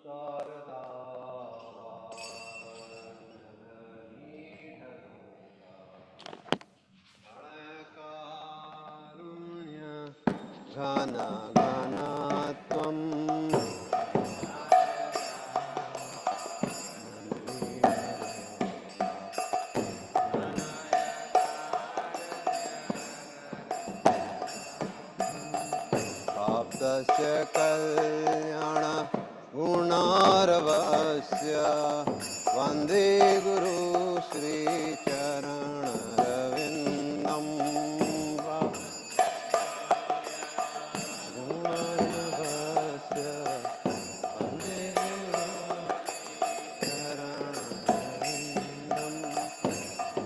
शारदा घन घन त्वं प्राप्तस्य कल्याण गुणार्वस्य वन्दे गुरु श्रीचरणरविन्दं गुणार्वस्य वन्दे चरणरविन्दं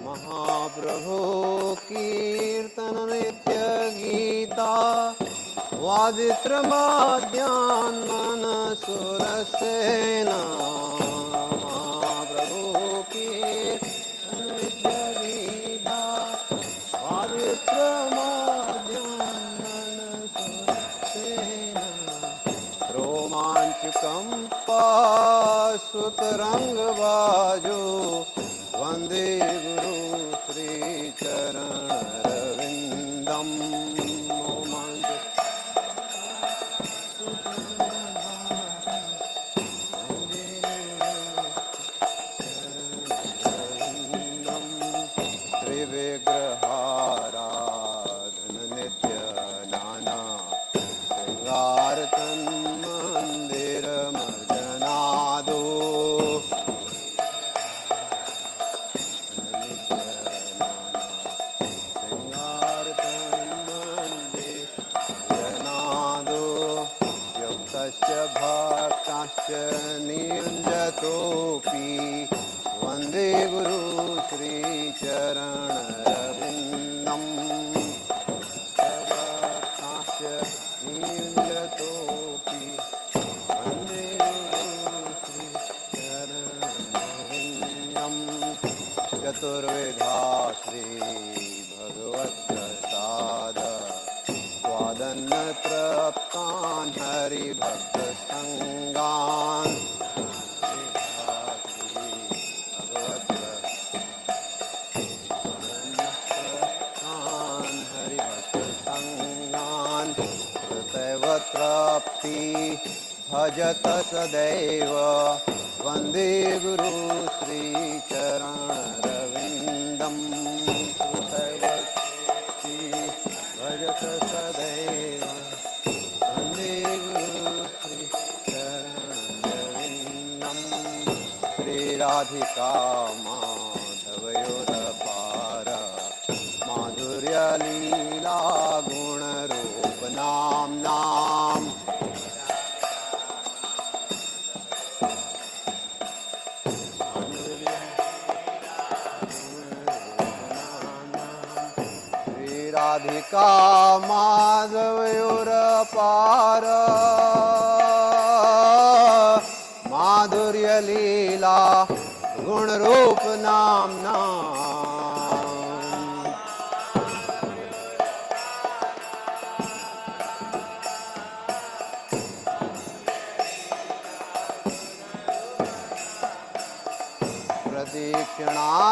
महाप्रभो कीर्तन नित्य गीता वादित्रवाद्यान् मनसुरसेना प्रभु की नित्यगीता वादित्रवाद्यान् मनसुरसेना रोमाञ्चकम्पा सुतरङ्गबाजो वन्दे गुरु श्रीचरणरविन्दम् नियुञ्जतोऽपि वन्दे गुरु श्रीचरणरविन्दम् नियुञ्जतोऽपि वन्दे गुरु श्रीचरणरविन्दम् चतुर्विधा श्रीभगवत्प्रसाद स्वादन्न तृप्तान् हरिभक्तसङ्गान् प्राप्ति भजत सदैव वन्दे गुरु श्रीचरणरविन्दम् भजत सदैव वन्दे गुरु श्रीचरणरविन्दम् श्रीराधिका माधवयोरपार माधुर्यलीला गुणरूप नाम्नाम् श्रीराधिका माधवयोरपार माधुर्यलीला गुणरूप नाम्नाम्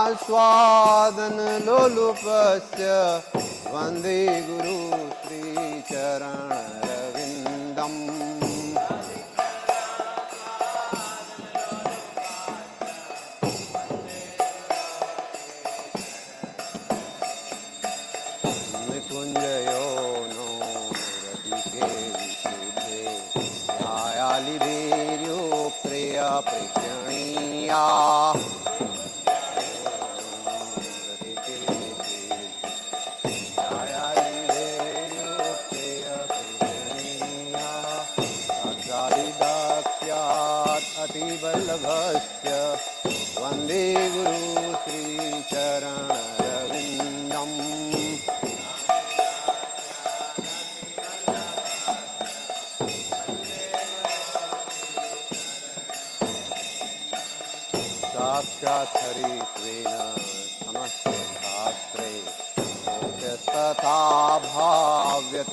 प्रदीक्षिणास्वादन लोलुपस्य वन्दे गुरु श्रीचरणरविन्दम् निकुञ्जयो नो रतिके विशुद्धे ध्यायालिभेर्यो प्रिया प्रेक्षणीया अतिवल्लभस्य वन्दे गुरु श्रीचरणरविन्दम् साक्षात् हरित्वेन समस्तशास्त्रे मोक्षस्तथा भाव्यतमसद्भिः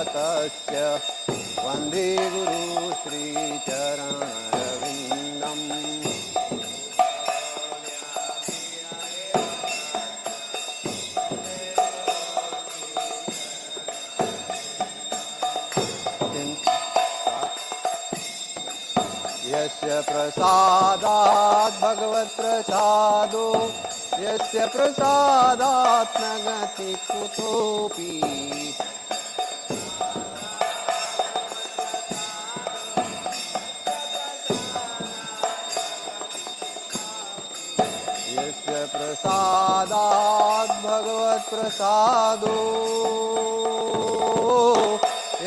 भागवतस्य वन्दे गुरु श्रीचरणरविन्दम् यस्य प्रसादात् भगवत्प्रसादो यस्य प्रसादात् न गति कुतोऽपि यस्य प्रसादात् भगवत्प्रसादो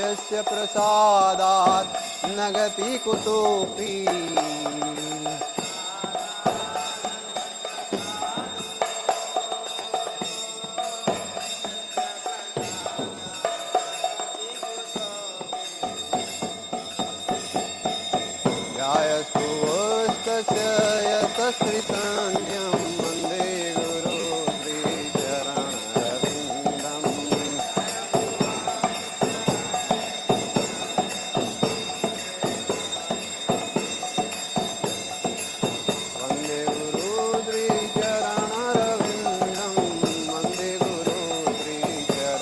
यस्य प्रसादात् न गति कुतोऽपि ध्यायस्तु वस्तस्य यतश्रितन्यं वन्दे गुरु श्रीचरणरविन्दम् वन्दे गुरु श्रीचरणरविन्दं वन्दे गुरु श्रीचरणरविन्दम्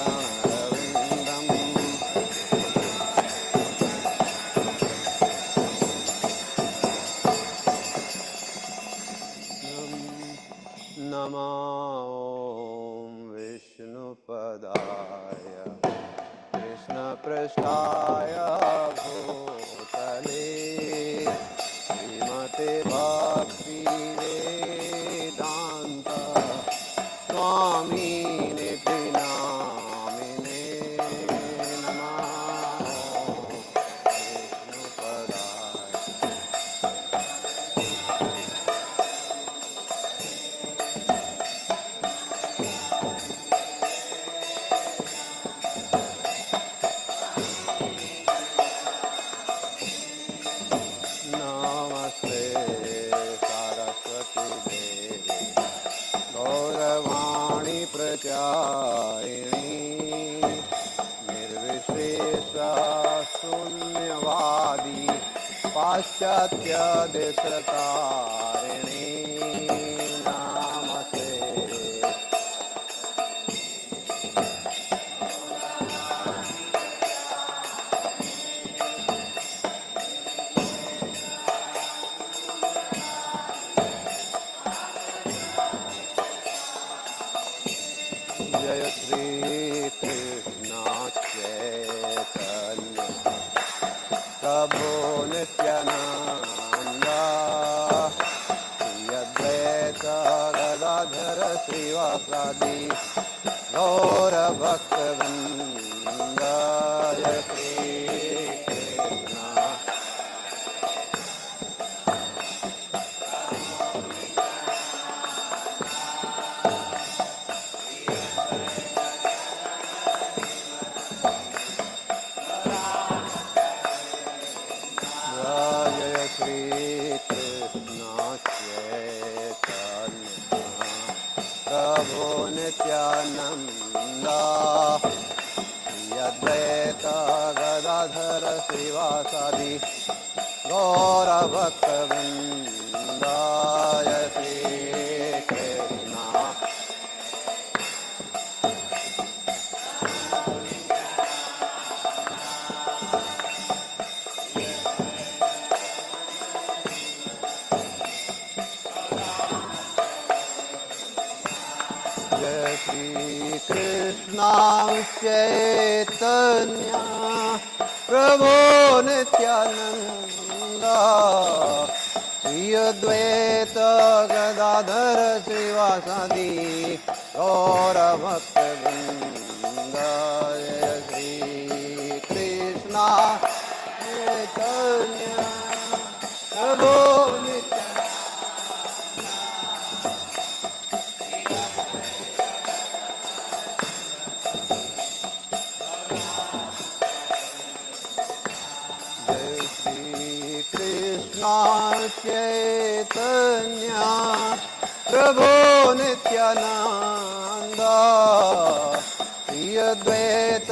नमो विष्णुपदाय कृष्णपृष्ठाय भूतले श्रीमते भक्तिवेदान्त स्वामिनिति नामिने नमो विष्णुपदाय नमस्ते सरस्वती देवी गौरवाणी प्रचारिणी निर्विशेषा शून्यवादी पाश्चात्य देशतारिणी नमस्ते जय श्री कृष्ण चैतन्य प्रभु नित्यानंद श्री अद्वैत गदाधर श्रीवासादि गौर भक्तवृंद जय श्री कृष्ण जय श्री कृष्ण चैतन्य प्रभु नित्यानंद श्री अद्वैत गदाधर श्रीवासादि गौर भक्तवृंद जय श्री कृष्ण जय श्री कृष्ण चैतन्य प्रभु नित्यानंद श्री अद्वैत गदाधर श्रीवासादि गौर भक्तवृंद जय श्री कृष्ण चैतन्य प्रभु चैतन्य प्रभु नित्यानंद श्री अद्वैत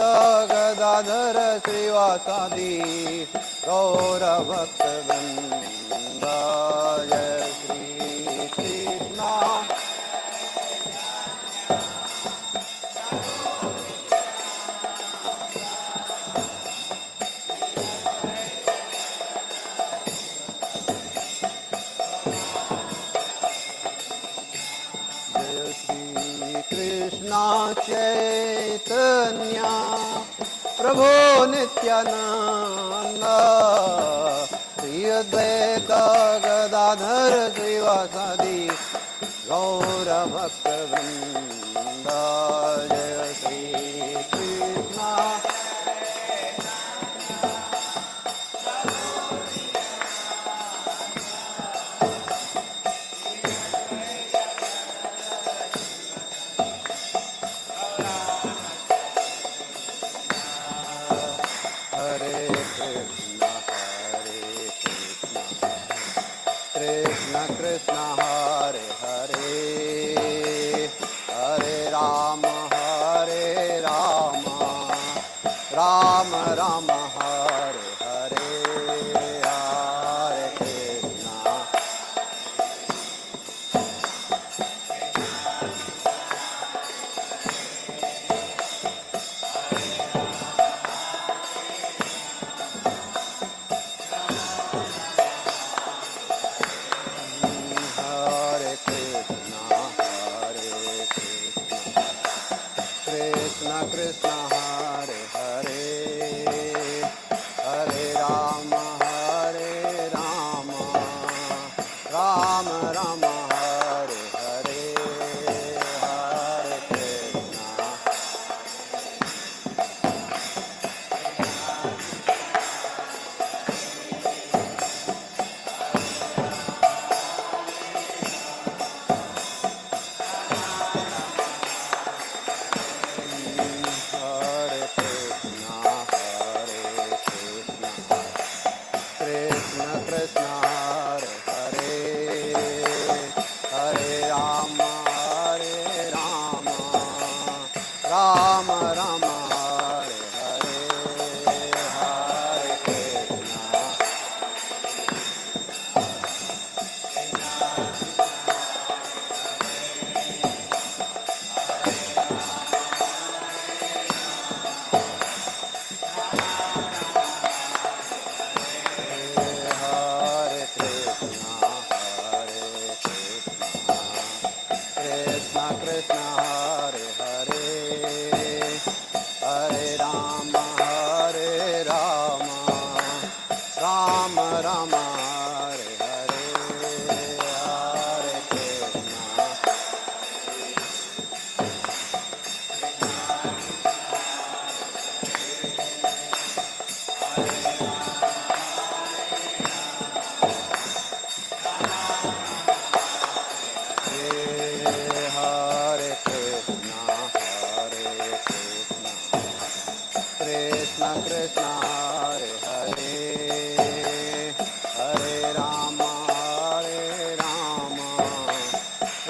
गदाधर गदाधर श्रीवासादि गौरभक्तवृन्द जय श्री कृष्ण कृष्ण चैतन्य प्रभु नित्यानंद श्री अद्वैत गदाधर श्रीवासादि गौरभक्तवृन्द जय श्री कृष्ण कृष्ण कृष्ण हरे हरे हरे राम राम राम हरे हरे हरे कृष्ण हरे कृष्ण कृष्ण कृष्ण हरे हरे हरे राम राम राम हरे हरे हरे कृष्ण हरे कृष्ण कृष्ण कृष्ण हरे हरे हरे राम राम राम हरे हरे हरे कृष्ण हरे कृष्ण कृष्ण कृष्ण हरे हरे हरे राम राम राम हरे हरे हरे कृष्ण हरे कृष्ण कृष्ण कृष्ण हरे हरे हरे राम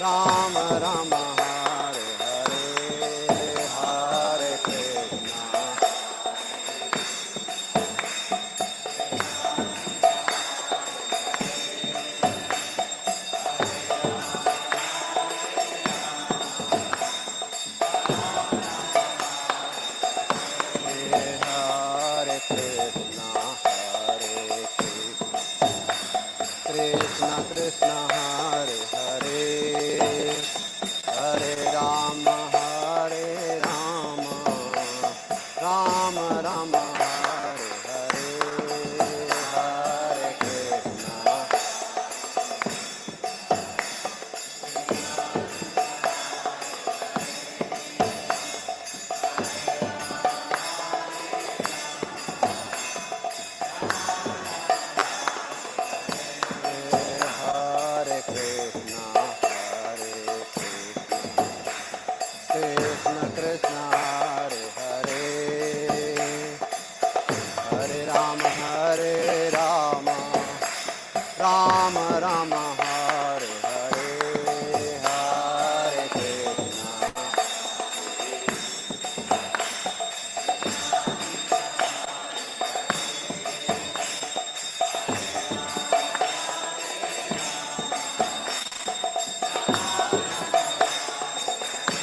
राम राम हरे हरे हरे कृष्ण हरे कृष्ण कृष्ण कृष्ण हरे हरे हरे राम राम राम हरे हरे हरे कृष्ण हरे Krishna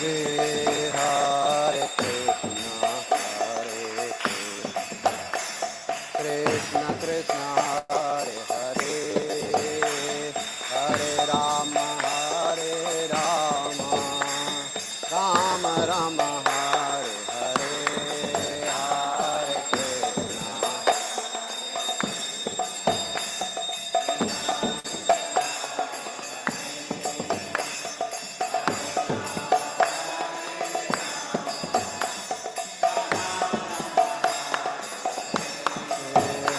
Hare Krishna, Krishna Krishna Hare Hare, Hare Rama, Rama Rama Hare Hare, Hare Krishna.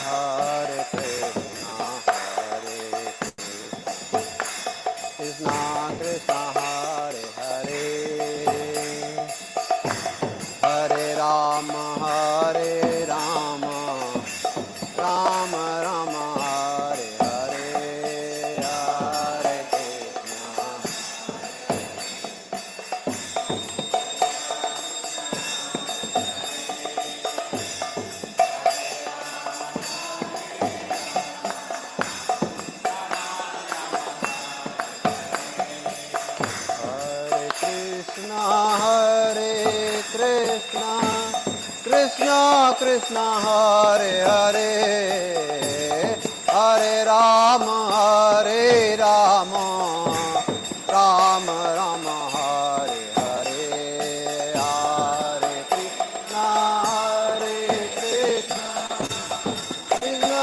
Hare Krishna, Krishna Krishna Hare Hare, Hare Rama, Rama Rama Hare Hare, Hare Krishna. Hare Krishna, Krishna Krishna Hare Hare, Hare Rama, Rama Rama Hare Hare, Hare Krishna, Krishna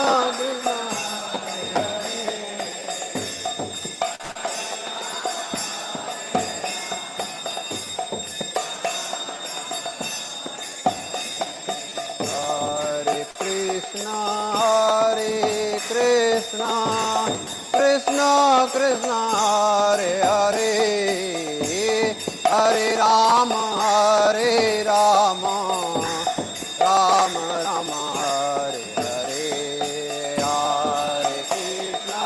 Krishna Hare Krishna, Krishna Krishna Hare Hare, Hare Rama, Rama Rama Hare Hare, Hare Krishna.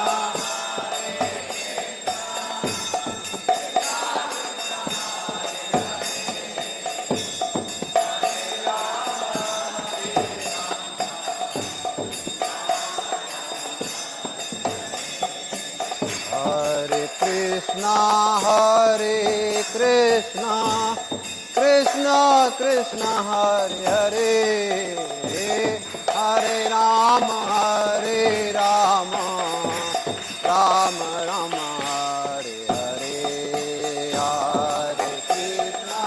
Hare Krishna, Krishna Krishna Hare Hare, Hare Rama, Rama Rama Hare Hare, Hare Krishna.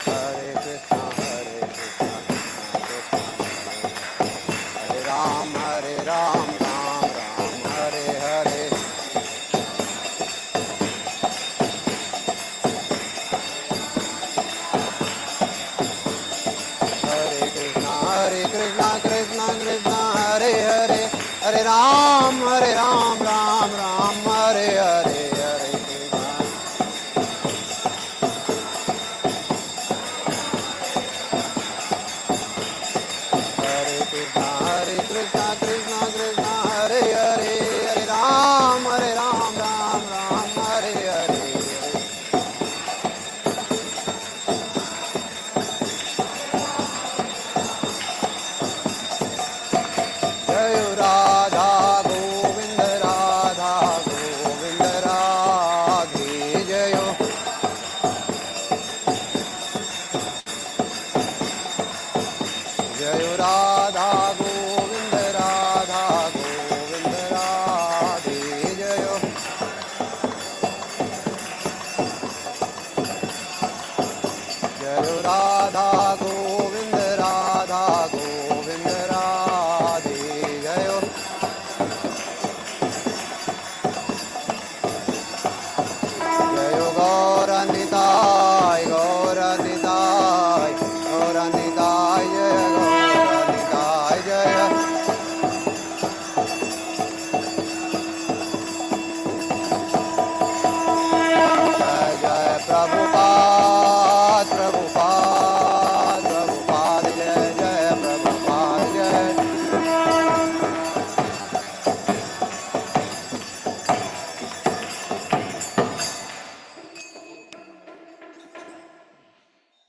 Hare Krishna, Hare Ram, Ram Ram, Hare Hare. Hare Krishna, Krishna Krishna, Hare Hare, Hare Ram, Ram Ram, Hare Hare, Hare Krishna. Hare Krishna, Krishna Krishna, Hare Hare, Hare Ram, Ram Ram, Hare Hare. Jai Radha Govinda.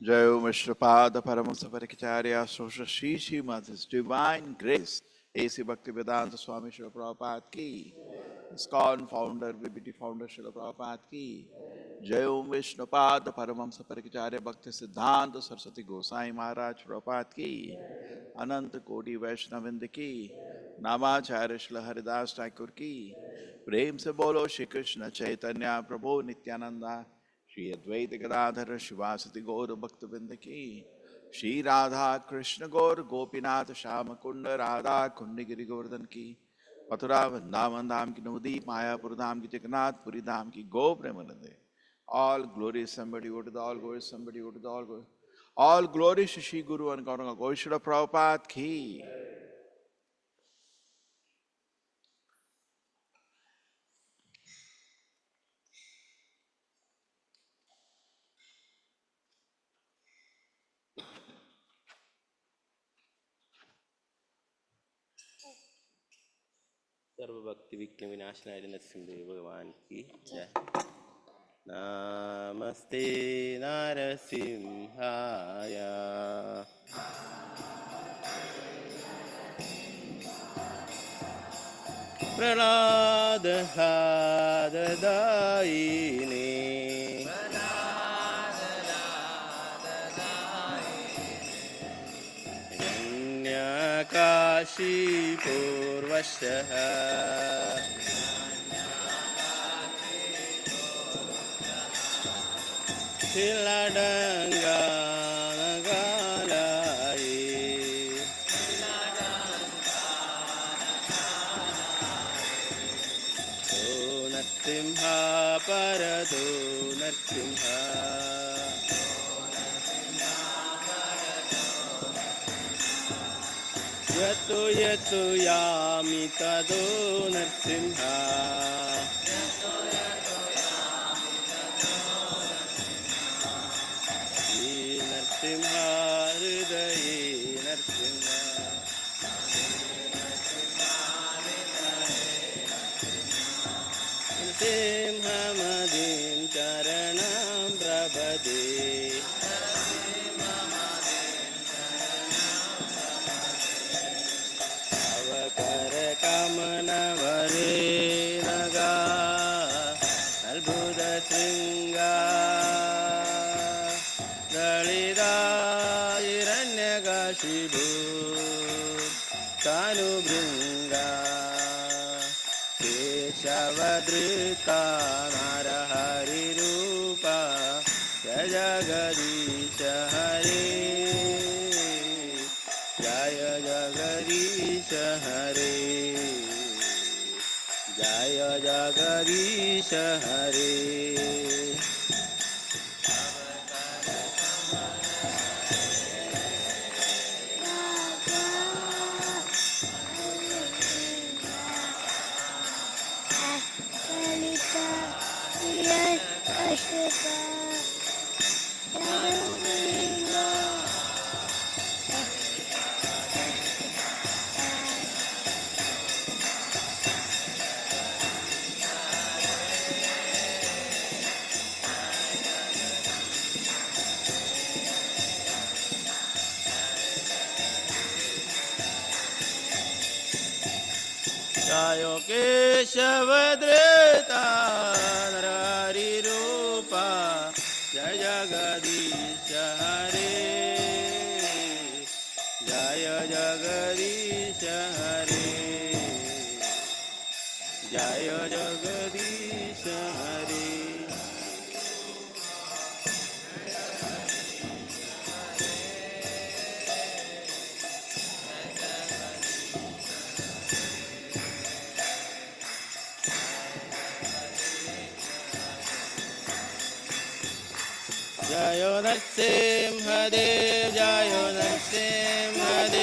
Jai Vishnupada Paramahansa Parikacharya Sri Srimad His Divine Grace A.C. Bhaktivedanta Swami Srila Prabhupada Ki ISKCON Founder BBT Founder Srila Prabhupada Ki Jai Vishnupada Paramahansa Parikacharya Bhakti Siddhanta Saraswati Gosai Maharaj Prabhupada Ki Ananta Koti Vaishnavind Ki Namacharya Srila Haridas Thakur Ki Prem Se Bolo Shri Krishna Chaitanya Prabhu Nityananda Shri Advaita Gadadhar शिवासति गौर भक्तवृंद की श्री राधा कृष्ण गौर गोपीनाथ श्याम कुंड राधा कुंड गिरि गोवर्धन की मथुरा वृंदावन धाम की नवदीप मायापुर धाम की जगन्नाथपुरी धाम की गो प्रेमानंदे all glory somebody go to the all glory somebody go to the all glory Shri Guru and Gauranga Goshala Prabhupada ki सर्व भक्ति विघ्न विनाशनाय नरसिंहदेव भगवान की जय। नमस्ते नरसिंहाय प्रह्लाददायिने काशीपूर्वशः शिलाडङ्गानगालाये ओ नरसिंह परदो नरसिंह यतो यतो यामि तदो नरसिंह नरसिंह हृदये नरसिंह नरसिंहमदीं चरणं प्रपदे कमनवरे नगा अद्भुत शृंगा दलिता हिरण्यकशिपु कानुभृङ्गा केशवधृता नरहरिरूपा जय जगदीश हरे जय जगदीश हरे जय जगदीश हरे जय केशवधृता नरहरिरूपा जय जगदीश हरे जय जगदीश हरे जय जगदीश हरे जय नरसिंहदेव जय नरसिंहदेव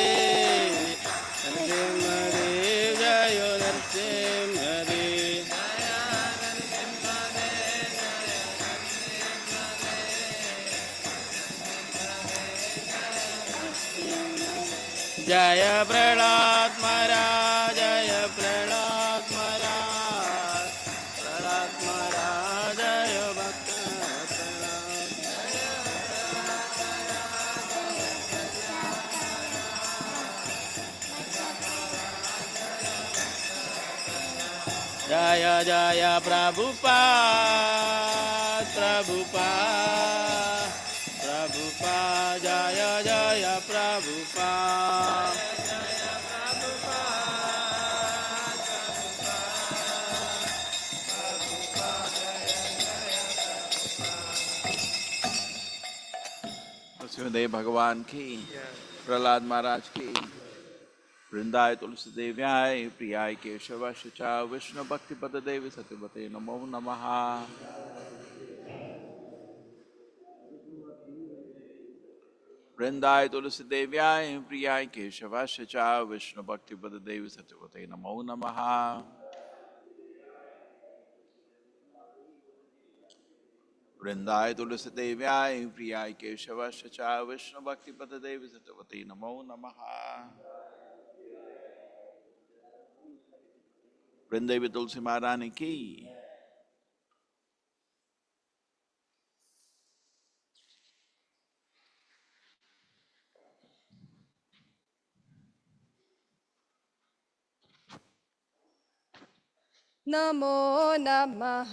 नरसिंहदेव जय नरसिंहदेव जय प्रह्लाद महाराज जय प्रह्लाद महाराज प्रह्लाद महाराज जय भक्त जय जय प्रभुपाद प्रभुपाद प्रभुपाद जय जय प्रभुपाद देव भगवान की, प्रहलाद महाराज की, वृंदाय तुलसी देव्याय प्रियाय केशव शुचा विष्णु भक्ति पद देवी सत्यवते नमो नमः। वृंदाय तुलसी देव्याय प्रियाय केशव शुचा विष्णु भक्ति पद देवी सत्यवते नमो नमः। वृंदाय तुलसी देव्याय प्रियाय केशव शुचा विष्णु भक्ति पद देवी सत्यवते नमो नमः। वृंदेवी तुलसी महारानी की। नमो नमः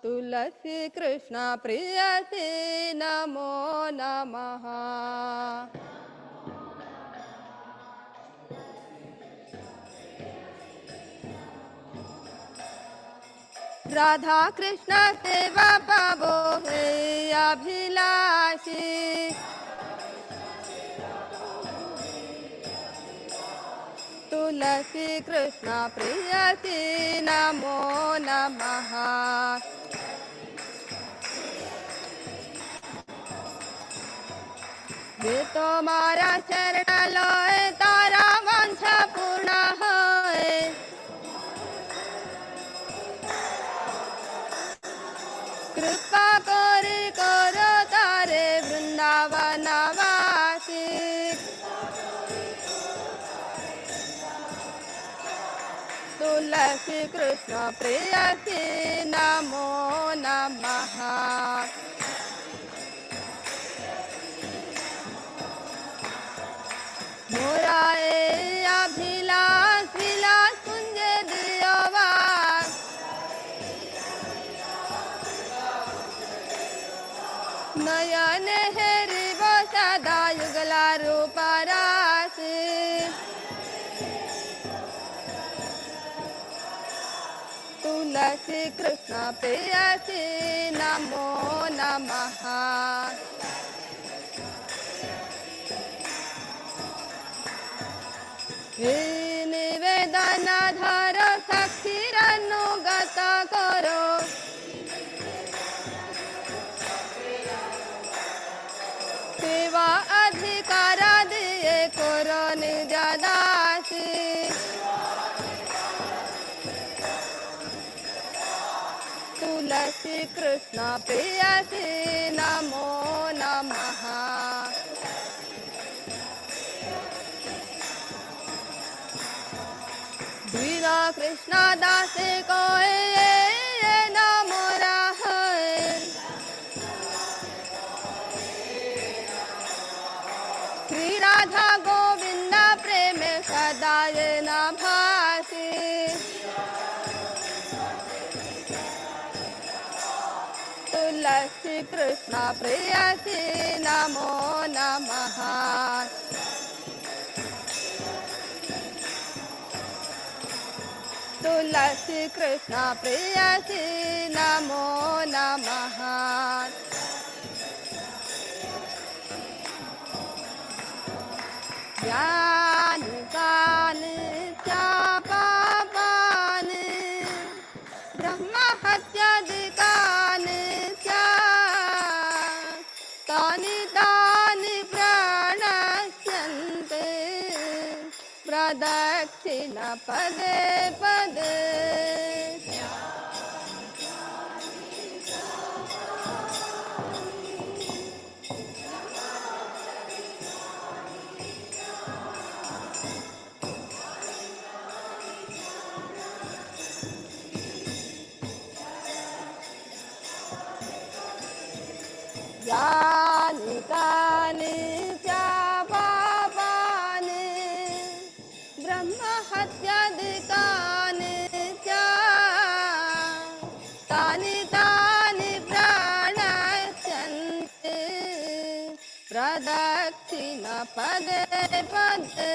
तुलसी कृष्ण प्रियसी नमो नमः। राधा कृष्ण सेवा पावो हे अभिलाषी। तुलसी कृष्ण प्रियसी नमो नमः। ये तो मारा चरण लोए तारा वांछा पूर्ण होए। कृपा करी करो तारे वृंदावन वासी। तुलसी कृष्ण प्रियसी नमो नमः। मोरा अभिलाष विलास कुंज दियोवास। नयन हेरि वो सदा युगला रूप राशि। तुलसी कृष्ण प्रियसी नमो नमः। हे निवेदन धर सखीरनुगत करो। सेवा अधिकार दिए करो निज दासी। तुलसी कृष्ण प्रियसी नमो नमः। द्विजा कृष्ण दासे को नमो राहे। श्री राधा गोविंद प्रेम सदा ये न भासी। तुलसी कृष्ण प्रियसी नमो नमः। तुलसी कृष्ण प्रियसी नमो नमः। ज्ञान कान पापान ब्रह्म हत्यादिकान तानि तानि प्रणश्यन्ते प्रदक्षिण पदे पदे। यानि कानि च पापानि ब्रह्म हत्यादिकानि च तानि तानि प्रणश्यन्ति प्रदक्षिण पदे पदे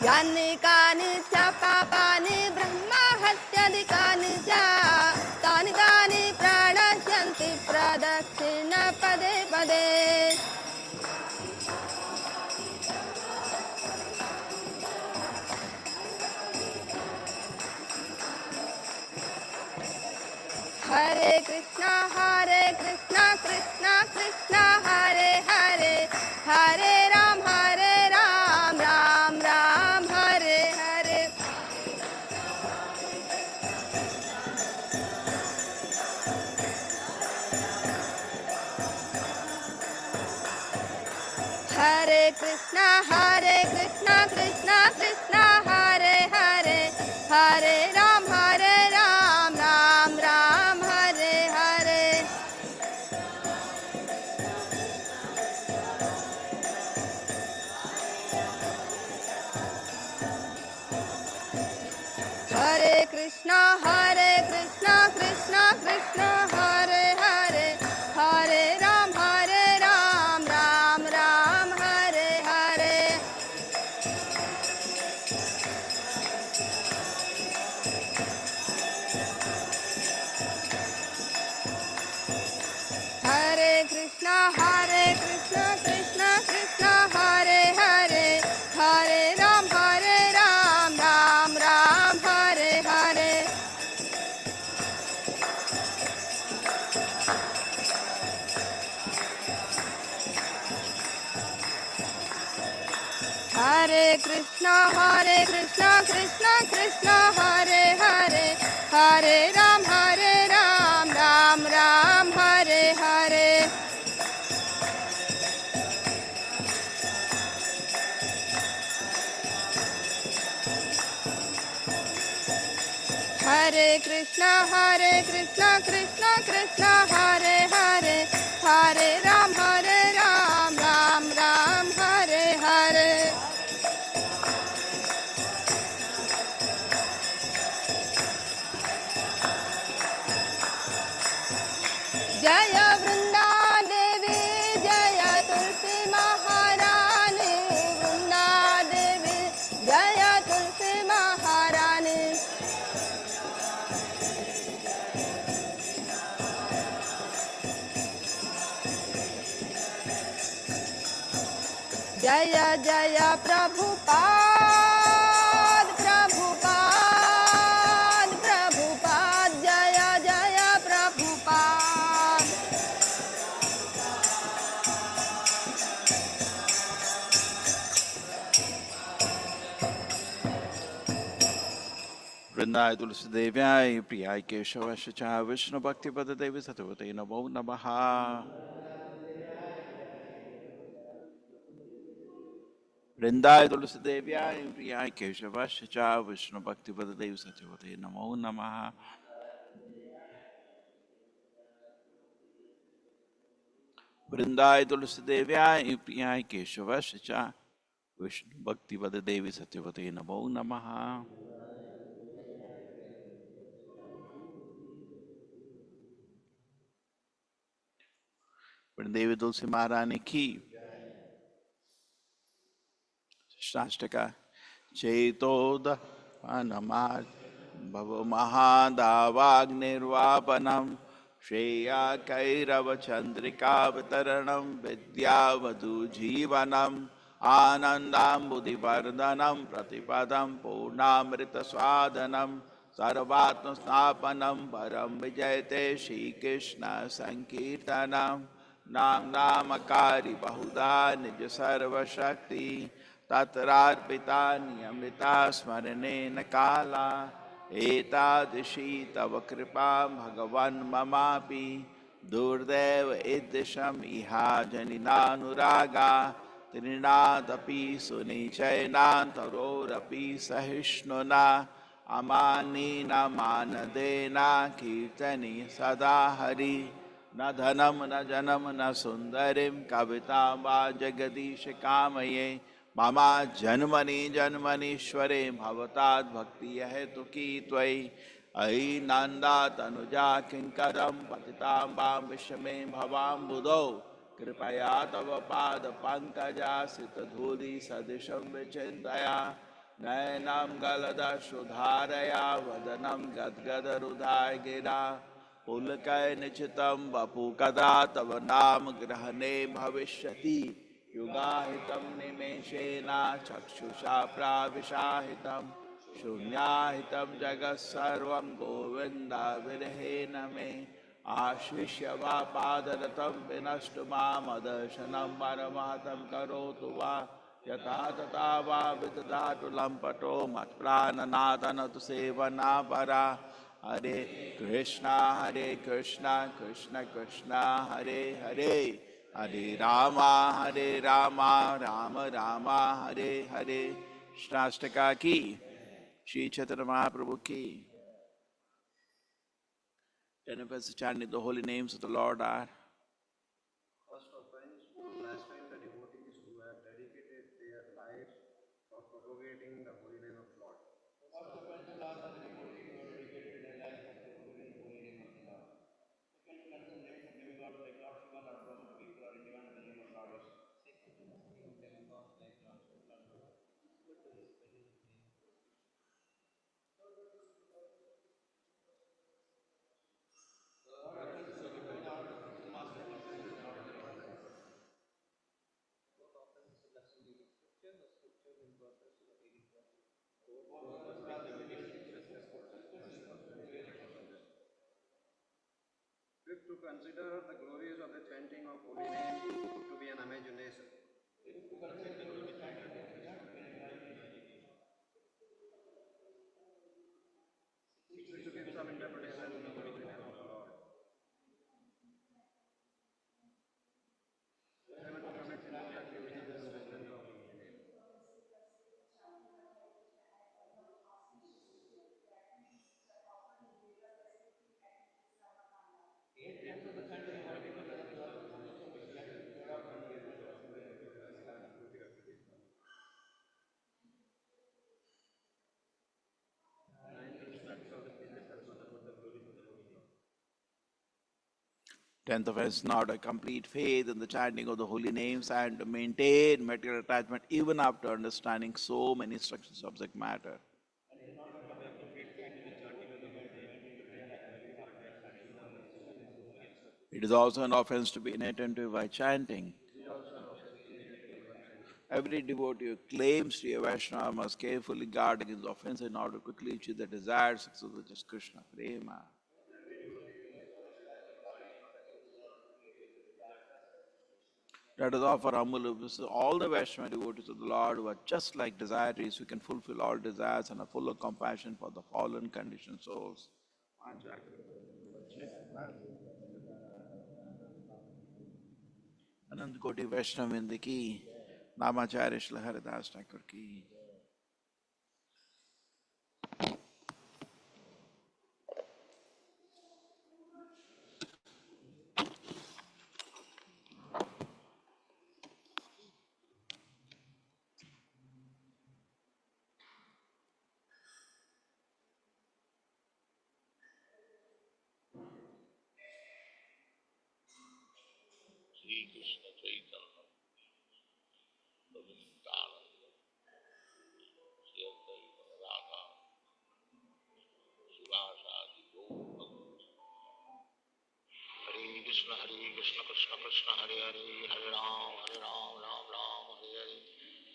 यानि कानि च पापानि ब्रह्महत्यादिकानि च तानि तानि प्रणश्यन्ति प्रदक्षिण पदे पदे हरे कृष्णा कृष्णा कृष्णा हरे हरे हरे राम राम राम हरे हरे हरे कृष्णा कृष्णा कृष्णा हरे हरे हरे राम राम हरे हरे हरे कृष्णा कृष्णा कृष्णा हरे हरे हरे राम राम हरे हरे हरे कृष्णा कृष्णा कृष्णा हरे हरे हरे राम राम हरे हरे हरे कृष्णा कृष्णा कृष्णा हरे हरे हरे राम राम हरे हरे हरे कृष्णा कृष्णा कृष्णा हरे हरे हरे राम राम हरे हरे जय वृंदा देवी जय तुलसी महारानी वृंदा देवी जय तुलसी महारानी जय जय प्रभुपाद जय जय प्रभुपाद वृंदाय तुलसी देव्याय प्रियाय केशवश च विष्णु भक्ति पद देवी सत्यवते नमो नमः। वृंदाय तुलसी देव्याय प्रियाय केशवश च विष्णु भक्ति पद देवी सत्यवते नमो नमः। वृंदाय तुलसी देव्याय प्रियाय केशवश च विष्णु भक्ति पद देवी सत्यवते नमो नमः। देवी तुलसी महारानी की शाष्टका चेतोद अनमाज भव महादावाग्निर्वापनम श्रेया कैरव चंद्रिकावतरणम विद्यावधु जीवनम आनंदाम्बुधिवर्धनम प्रतिपदम पूर्णामृत स्वादनम सर्वात्म स्थापनम परम विजयते श्री कृष्ण संकीर्तनम नाम नामकारी बहुधा निज सर्वशक्ति तत्रार्पिता नियमिता स्मरणेन काला एतादृशी तव कृपा भगवन् ममापि दुर्दैव ईदृशम् इहा जनिनानुरागा त्रिनादपि सुनिचैनान्तरोरपि सहिष्णुना अमानेन मानदेन कीर्तने सदा हरि न धनं न जनं न सुन्दरीं कवितां वा जगदीश कामये मम जन्मनि जन्मनीश्वरे भवताद् भक्तिः हेतुकी त्वयि अयि नन्दा तनुजा किङ्करं पतितां वां विषमे भवाम्बुधौ कृपया तव पाद पंकजासितधूलि सदृशं विचिन्तया नयनं गलदश्रुधारया वदनं गद्गदरुधाय गिरा पुलकैर्निचितं वपु कदा तव नाम ग्रहणे भविष्यति युगाहितं निमेषेण चक्षुषा प्राविशाहितं शून्याहितं जगत्सर्वं गोविन्दाविरहेण मे आशिष्य वा पादरतं विनष्टु मामदर्शनं परमार्थं करोतु वा यथा तथा वा विदधातु लम्पटो मत्प्राणनादनतु सेवना परा हरे कृष्णा कृष्ण कृष्ण हरे हरे हरे राम राम राम हरे हरे। श्राष्टका की श्री चैतन्य महाप्रभु की। Ten of us chanting the holy names of the Lord are First offense to blaspheme the devotees who have dedicated their lives for propagating the holy name of Lord. Fifth, to consider the glories of the chanting of holy name to be an imagination. Sixth, to give some interpretation to the holy name of the Lord. Seventh, to commit sinful activities in the presence of the holy name. tenth offense, not a complete faith in the chanting of the holy names and to maintain material attachment even after understanding so many instructions of subject matter. It is also an offense to be inattentive by chanting. Every devotee who claims to be a Vaishnava must carefully guard against offense in order to quickly achieve the desired success, which is Krishna Prema. Let us offer humble obeisances to all the Vaishnava devotees of the Lord who are just like desirees, who can fulfill all desires and are full of compassion for the fallen conditioned souls. अनंत कोटि वैष्णव वृंद की, नामाचार्य श्री हरिदास ठाकुर की। श्री कृष्ण चैतन्य प्रभु नित्यानंद श्री अद्वैत राधा शिवासादि गौर भक्त। हरे कृष्ण कृष्ण कृष्ण हरे हरे हरे राम राम राम हरे हरे।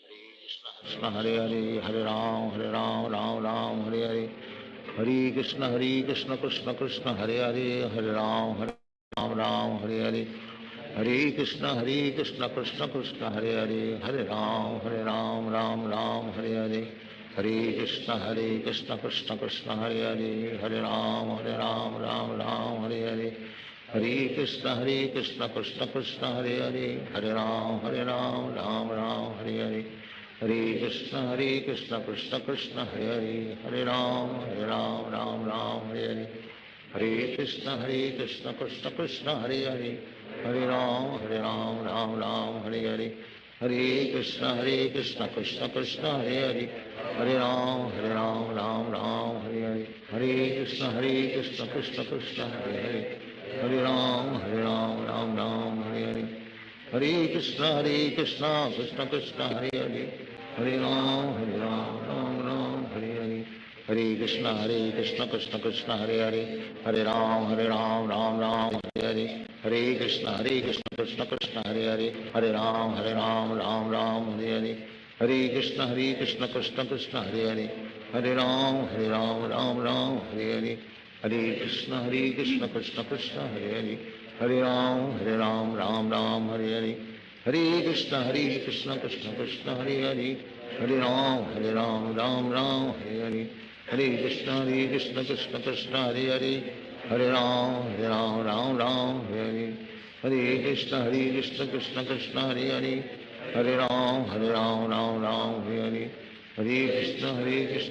हरे कृष्ण हरे राम राम हरे हरे। हरे कृष्ण कृष्ण कृष्ण हरे राम हरे हरे। हरे कृष्ण कृष्ण कृष्ण हरे राम हरे हरे। हरे कृष्ण कृष्ण कृष्ण हरे राम राम हरे हरे। हरे कृष्ण कृष्ण कृष्ण हरे हरे, हरे राम राम राम हरे हरे, हरे कृष्ण कृष्ण कृष्ण हरे हरे, हरे राम राम राम हरे हरे, हरे कृष्ण कृष्ण कृष्ण हरे हरे, हरे राम राम राम हरे हरे, हरे कृष्ण कृष्ण कृष्ण हरे हरे, हरे राम राम राम हरे हरे, हरे कृष्ण कृष्ण कृष्ण हरे हरे, हरे राम राम राम हरे हरे, हरे कृष्ण कृष्ण कृष्ण हरे हरे, हरे राम राम राम हरे हरे, हरे कृष्ण कृष्ण कृष्ण हरे हरे, हरे राम राम राम हरे हरे, हरे कृष्ण कृष्ण कृष्ण हरे हरे, हरे राम राम राम हरे हरे, हरे कृष्ण कृष्ण कृष्ण हरे हरे, हरे राम राम राम हरे हरे, हरे कृष्ण कृष्ण कृष्ण हरे हरे, हरे राम राम हरे हरे, हरे कृष्ण कृष्ण कृष्ण हरे हरे, हरे राम राम हरे हरे, हरे कृष्ण कृष्ण कृष्ण हरे हरे, हरे राम राम हरे हरे, हरे कृष्ण कृष्ण कृष्ण हरे हरे, हरे राम राम हरे हरे, हरे कृष्ण कृष्ण कृष्ण हरे हरे, हरे राम राम हरे हरे, हरे कृष्ण कृष्ण कृष्ण हरे हरे, हरे राम राम हरे हरे, हरे कृष्ण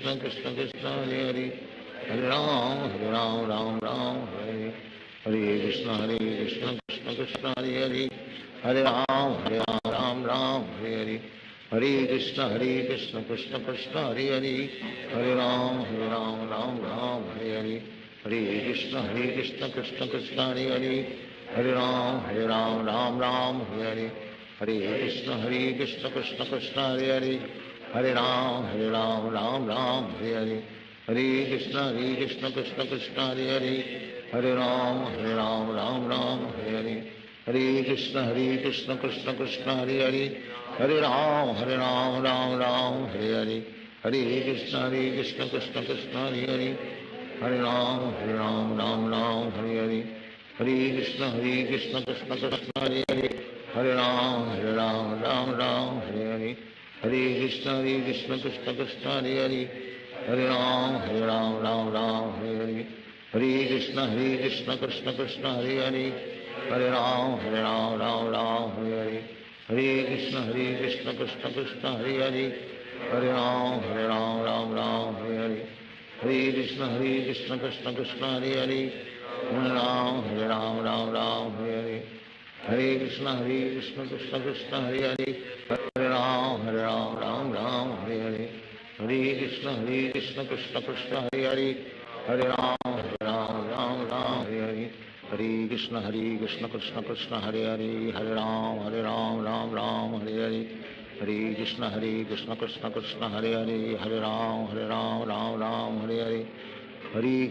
कृष्ण कृष्ण हरे हरे, हरे राम राम हरे हरे, हरे कृष्ण कृष्ण कृष्ण हरे हरे, हरे राम राम हरे हरे, हरे कृष्ण कृष्ण कृष्ण हरे हरे, हरे राम राम हरे हरे, हरे कृष्ण कृष्ण कृष्ण हरे हरे, हरे राम राम हरे हरे, हरे कृष्ण कृष्ण कृष्ण हरे हरे, हरे राम राम हरे हरे, हरे कृष्ण कृष्ण कृष्ण हरे हरे, हरे राम राम हरे हरे, हरे कृष्ण कृष्ण कृष्ण हरे हरे, हरे राम राम हरे हरे, हरे कृष्ण कृष्ण कृष्ण हरे हरे, हरे राम राम हरे हरे, हरे कृष्ण कृष्ण कृष्ण हरे हरे, हरे राम राम हरे हरे, हरे कृष्ण कृष्ण कृष्ण हरे हरे, हरे राम राम हरे हरे, हरे कृष्ण कृष्ण कृष्ण हरे हरे, हरे राम हरे हरे, हरे कृष्ण कृष्ण कृष्ण हरे हरे, हरे राम राम हरे हरे, हरे कृष्ण कृष्ण कृष्ण हरे हरे, हरे राम राम हरे हरे, हरे कृष्ण कृष्ण कृष्ण हरे हरे, हरे राम राम हरे हरे, हरे कृष्ण कृष्ण कृष्ण हरे हरे, हरे राम राम हरे हरे, हरे कृष्ण कृष्ण कृष्ण हरे हरे, हरे राम राम हरे हरे, हरे कृष्ण कृष्ण कृष्ण हरे हरे, हरे राम राम हरे हरे, हरे कृष्ण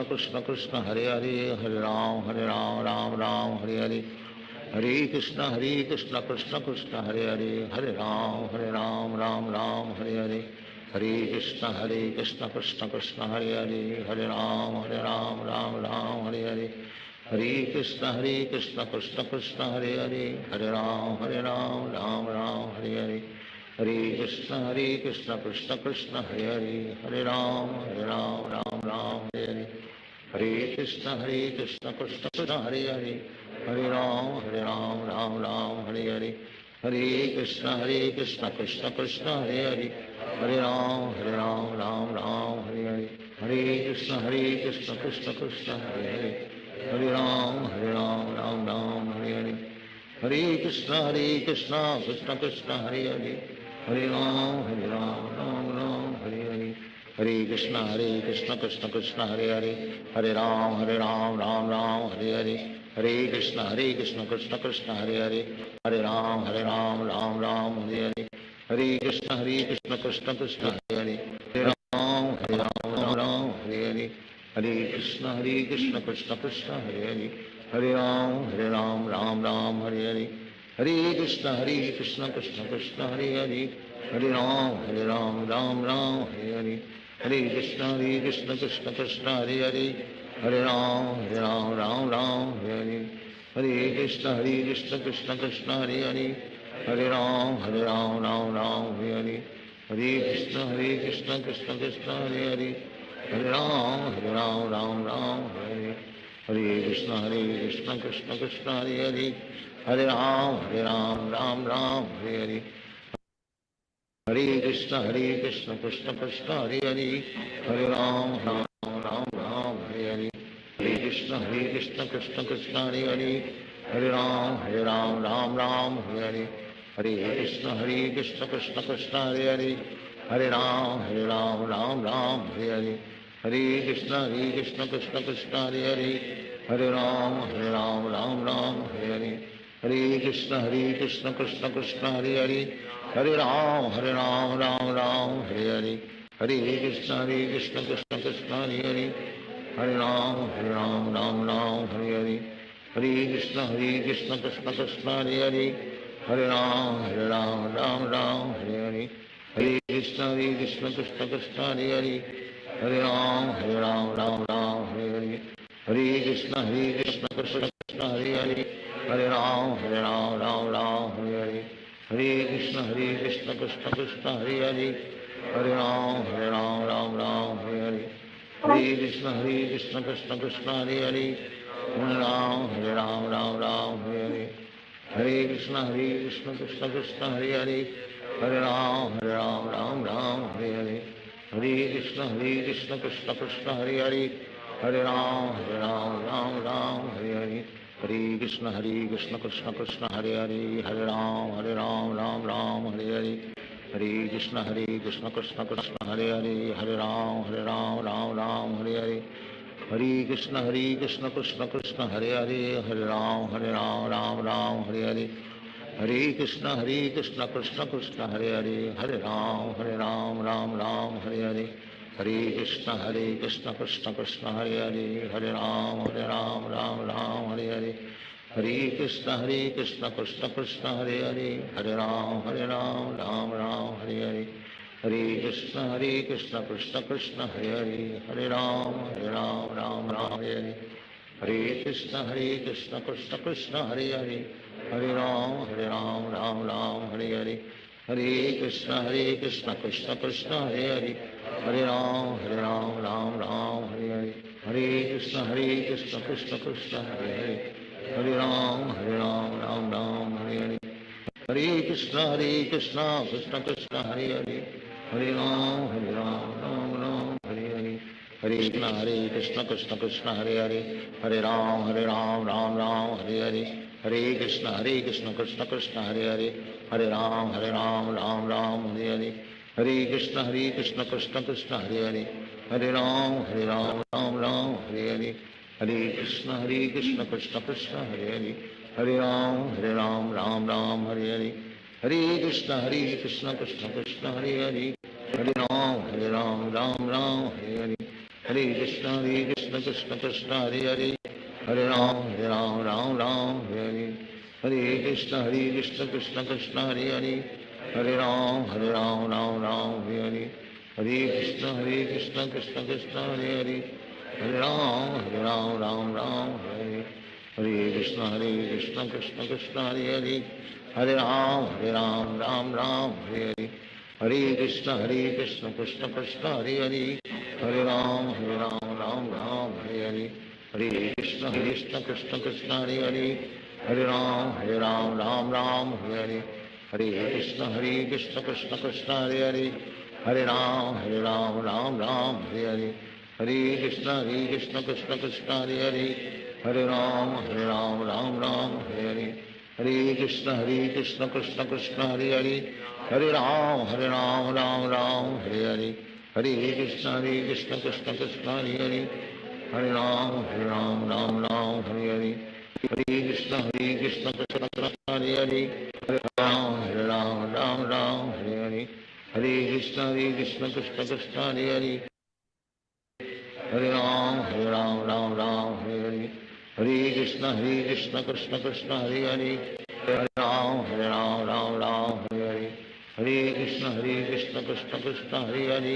कृष्ण कृष्ण हरे हरे, हरे राम राम हरे हरे, हरे कृष्ण कृष्ण कृष्ण हरे हरे, हरे राम राम हरे हरे, हरे कृष्ण कृष्ण कृष्ण हरे हरे, हरे राम राम हरे हरे, हरे कृष्ण कृष्ण कृष्ण हरे हरे, हरे राम हरे हरे, हरे कृष्ण कृष्ण कृष्ण हरे हरे, हरे राम हरे हरे, हरे कृष्ण कृष्ण कृष्ण हरे हरे, हरे राम हरे हरे, हरे कृष्ण कृष्ण कृष्ण हरे हरे, हरे राम हरे हरे, हरे कृष्ण कृष्ण कृष्ण हरे हरे, हरे राम राम हरे हरे, हरे कृष्ण कृष्ण कृष्ण हरे हरे, हरे राम राम हरे हरे, हरे कृष्ण कृष्ण कृष्ण हरे हरे, हरे राम हरे हरे, हरे कृष्ण कृष्ण कृष्ण हरे हरे, हरे राम राम हरे हरे, हरे कृष्ण कृष्ण कृष्ण हरे हरे, हरे राम राम हरे हरे, हरे कृष्ण कृष्ण कृष्ण हरे हरे, हरे राम राम हरे हरे, हरे कृष्ण कृष्ण कृष्ण हरे हरे, हरे राम राम हरे हरे, हरे कृष्ण कृष्ण कृष्ण हरे हरे, हरे राम राम हरे हरे, हरे Krishna Krishna Krishna Hare Hare Hare Ram Ram Ram Hare Hare Hare Krishna Krishna Krishna Hare Hare Hare Ram Ram Hare Hare Hare Krishna Krishna Krishna Hare Hare Hare Ram Ram Hare Hare Hare Krishna Krishna Krishna Hare Hare Hare Ram Ram Hare Hare Hare Krishna Krishna Krishna Hare Hare Hare Ram Ram Hare Hare Hare Krishna Krishna Krishna Hare Hare Hare Ram Ram Hare Hare Hare Krishna Krishna Krishna Hare Hare Hare Ram Ram Hare Hare Hare Krishna Krishna Krishna Hare Hare Hare Ram Ram Hare Hare Hare Krishna Krishna Krishna Hare Hare Hare Ram Ram Hare Hare Hare Krishna Krishna Krishna Hare Hare Hare Ram Ram Hare Hare Hare Krishna Krishna Krishna Hare Hare Hare Ram Ram Hare Hare Hare Krishna Krishna Krishna Hare Hare Hare Ram Hare Hare Hare Krishna Krishna Krishna Hare Hare Hare Ram Ram Hare Hare Hare Krishna Krishna Krishna Hare Hare Hare Ram Ram Hare Hare Hare Krishna Krishna Krishna Hare Hare Hare Ram Ram Hare Hare Hare Krishna Krishna Krishna Hare Hare Hare Ram Ram Hare Hare Hare Krishna Krishna Krishna Hare Hare Hare Ram Ram Hare Hare Hare Krishna Krishna Krishna Hare Hare Hare Ram Ram Hare Hare Hare Krishna Krishna Krishna Hare Hare Hare Ram Ram Hare Hare Hare Krishna Krishna Krishna Hare Hare Hare Ram Ram Hare Hare Hare Krishna Krishna Krishna Hare Hare Hare Ram Ram Hare Hare Hare Krishna Krishna Krishna Hare Hare Hare Ram Ram Hare Hare Hare Krishna Krishna Krishna Hare Hare Hare Ram Ram Hare Hare Hare Krishna Krishna Krishna Hare Hare Hare Ram Ram Hare Hare Hare Krishna Krishna Krishna Hare Hare Hare Ram Ram Hare Hare Hare Krishna Krishna Krishna Hare Hare Hare Ram Ram Hare Hare Hare Krishna Krishna Krishna Hare Hare Hare Ram Ram Hare Hare Hare Krishna Krishna Krishna Hare Hare Hare Ram Ram Hare Hare Hare Krishna Krishna Krishna Hare Hare Hare Ram Ram Hare Hare Hare Krishna Krishna Krishna Hare Hare Hare Ram Ram Hare Hare Hare Krishna Krishna Krishna Hare Hare Hare Ram Ram Hare Hare Hare Krishna Krishna Krishna Hare Hare Hare Ram Ram Hare Hare Hare Krishna Krishna Krishna Hare Hare Hare Ram Ram Hare Hare Hare Krishna Krishna Krishna Hare Hare Hare Ram Ram Hare Hare Hare Krishna Krishna Krishna Hare Hare Hare Ram Ram Hare Hare Hare Krishna Krishna Krishna Hare Hare Hare Ram Ram Hare Hare Hare Krishna Krishna Krishna Hare Hare Hare Ram Ram Hare Hare Hare Krishna Krishna Krishna Hare Hare Hare Ram Ram Hare Hare Hare Krishna Krishna Krishna Hare Hare Hare Ram Ram Hare Hare Hare Krishna Krishna Krishna Hare Hare Hare Ram Ram Hare Hare Hare Krishna Krishna Krishna Hare Hare Hare Ram Hare Hare Hare Krishna Krishna Krishna Hare Hare Hare Ram Hare Hare Hare Krishna Krishna Krishna Hare Hare Hare Ram Hare Hare Hare Krishna Krishna Krishna Hare Hare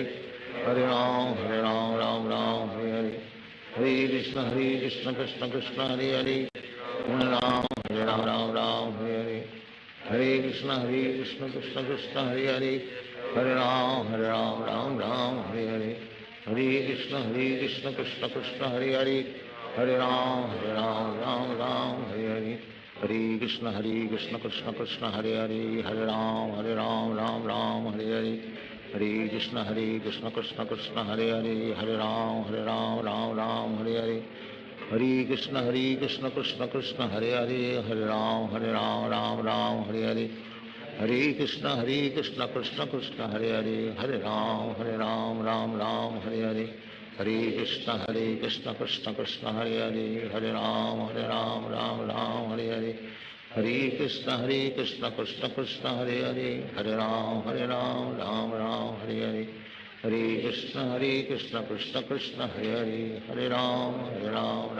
Hare Ram Hare Hare Hare Krishna Krishna Krishna Hare Hare Hare Ram Hare Hare Hare Krishna Krishna Krishna Hare Hare Hare Ram Ram Hare Hare Hare Krishna Krishna Krishna Hare Hare Hare Ram, Ram Ram, Hare Hare. Hare Krishna, Krishna Krishna, Hare Hare. Hare Ram, Ram Ram, Hare Hare. Hare Krishna, Krishna Krishna, Hare Hare. Hare Ram, Ram Ram, Hare Hare. Hare Krishna, Krishna Krishna, Hare Hare. Hare Ram, Ram Ram, Hare Hare. Hare Krishna, Krishna Krishna, Hare Hare. Hare Ram, Ram Ram, Hare Hare. Hare Krishna, Krishna Krishna, Hare Hare. Hare Ram, Ram Ram, Hare Hare. Hare Krishna, Krishna Krishna, Hare Hare. Hare Ram, Ram Ram, Hare Hare. Hare Krishna, Krishna Krishna, Hare Hare. Hare Ram, Ram Ram, Hare Hare. Hare Krishna, Krishna Krishna, Hare Hare. Hare Ram,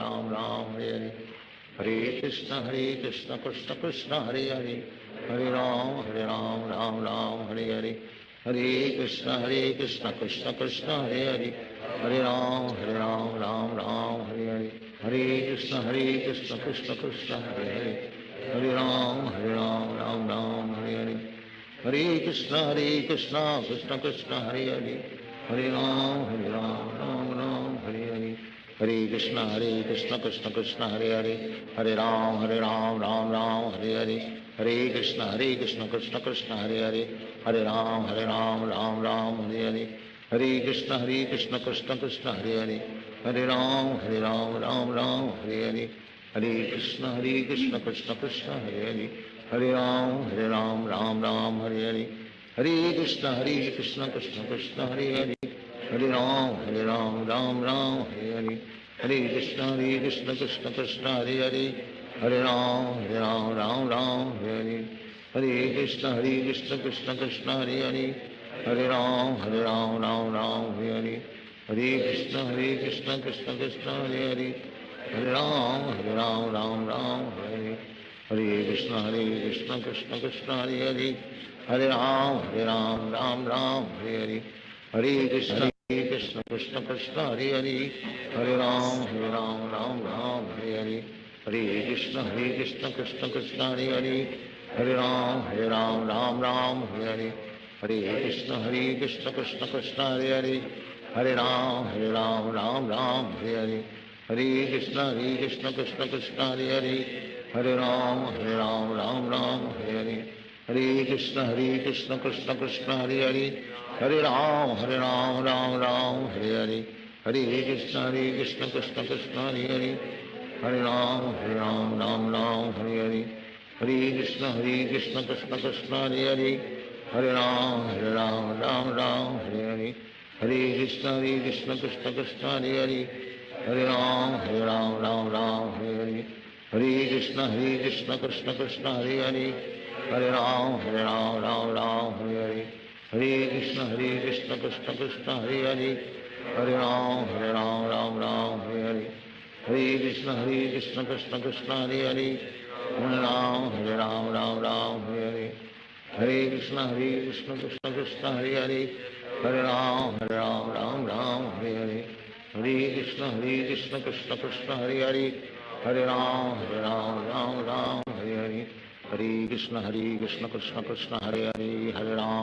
Ram Ram, Hare Hare. Hare Krishna, Krishna Krishna, Hare Hare. Hare Ram, Ram Ram, Hare Hare. Hare Krishna, Krishna Krishna, Hare Hare. Hare Ram, Ram Ram, Hare Hare. Hare Krishna, Krishna Krishna, Hare Hare. Hare Ram, Ram Ram, Hare Hare. Hare Krishna, Krishna Krishna, Hare Hare. Hare Ram, Ram Ram, Hare Hare. Hare Krishna, Krishna Krishna, Hare Hare. Hare Ram, Ram Ram, Hare Hare. Hare Krishna, Krishna Krishna, Hare Hare. Hare Ram, Ram Ram, Hare Hare. Hare Krishna, Krishna Krishna, Hare Hare. Hare Ram, Ram Ram, Hare Hare. Hare Krishna, Krishna Krishna, Hare Hare. Hare Ram, Ram Ram, Hare Hare. Hare Krishna, Krishna Krishna, Hare Hare. Hare Ram, Ram Ram, Hare Hare. Hare Krishna, Krishna Krishna, Hare Hare. Hare Ram, Ram Ram, Hare Hare. Hare Krishna, Krishna Krishna, Hare Hare. Hare Ram, Ram Ram, Hare Hare. Hare Krishna, Krishna Krishna, Hare Hare. Hare Ram, Ram Ram, Hare Hare. Hare Krishna, Krishna Krishna, Hare Hare. Hare Ram, Ram Ram, Hare Hare. Hare Krishna, Krishna Krishna, Hare Hare. Hare Ram, Ram Ram, Hare Hare. Hare Krishna, Krishna Krishna, Hare Hare. Hare Ram, Ram Ram, Hare Hare. Hare Krishna, Krishna Krishna, Hare Hare. Hare Ram, Ram Ram, Hare Hare. Hare Krishna, Krishna Krishna, Hare Hare. Hare Ram, Ram Ram, Hare Hare. Hare Krishna, Krishna Krishna, Hare Hare. Hare Ram, Ram Ram, Hare Hare. Hare Krishna, Krishna Krishna, Hare Hare. Hare Ram, Ram Ram, Hare Hare. Hare Krishna, Krishna Krishna, Hare Hare. Hare Ram, Ram Ram, Hare Hare. Hare Krishna, Krishna Krishna, Hare Hare. Hare Ram, Ram Ram, Hare Hare. Hare Krishna, Krishna Krishna, Hare Hare. Hare Ram, Ram Ram, Hare Hare. Hare Krishna, Krishna Krishna, Hare Hare. Hare Ram, Ram Ram, Hare Hare. Hare Krishna, Krishna Krishna, Hare Hare. Hare Ram, Ram Ram, Hare Hare. Hare Krishna, Krishna Krishna, Hare Hare. Hare Ram, Ram Ram, Hare Hare. Hare Krishna, Krishna Krishna, Hare Hare.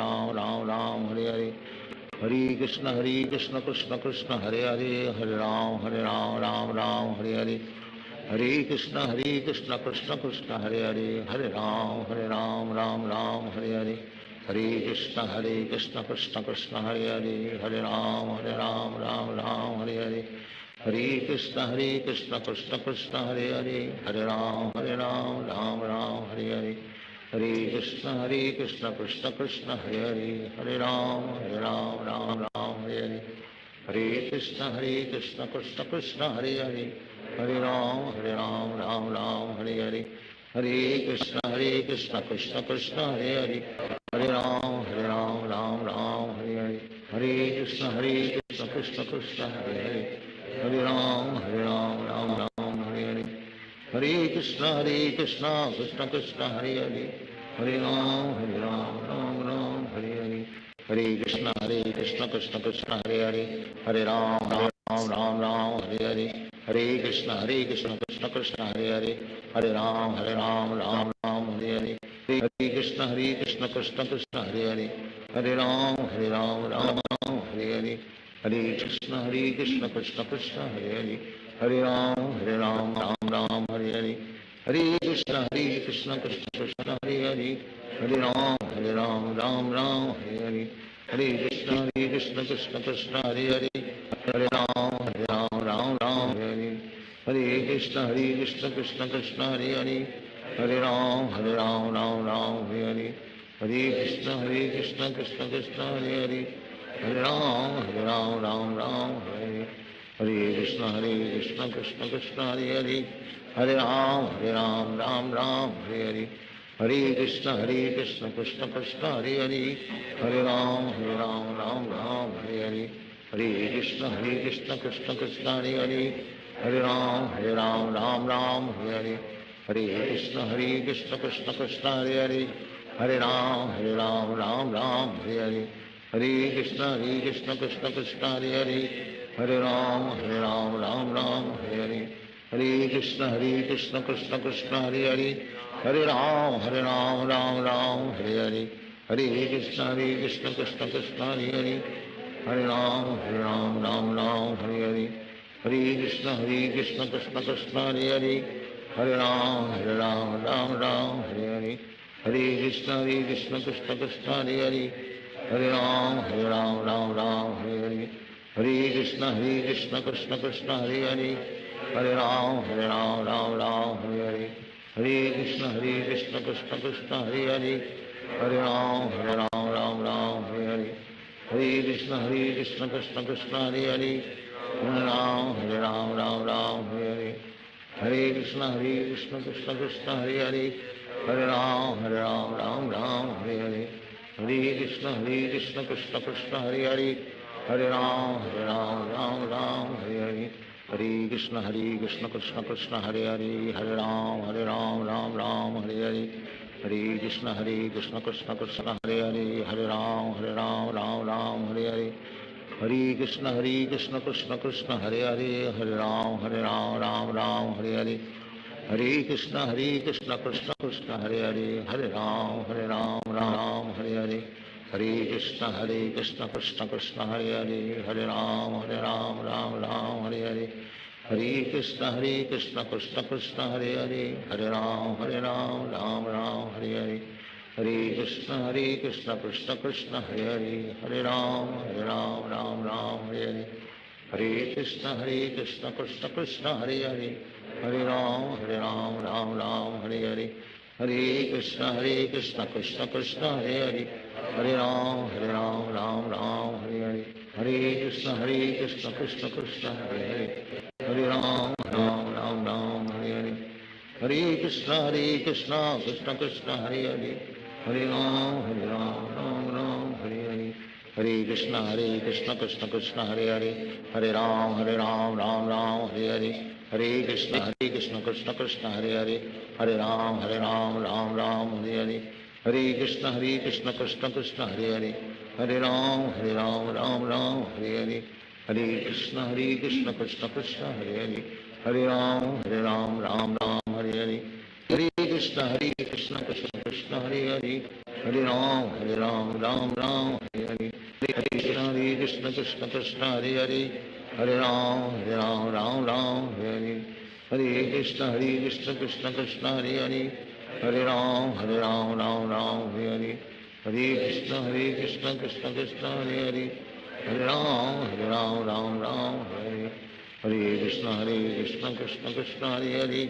Hare Ram, Ram Ram, Hare Hare. Hare Krishna, Krishna Krishna, Hare Hare. Hare Ram, Ram Hare Hare. Hare Krishna, Krishna Krishna, Hare Hare. Hare Ram, Ram Hare Hare. Hare Krishna, Krishna Krishna, Hare Hare. Hare Ram, Ram Hare Hare. Hare Krishna, Krishna Krishna, Hare Hare. Hare Ram, Ram Hare Hare. Hare Krishna, Krishna Krishna, Hare Hare. Hare Ram, Ram Hare Hare. Hare Krishna, Krishna Krishna, Hare Hare. Hare Ram, Ram Hare Hare. Hare Krishna, Krishna Krishna, Hare Hare. Hare Ram, Ram Hare Hare. Hare Krishna, Krishna Krishna, Hare Hare. Hare Ram, Ram Hare Hare. Hare Krishna, Krishna Krishna, Hare Hare. Hare Ram, Ram Hare Hare. Hare Krishna, Krishna Krishna, Hare Hare. Hare Ram, Ram Hare Hare. Hare Krishna, Krishna Krishna, Hare Hare. Hare Ram, Ram Hare Hare. Hare Krishna, Krishna Krishna, Hare Hare. Hare Ram, Ram Hare Hare. Hare Krishna, Krishna Krishna, Hare Hare. Hare Ram, Ram Ram, Hare Hare, Hare Krishna Krishna Hare Hare, Hare Ram, Ram Hare Hare, Hare Krishna Krishna Krishna Hare Hare, Hare Ram, Ram Hare Hare, Hare Krishna Krishna Krishna Hare Hare, Hare Ram, Ram Hare Hare, Hare Krishna Krishna Krishna Hare Hare, Hare Ram, Ram Hare Hare, Hare Krishna Krishna Krishna Hare Hare, Hare Ram, Ram Hare Hare, Hare Krishna Krishna Krishna Hare Hare, Hare Ram, Ram Hare Hare, Hare Krishna Krishna Krishna Hare Hare, Hare Ram, Ram Hare Hare, Hare Krishna Krishna Krishna Hare Hare, Hare Ram, Ram Hare Hare, Hare Krishna Krishna Krishna Hare Hare, Hare Ram, Ram Hare Hare, Hare Krishna Krishna Krishna Hare Hare, Hare Ram, Ram Hare Hare, Hare Krishna Krishna Krishna Hare Hare, Hare Ram, Ram Hare Hare, Hare Krishna Krishna Krishna Hare Hare, Hare Ram, Ram Hare Hare, Hare Krishna Krishna Krishna Hare Hare, Hare Ram, Ram Hare Hare, Hare Krishna Krishna Krishna Hare Hare, Hare Ram, Hare Hare, Hare Krishna Krishna Krishna Hare Hare, Hare Ram, Hare Hare, Hare Krishna Krishna Krishna Hare Hare, Hare Ram, Hare Hare, Hare Krishna Krishna Krishna Hare Hare, Hare Ram, Hare Hare, Hare Krishna Krishna Krishna Hare Hare, Hare Ram, Hare Hare, Hare Krishna Krishna Krishna Hare Hare, Hare Ram, Hare Hare, Hare Krishna Krishna Krishna Hare Hare, Hare Ram, Hare Hare, Hare Krishna Krishna Krishna Hare Hare, Hare Ram, Hare Hare, Hare Krishna Krishna Krishna Hare Hare, Hare Ram, Hare Hare, Hare Krishna Krishna Krishna Hare Hare, Hare Ram, Hare Hare, Hare Krishna Krishna Krishna Hare Hare, Hare Ram, Hare Hare, Hare Krishna Krishna Krishna Hare Hare, Hare Ram, Hare Hare, Hare Krishna Krishna Hare Hare, Hare Ram, Hare Hare, Hare Krishna Krishna Hare Hare, Hare Ram, Hare Hare, Hare Krishna Krishna Hare Hare, Hare Ram, Hare Hare, Hare Krishna Krishna Hare Hare, Hare Ram, Hare Hare, Hare Krishna Krishna Hare Hare, Hare Ram, Hare Hare, Hare Krishna Krishna Hare Hare, Hare Ram, Hare Hare, Hare Krishna Krishna Hare Hare, Hare Ram, Hare Hare, Hare Krishna Krishna Hare Hare, Hare Ram, Hare Hare, Hare Krishna Krishna Hare Hare, Hare Ram, Hare Hare, Hare Krishna Krishna Hare Hare, Hare Ram, Hare Hare, Hare Krishna Krishna Hare Hare, Hare Ram, Hare Hare, Hare Krishna Krishna Hare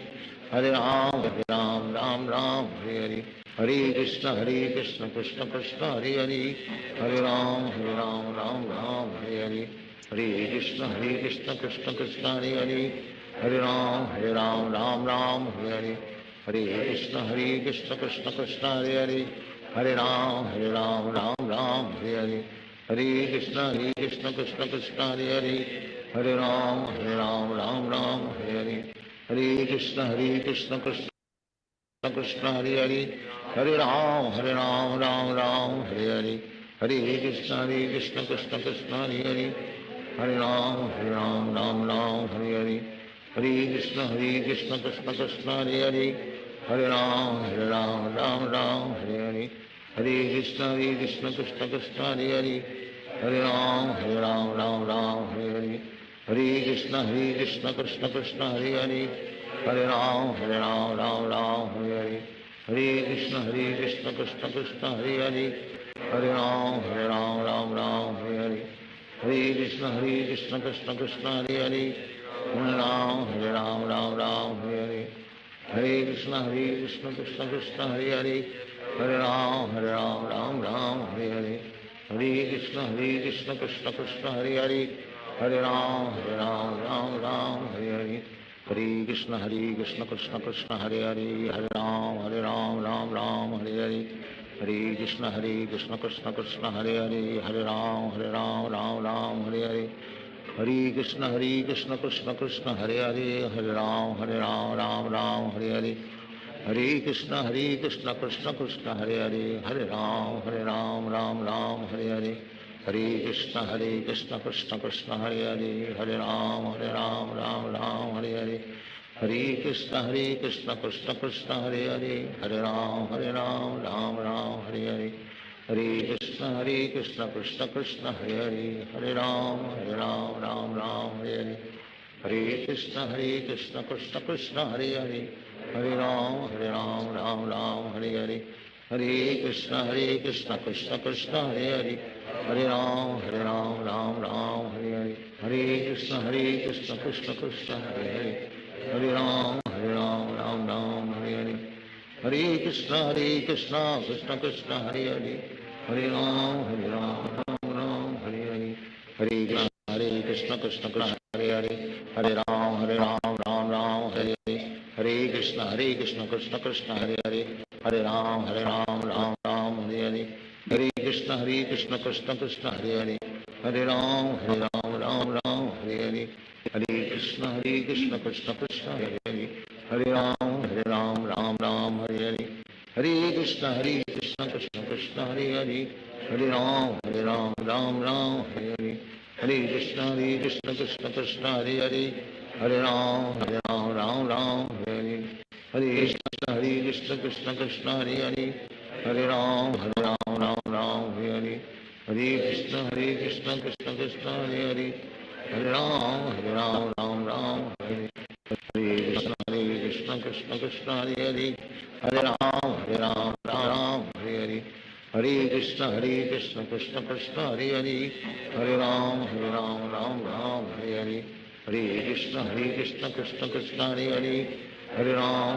Hare, Hare Ram, Hare Hare, Hare Krishna Krishna Hare Hare, Hare Ram, Hare Hare, Hare Krishna Krishna Hare Hare, Hare Ram, Hare Hare, Hare Krishna Krishna Hare Hare, Hare Ram, Hare Hare, Hare Krishna Krishna Hare Hare, Hare Ram, Hare Hare, Hare Krishna Krishna Hare Hare, Hare Ram, Hare Hare, Hare Krishna Krishna Hare Hare, Hare Ram, Hare Hare, Hare Krishna Krishna Hare Hare, Hare Ram, Hare Hare, Hare Krishna Krishna Hare Hare, Hare Ram, Hare Hare, Hare Krishna Krishna Hare Hare, Hare Ram, Hare Hare, हरे Krishna Krishna Krishna Hare Hare Hare Ram Ram Ram Hare Hare Hare Krishna Krishna Krishna Hare Hare Hare Ram Ram Ram Hare Hare Hare Krishna Krishna Krishna Hare Hare Hare Ram Ram Hare Hare Hare Krishna Krishna Krishna Hare Hare Hare Ram Hare Hare Hare Krishna Krishna Krishna Hare Hare Hare Ram Ram Hare Hare Hare Krishna Krishna Krishna Hare Hare Hare Ram Ram Hare Hare Hare Krishna Krishna Krishna Hare Hare Hare Ram Ram Hare Hare Hare Krishna Krishna Krishna Hare Hare Hare Ram Ram Hare Hare Hare Krishna Krishna Krishna Hare Hare Hare Ram Ram Hare Hare Hare Krishna Krishna Krishna Hare Hare Hare Ram Ram Hare Hare Hare Krishna Krishna Krishna Hare Hare Hare Ram Ram Hare Hare Hare Krishna Krishna Krishna Hare Hare Hare Ram Ram Hare Hare Hare Krishna Krishna Krishna Hare Hare Hare Ram Ram Hare Hare Hare Krishna Krishna Krishna Hare Hare Hare Ram Ram Hare Hare Hare Krishna Krishna Krishna Hare Hare Hare Ram Ram Hare Hare Hare Krishna Krishna Krishna Hare Hare Hare Ram Ram Hare Hare Hare Krishna Krishna Krishna Hare Hare Hare Ram Hare Hare Hare Krishna Krishna Krishna Hare Hare Hare Ram Ram Hare Hare Hare Krishna Krishna Krishna Hare Hare Hare Ram Ram Hare Hare Hare Krishna Krishna Krishna Hare Hare Hare Ram Hare Hare Hare Krishna Krishna Krishna Hare Hare Hare Ram Hare Hare Hare Krishna Krishna Krishna Hare Hare Hare Ram Hare Hare Hare Krishna Krishna Krishna Hare Hare Hare Ram Hare Hare Hare Krishna Krishna Krishna Hare Hare Hare Ram Ram Hare Hare Hare Krishna Krishna Krishna Hare Hare Hare Ram Ram Hare Hare Krishna Krishna Krishna Hare Hare Hare Ram Hare Hare Hare Krishna Krishna Krishna Hare Hare Hare Ram Hare Hare Hare Krishna Krishna Krishna Hare Hare Hare Ram Hare Hare Hare Krishna Krishna Krishna Hare Hare Hare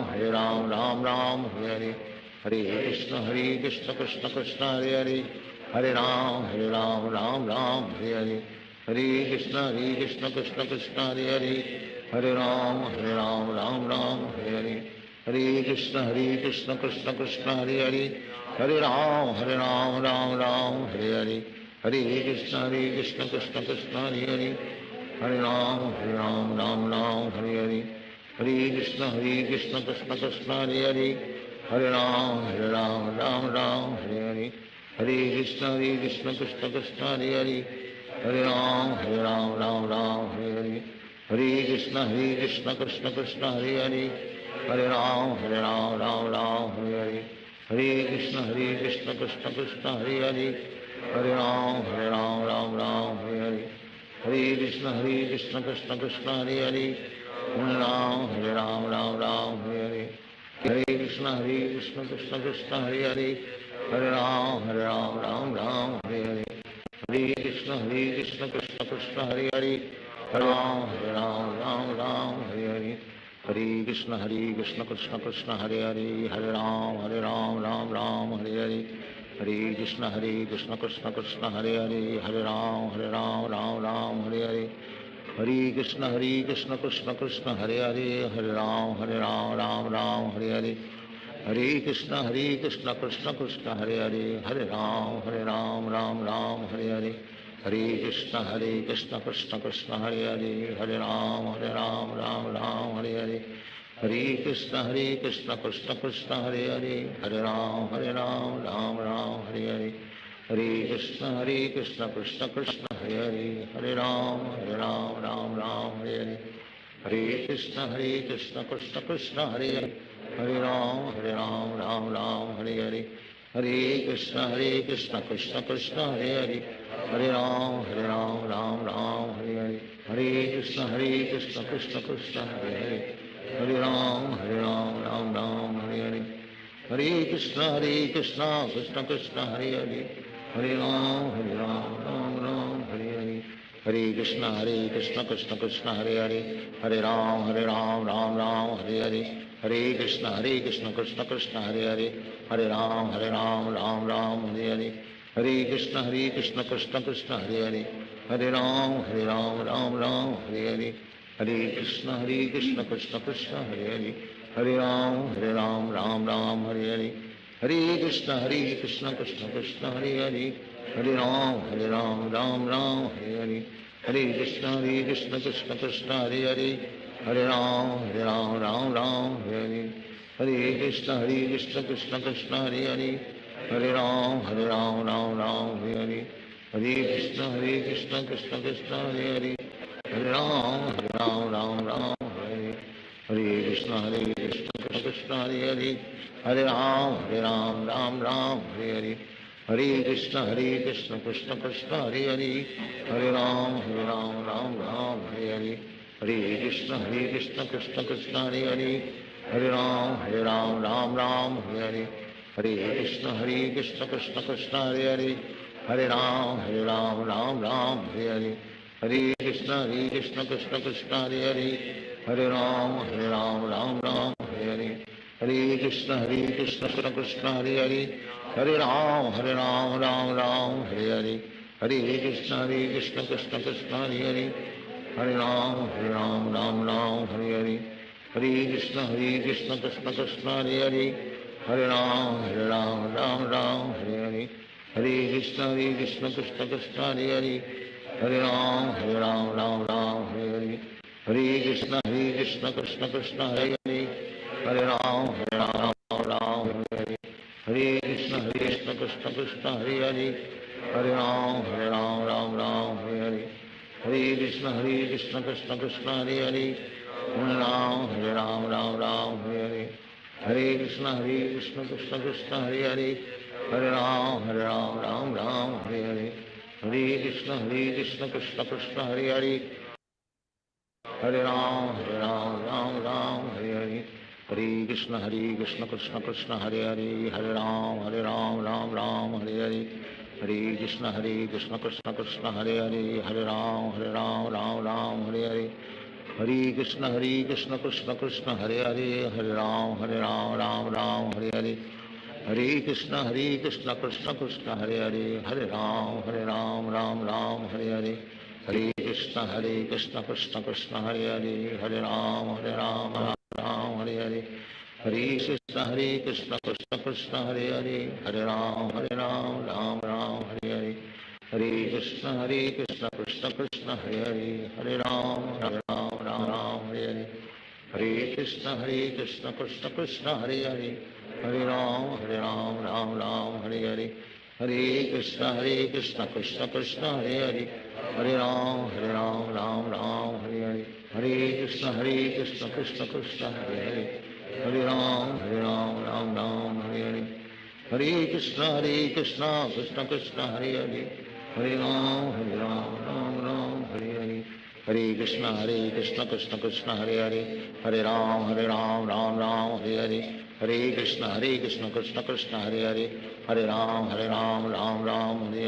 Ram Hare Hare Hare Krishna Krishna Krishna Hare Hare Hare Ram Ram Hare Hare Hare Krishna Krishna Krishna Hare Hare Hare Ram Ram Hare Hare Hare Krishna Krishna Krishna Hare Hare Hare Ram Ram Hare Hare Hare Krishna Krishna Krishna Hare Hare Hare Ram Ram Hare Hare Hare Krishna Krishna Krishna Hare Hare Hare Ram Hare Hare Hare Krishna Krishna Krishna Hare Hare Hare Ram Hare Hare Hare Krishna Krishna Krishna Hare Hare Hare Ram Hare Hare Hare Krishna Krishna Krishna Hare Hare Hare Ram Hare Hare Hare Krishna Krishna Krishna Hare Hare Hare Ram Hare Hare Hare Krishna Krishna Krishna Hare Hare Hare Ram Hare Hare Hare Krishna Krishna Krishna Hare Hare Hare Ram Hare Hare Hare Krishna Krishna Krishna Hare Hare Hare Ram Hare Hare Hare Krishna Krishna Krishna Hare Hare Hare Ram Hare Hare Hare Krishna Krishna Krishna Hare Hare Hare Ram Ram Hare Hare Hare Krishna Krishna Krishna Hare Hare Hare Ram Ram Hare Hare Hare Krishna Krishna Krishna Hare Hare Hare Ram Ram Hare Hare Hare Krishna Krishna Krishna Hare Hare Hare Ram Ram Hare Hare Hare Krishna Krishna Krishna Hare Hare Hare Ram Ram Hare Hare Hare Krishna Krishna Krishna Hare Hare Hare Ram Ram Ram Hare Hare Hare Krishna Krishna Krishna Hare Hare Hare Ram Ram Ram Hare Hare Hare Krishna Krishna Krishna Hare Hare Hare Ram Ram Ram Hare Hare Hare Krishna Krishna Krishna Hare Hare Hare Ram Ram Ram Hare Hare Hare Krishna Krishna Krishna Hare Hare Hare Ram Ram Ram Hare Hare Hare Krishna Krishna Krishna Hare Hare Hare Ram Ram Ram Hare Hare Hare Krishna Krishna Krishna Hare Hare Hare Ram Ram Hare Hare Hare Krishna Krishna Krishna Hare Hare Hare Ram Ram Ram Hare Hare Hare Krishna Krishna Krishna Hare Hare Hare Ram Ram Hare Hare Hare Krishna Krishna Krishna Hare Hare Hare Ram Ram Hare Hare Hare Krishna Krishna Krishna Hare Hare Hare Ram Ram Hare Hare Hare Krishna Krishna Hare Hare Hare Ram Ram Hare Hare Hare Krishna Krishna Krishna Hare Hare Hare Ram Ram Ram Hare Hare Hare Krishna Krishna Krishna Hare Hare Hare Ram Ram Hare Hare Hare Krishna Krishna Krishna Hare Hare Hare Ram Ram Hare Hare Hare Krishna Krishna Krishna Hare Hare Hare Ram Ram Hare Hare Hare Krishna Krishna Krishna Hare Hare Hare Ram Ram Hare Hare Hare Krishna Krishna Krishna Hare Hare Hare Ram Ram Hare Hare Hare Krishna Krishna Krishna Hare Hare Hare Ram Ram Hare Hare Hare Krishna Krishna Krishna Hare Hare Hare Ram Ram Hare Hare Hare Krishna Krishna Krishna Hare Hare Hare Ram Ram Hare Hare Hare Krishna Krishna Krishna Hare Hare Hare Ram Ram Hare Hare Hare Krishna Krishna Krishna Hare Hare Hare Ram Ram Hare Hare Hare Krishna Krishna Krishna Hare Hare Hare Ram Ram Hare Hare Hare Krishna Krishna Krishna Hare Hare Hare Ram Ram Hare Hare Hare Krishna Krishna Krishna Hare Hare Hare Ram Ram Hare Hare Hare Krishna Krishna Krishna Hare Hare Hare Ram Ram Hare Hare Hare Krishna Krishna Krishna Hare Hare Hare Ram Ram Hare Hare Hare Krishna Krishna Krishna Hare Hare Hare Ram Ram Hare Hare Hare Krishna Krishna Krishna Hare Hare Hare Ram Ram Hare Hare Hare Krishna Krishna Krishna Hare Hare Hare Ram Ram Hare Hare Hare Krishna Krishna Krishna Hare Hare Hare Ram Ram Hare Hare Hare Krishna Krishna Krishna Hare Hare Hare Ram Ram Hare Hare Hare Krishna Krishna Krishna Hare Hare Hare Ram Ram Hare Hare Hare Krishna Krishna Krishna Hare Hare Hare Ram Ram Hare Hare Hare Krishna Krishna Krishna Hare Hare Hare Ram Hare Hare Hare Krishna Krishna Krishna Hare Hare Hare Ram Ram Hare Hare Hare Krishna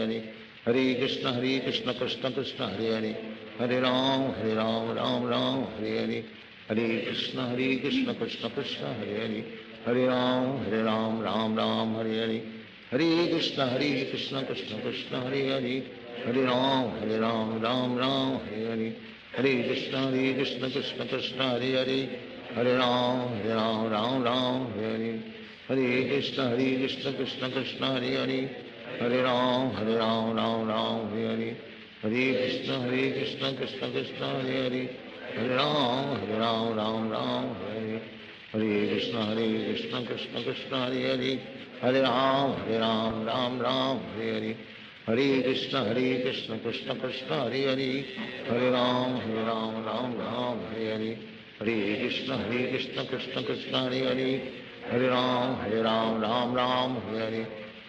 Krishna Krishna Hare Hare Hare Ram Ram Hare Hare Hare Krishna Krishna Krishna Hare Hare Hare Ram Ram Hare Hare Hare Krishna Krishna Krishna Hare Hare Hare Ram Ram Hare Hare Hare Krishna Krishna Krishna Hare Hare Hare Ram Ram Hare Hare Hare Krishna Krishna Krishna Hare Hare Hare Ram Ram Hare Hare Hare Krishna Krishna Krishna Hare Hare Hare Ram Ram Hare Hare Hare Krishna Krishna Krishna Hare Hare Hare Ram Ram Hare Hare Hare Krishna Krishna Krishna Hare Hare Hare Ram Ram Hare Hare Hare Krishna Krishna Krishna Hare Hare Hare Ram Ram Hare Hare Hare Krishna Krishna Krishna Hare Hare Hare Ram Ram Ram Hare Hare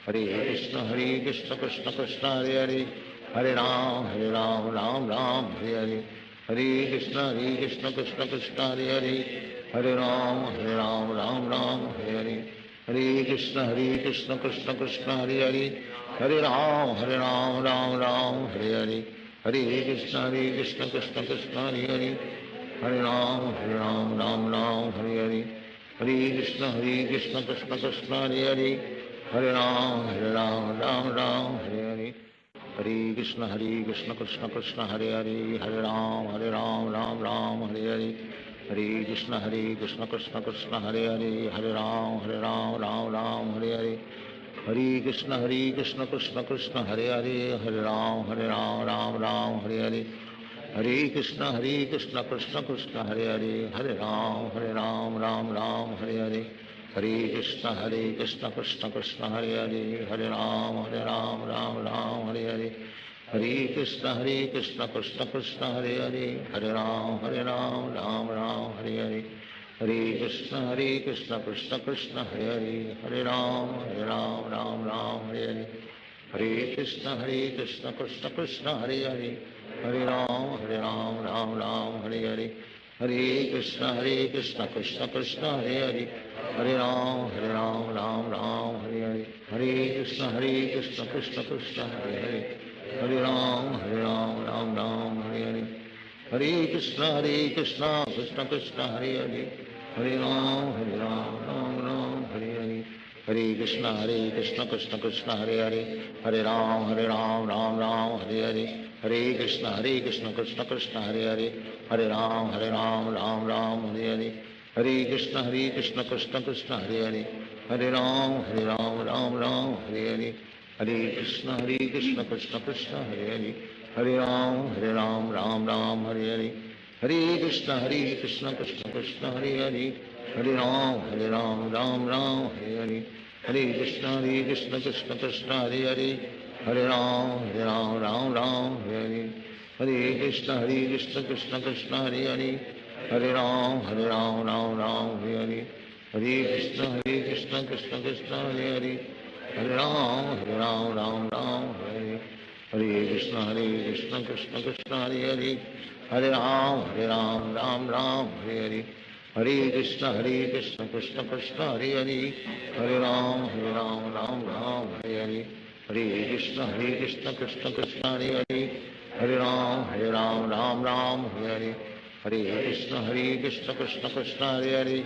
Hare Krishna Krishna Krishna Hare Hare, Hare Ram Ram Ram Hare Hare, Hare Krishna Krishna Krishna Hare Hare, Hare Ram Ram Hare Hare, Hare Krishna Krishna Krishna Hare Hare, Hare Ram Ram Hare Hare, Hare Krishna Krishna Krishna Hare Hare, Hare Ram Ram Hare Hare, Hare Krishna Krishna Krishna Hare Hare, Hare Ram Ram Hare Hare, Hare Krishna Krishna Krishna Hare Hare, Hare Ram Ram Hare Hare, Hare Krishna Krishna Krishna Hare Hare, Hare Ram Ram Hare Hare, Hare Krishna Krishna Krishna Hare Hare, Hare Ram Hare Hare, Hare Krishna Krishna Krishna Hare Hare, Hare Ram Ram Hare Hare, Hare Krishna Krishna Krishna Hare Hare, Hare Ram Ram Hare Hare, Hare Krishna Krishna Krishna Hare Hare, Hare Ram Ram Hare Hare, Hare Krishna Krishna Krishna Hare Hare, Hare Ram Ram Hare Hare, Hare Krishna Krishna Krishna Hare Hare, Hare Ram Ram Hare Hare, Hare Krishna Krishna Krishna Hare Hare, Hare Ram Ram Hare Hare, Hare Krishna Krishna Krishna Hare Hare, Hare Ram Ram Hare Hare, Hare Krishna Krishna Krishna Hare Hare, Hare Ram Ram Hare Hare, Hare Krishna Krishna Krishna Hare Hare, Hare Ram Ram Hare Hare, Hare Krishna Krishna Krishna Hare Hare, Hare Ram Ram Hare Hare, Hare Krishna Krishna Krishna Hare Hare, Hare Ram Ram Hare Hare, Hare Krishna Krishna Krishna Hare Hare, Hare Ram Ram Hare Hare, Hare Krishna Krishna Krishna Hare Hare, Hare Ram Ram Hare Hare, Hare Krishna Krishna Krishna Hare Hare, Hare Ram Ram Hare Hare, Hare Krishna Krishna Krishna Hare Hare, Hare Ram Ram Hare Hare, Hare Krishna Krishna Krishna Hare Hare, Hare Ram Ram Hare Hare, Hare Krishna Krishna Krishna Hare Hare, Hare Ram Ram Hare Hare, Hare Krishna Krishna Krishna Hare Hare, Hare Ram Ram Hare Hare, Hare Krishna Krishna Krishna Hare Hare, Hare Ram Ram Hare Hare, Hare Krishna Krishna Krishna Hare Hare, Hare Ram Ram Hare Hare, Hare Krishna Krishna Krishna Hare Hare, Hare Ram Ram Hare Hare, Hare Krishna Krishna Krishna Hare Hare,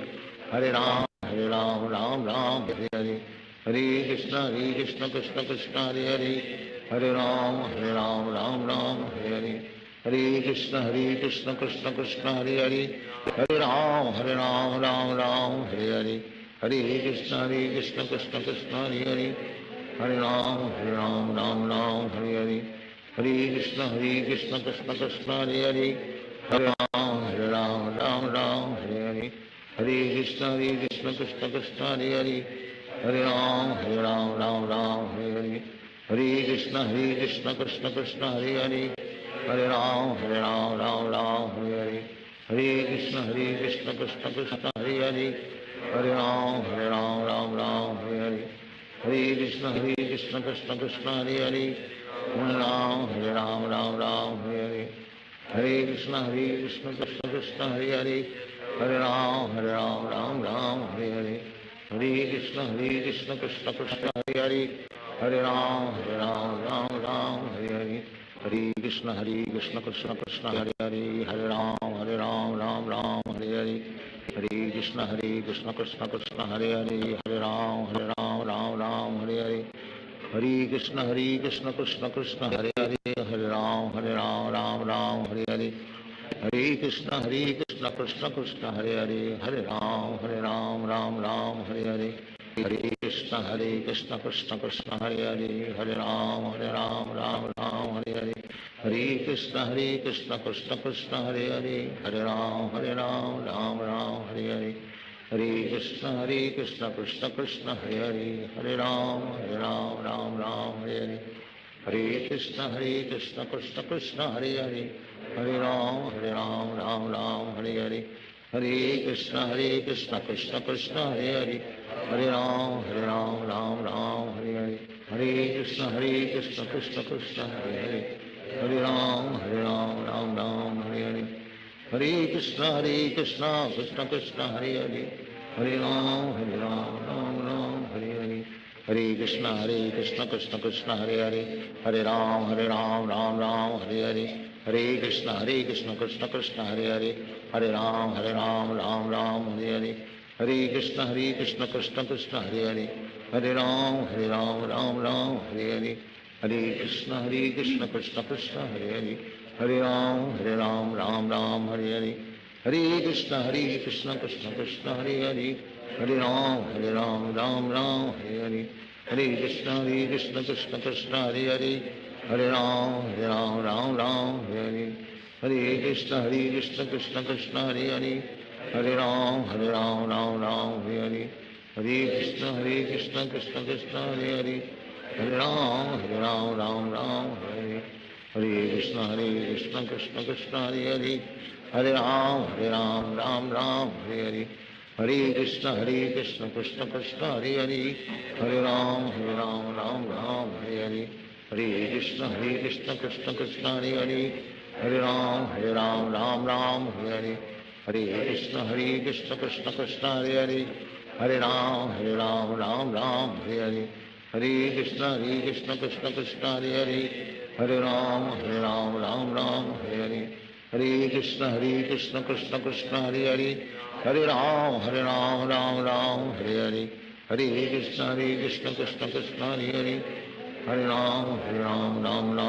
Hare Ram Ram Hare Hare, Hare Krishna Krishna Krishna Hare Hare, Hare Ram Ram Hare Hare, Hare Krishna Krishna Krishna Hare Hare, Hare Ram Ram Hare Hare, Hare Krishna Krishna Krishna Hare Hare, Hare Ram Ram Hare Hare, Hare Krishna Krishna Krishna Hare Hare, Hare Ram Ram Hare Hare, Hare Krishna Krishna Krishna Hare Hare, Hare Ram Ram Hare Hare, Hare Krishna Krishna Krishna Hare Hare, Hare Ram Ram Hare Hare, Hare Krishna Krishna Krishna Hare Hare, Hare Ram Ram Hare Hare, Hare Krishna Krishna Krishna Hare Hare, Hare Ram Ram Hare Hare, Hare Krishna Krishna Krishna Hare Hare, Hare Ram Ram Hare Hare, Hare Krishna Krishna Krishna Hare Hare, Hare Ram Ram Hare Hare, Hare Krishna Krishna Krishna Hare Hare, Hare Ram Hare Hare, Hare Krishna Krishna Krishna Hare Hare, Hare Ram Hare Hare, Hare Krishna Krishna Krishna Hare Hare, Hare Ram Hare Hare, Hare Krishna Krishna Krishna Hare Hare, Hare Ram Hare Hare, Hare Krishna Krishna Krishna Hare Hare, Hare Ram Hare Hare, Hare Krishna Krishna Krishna Hare Hare, Hare Ram Hare Hare, Hare Krishna Krishna Krishna Hare Hare, Hare Ram Hare Hare, Krishna Krishna Krishna Hare Hare Hare Ram Ram Ram Hare Hare Hare Krishna Krishna Krishna Hare Hare Hare Ram Ram Hare Hare Hare Krishna Krishna Krishna Hare Hare Hare Ram Ram Ram Hare Hare Hare Krishna Krishna Krishna Hare Hare Hare Ram Ram Ram Hare Hare Hare Krishna Krishna Krishna Hare Hare Hare Ram Ram Hare Hare Hare Krishna Krishna Krishna Hare Hare Hare Ram Ram Hare Hare Hare Krishna Krishna Krishna Hare Hare Hare Ram Ram Hare Hare Hare Krishna Krishna Krishna Hare Hare Hare Ram Ram Hare Hare Hare Krishna Krishna Krishna Hare Hare Hare Ram Ram Hare Hare Hare Krishna Krishna Krishna Hare Hare Hare Ram Ram Hare Hare Hare Krishna Krishna Krishna Hare Hare Hare Ram Ram Hare Hare Hare Krishna Krishna Krishna Hare Hare Hare Ram Ram Hare Hare Hare Krishna Krishna Krishna Hare Hare Hare Ram Ram Hare Hare Hare Krishna Krishna Krishna Hare Hare Hare Ram Ram Hare Hare Hare Krishna Krishna Krishna Hare Hare Hare Ram Ram Hare Hare Hare Krishna Krishna Krishna Hare Hare Hare Ram Ram Hare Hare Hare Krishna Krishna Krishna Hare Hare Hare Ram Ram Hare Hare Hare Krishna Krishna Krishna Hare Hare Hare Ram Ram Hare Hare Hare Krishna Krishna Krishna Hare Hare Hare Ram Ram Hare Hare Hare Krishna Krishna Krishna Hare Hare Hare Ram Ram Hare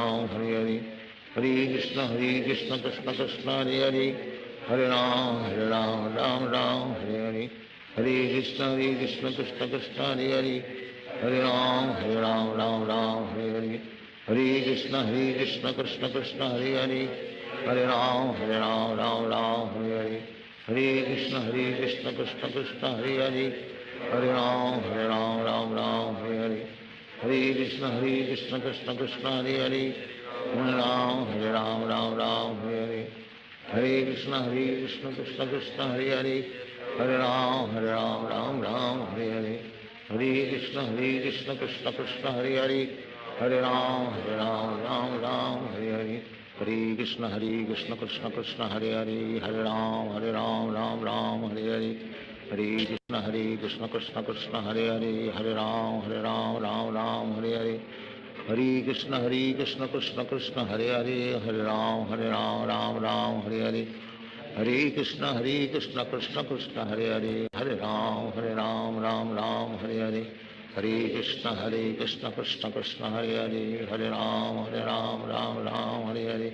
Hare Hare Krishna Krishna Krishna Hare Hare Hare Ram Ram Hare Hare Hare Krishna Krishna Krishna Hare Hare Hare Ram Hare Hare Hare Krishna Krishna Krishna Hare Hare Hare Ram Ram Hare Hare Hare Krishna Krishna Krishna Hare Hare Hare Ram Ram Hare Hare Hare Krishna Krishna Krishna Hare Hare Hare Ram Ram Hare Hare Hare Krishna Krishna Krishna Hare Hare Hare Ram Ram Hare Hare Hare Krishna Krishna Krishna Hare Hare Hare Ram Ram Hare Hare Hare Krishna Krishna Krishna Hare Hare Hare Ram Ram Hare Hare Hare Krishna Krishna Krishna Hare Hare Hare Ram Ram Hare Hare Hare Krishna Krishna Krishna Hare Hare Hare Ram Ram Hare Hare Hare Krishna Krishna Krishna Hare Hare Hare Ram Ram Hare Hare Hare Krishna Krishna Krishna Hare Hare Hare Ram Hare Hare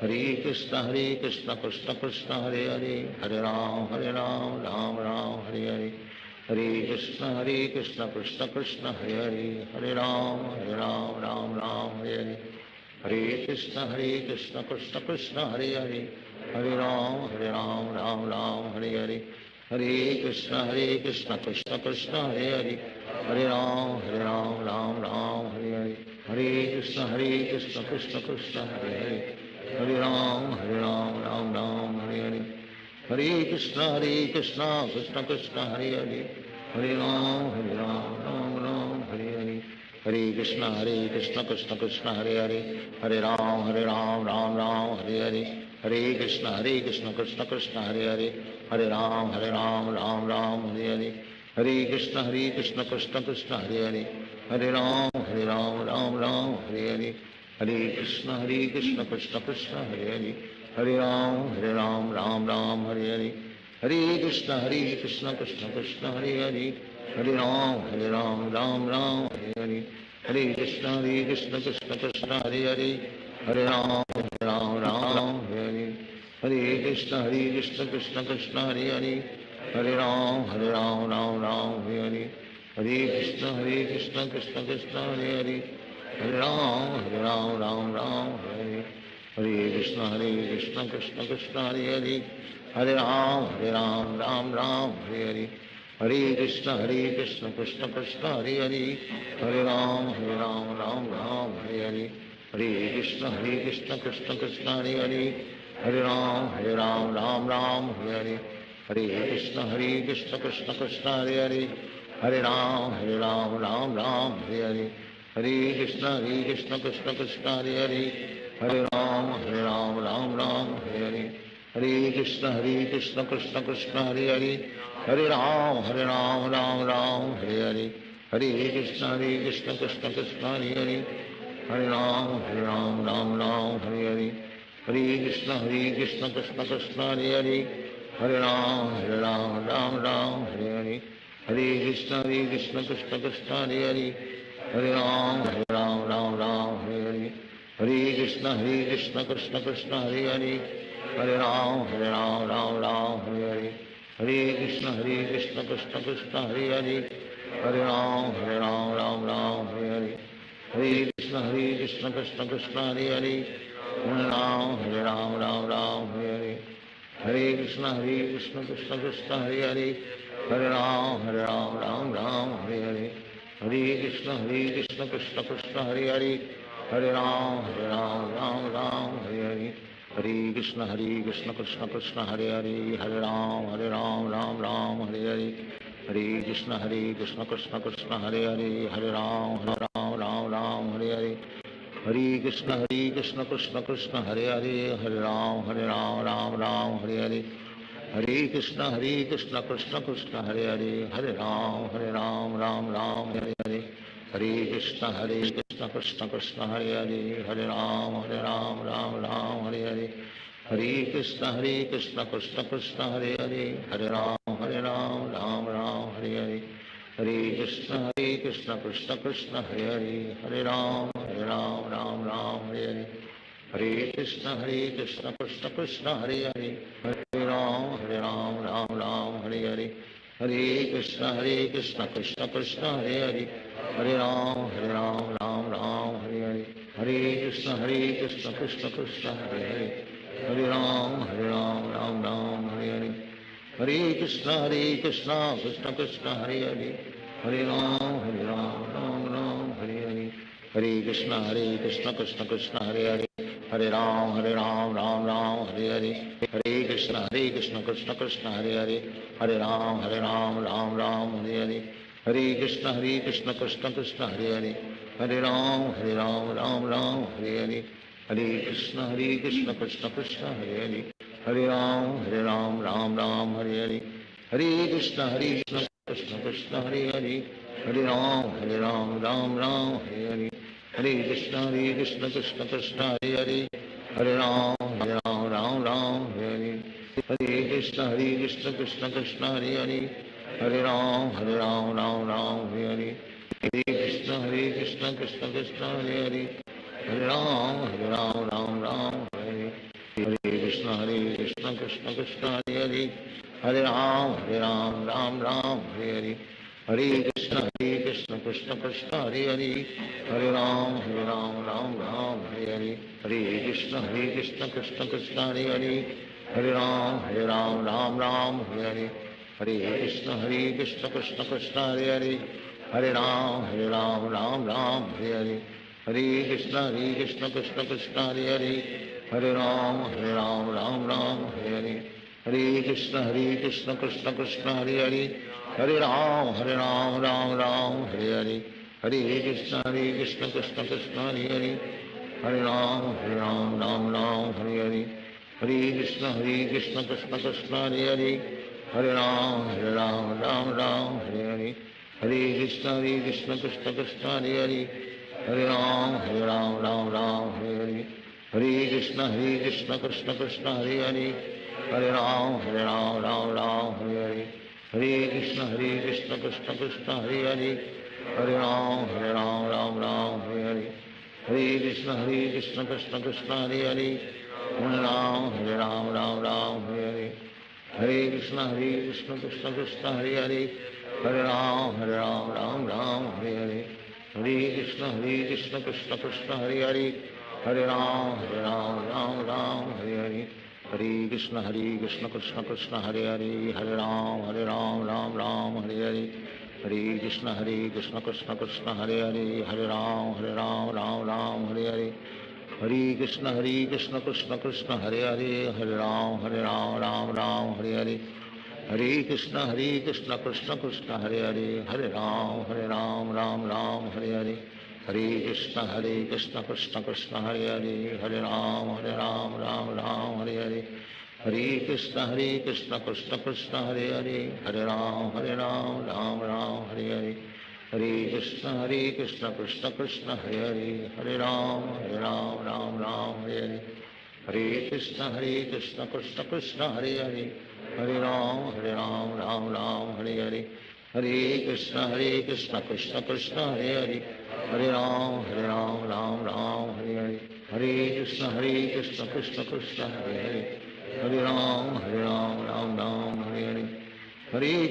Hare Krishna Krishna Krishna Hare Hare Hare Ram Hare Hare Hare Krishna Krishna Krishna Hare Hare Hare Ram Hare Hare Hare Krishna Krishna Krishna Hare Hare Hare Ram Hare Hare Hare Krishna Krishna Krishna Hare Hare Hare Ram Ram Hare Hare Hare Krishna Krishna Krishna Hare Hare Hare Ram Ram Hare Hare Hare Krishna Krishna Krishna Hare Hare Hare Ram Hare Hare Hare Krishna Krishna Krishna Hare Hare Hare Ram Ram Hare Hare Hare Krishna Krishna Krishna Hare Hare Hare Ram Ram Hare Hare Hare Krishna Krishna Krishna Hare Hare Hare Ram Hare Hare Hare Krishna Krishna Krishna Hare Hare Hare Ram Ram Hare Hare Hare Krishna Krishna Krishna Hare Hare Hare Ram Hare Hare Hare Krishna Krishna Krishna Hare Hare Hare Ram Hare Hare Hare Krishna Krishna Krishna Hare Hare Hare Ram Hare Hare Hare Krishna Krishna Krishna Hare Hare Hare Ram Hare Hare Hare Krishna Krishna Krishna Hare Hare Hare Ram Ram Hare Hare Hare Krishna Krishna Krishna Hare Hare Hare Ram Ram Ram Hare Hare Hare Krishna Krishna Krishna Hare Hare Hare Ram Ram Ram Hare Hare Hare Krishna Krishna Krishna Hare Hare Hare Ram Ram Ram Hare Hare Hare Krishna Krishna Krishna Hare Hare Hare Ram Ram Ram Hare Hare Hare Krishna Krishna Krishna Hare Hare Hare Ram Ram Ram Hare Hare Hare Krishna Krishna Krishna Hare Hare Hare Ram Ram Ram Hare Hare Hare Krishna Krishna Krishna Hare Hare Hare Ram Ram Ram Hare Hare Hare Krishna Krishna Krishna Hare Hare Hare Ram Ram Hare Hare Hare Krishna Krishna Krishna Hare Hare Hare Ram Ram Hare Hare Hare Krishna Krishna Krishna Hare Hare Hare Ram Ram Hare Hare Hare Krishna Krishna Krishna Hare Hare Hare Ram Ram Ram Hare Hare Hare Krishna Krishna Krishna Hare Hare Hare Ram Ram Hare Hare Hare Krishna Krishna Krishna Hare Hare Hare Ram Ram Hare Hare Hare Krishna Krishna Krishna Hare Hare Hare Ram Ram Ram Hare Hare Hare Krishna Krishna Krishna Hare Hare Hare Ram Ram Ram Hare Hare Hare Krishna Krishna Krishna Hare Hare Hare Ram Ram Ram Hare Hare Hare Krishna Krishna Krishna Hare Hare Hare Ram Ram Ram Hare Hare Hare Krishna Krishna Krishna Hare Hare Hare Ram Ram Hare Hare Hare Krishna Krishna Krishna Hare Hare Hare Ram Ram Hare Hare Hare Krishna Krishna Krishna Hare Hare Hare Ram Ram Hare Hare Hare Krishna Krishna Krishna Hare Hare Hare Ram Ram Hare Hare Hare Krishna Krishna Krishna Hare Hare Hare Ram Ram Hare Hare Hare Krishna Krishna Krishna Hare Hare Hare Ram Ram Hare Hare Hare Krishna Krishna Krishna Hare Hare Hare Ram Ram Hare Hare Hare Krishna Krishna Krishna Hare Hare Hare Ram Ram Hare Hare Hare Krishna Krishna Krishna Hare Hare Hare Ram Ram Hare Hare Hare Krishna Krishna Krishna Hare Hare Hare Ram Ram Hare Hare Hare Krishna Krishna Krishna Hare Hare Hare Ram Ram Hare Hare Hare Krishna Krishna Krishna Hare Hare Hare Ram Ram Hare Hare Hare Krishna Krishna Krishna Hare Hare Hare Ram Ram Hare Hare Hare Krishna Krishna Krishna Hare Hare Hare Ram Ram Hare Hare Hare Krishna Krishna Krishna Hare Hare Hare Ram Ram Hare Hare Hare Krishna Krishna Krishna Hare Hare Hare Ram Ram Hare Hare Hare Krishna Krishna Krishna Hare Hare Hare Ram Ram Hare Hare Hare Krishna Krishna Krishna Hare Hare Hare Ram Ram Hare Hare Hare Krishna Krishna Krishna Hare Hare Hare Ram Ram Hare Hare Hare Krishna Krishna Krishna Hare Hare Hare Ram Ram Hare Hare Hare Krishna Krishna Krishna Hare Hare Hare Ram Ram Hare Hare Hare Krishna Krishna Krishna Hare Hare Hare Ram Ram Hare Hare Hare Krishna Krishna Krishna Hare Hare Hare Ram Ram Hare Hare Hare Krishna Krishna Krishna Hare Hare Hare Ram Ram Hare Hare Hare Krishna Krishna Krishna Hare Hare Hare Ram Ram Hare Hare Hare Krishna Krishna Krishna Hare Hare Hare Ram Ram Hare Hare Hare Krishna Krishna Krishna Hare Hare Hare Ram Ram Hare Hare Hare Krishna Krishna Krishna Hare Hare Hare Ram Ram Hare Hare Hare Krishna Krishna Krishna Hare Hare Hare Ram Ram Hare Hare Hare Krishna Krishna Krishna Hare Hare Hare Ram Ram Hare Hare Hare Krishna Krishna Krishna Hare Hare Hare Ram Ram Ram Hare Hare Hare Krishna Krishna Krishna Hare Hare Hare Ram Ram Ram Hare Hare Hare Krishna Krishna Krishna Hare Hare Hare Ram Ram Ram Hare Hare Hare Krishna Krishna Krishna Hare Hare Hare Ram Ram Ram Hare Hare Hare Krishna Krishna Krishna Hare Hare Hare Ram Ram Ram Hare Hare Hare Krishna Krishna Krishna Hare Hare Hare Ram Ram Ram Hare Hare Hare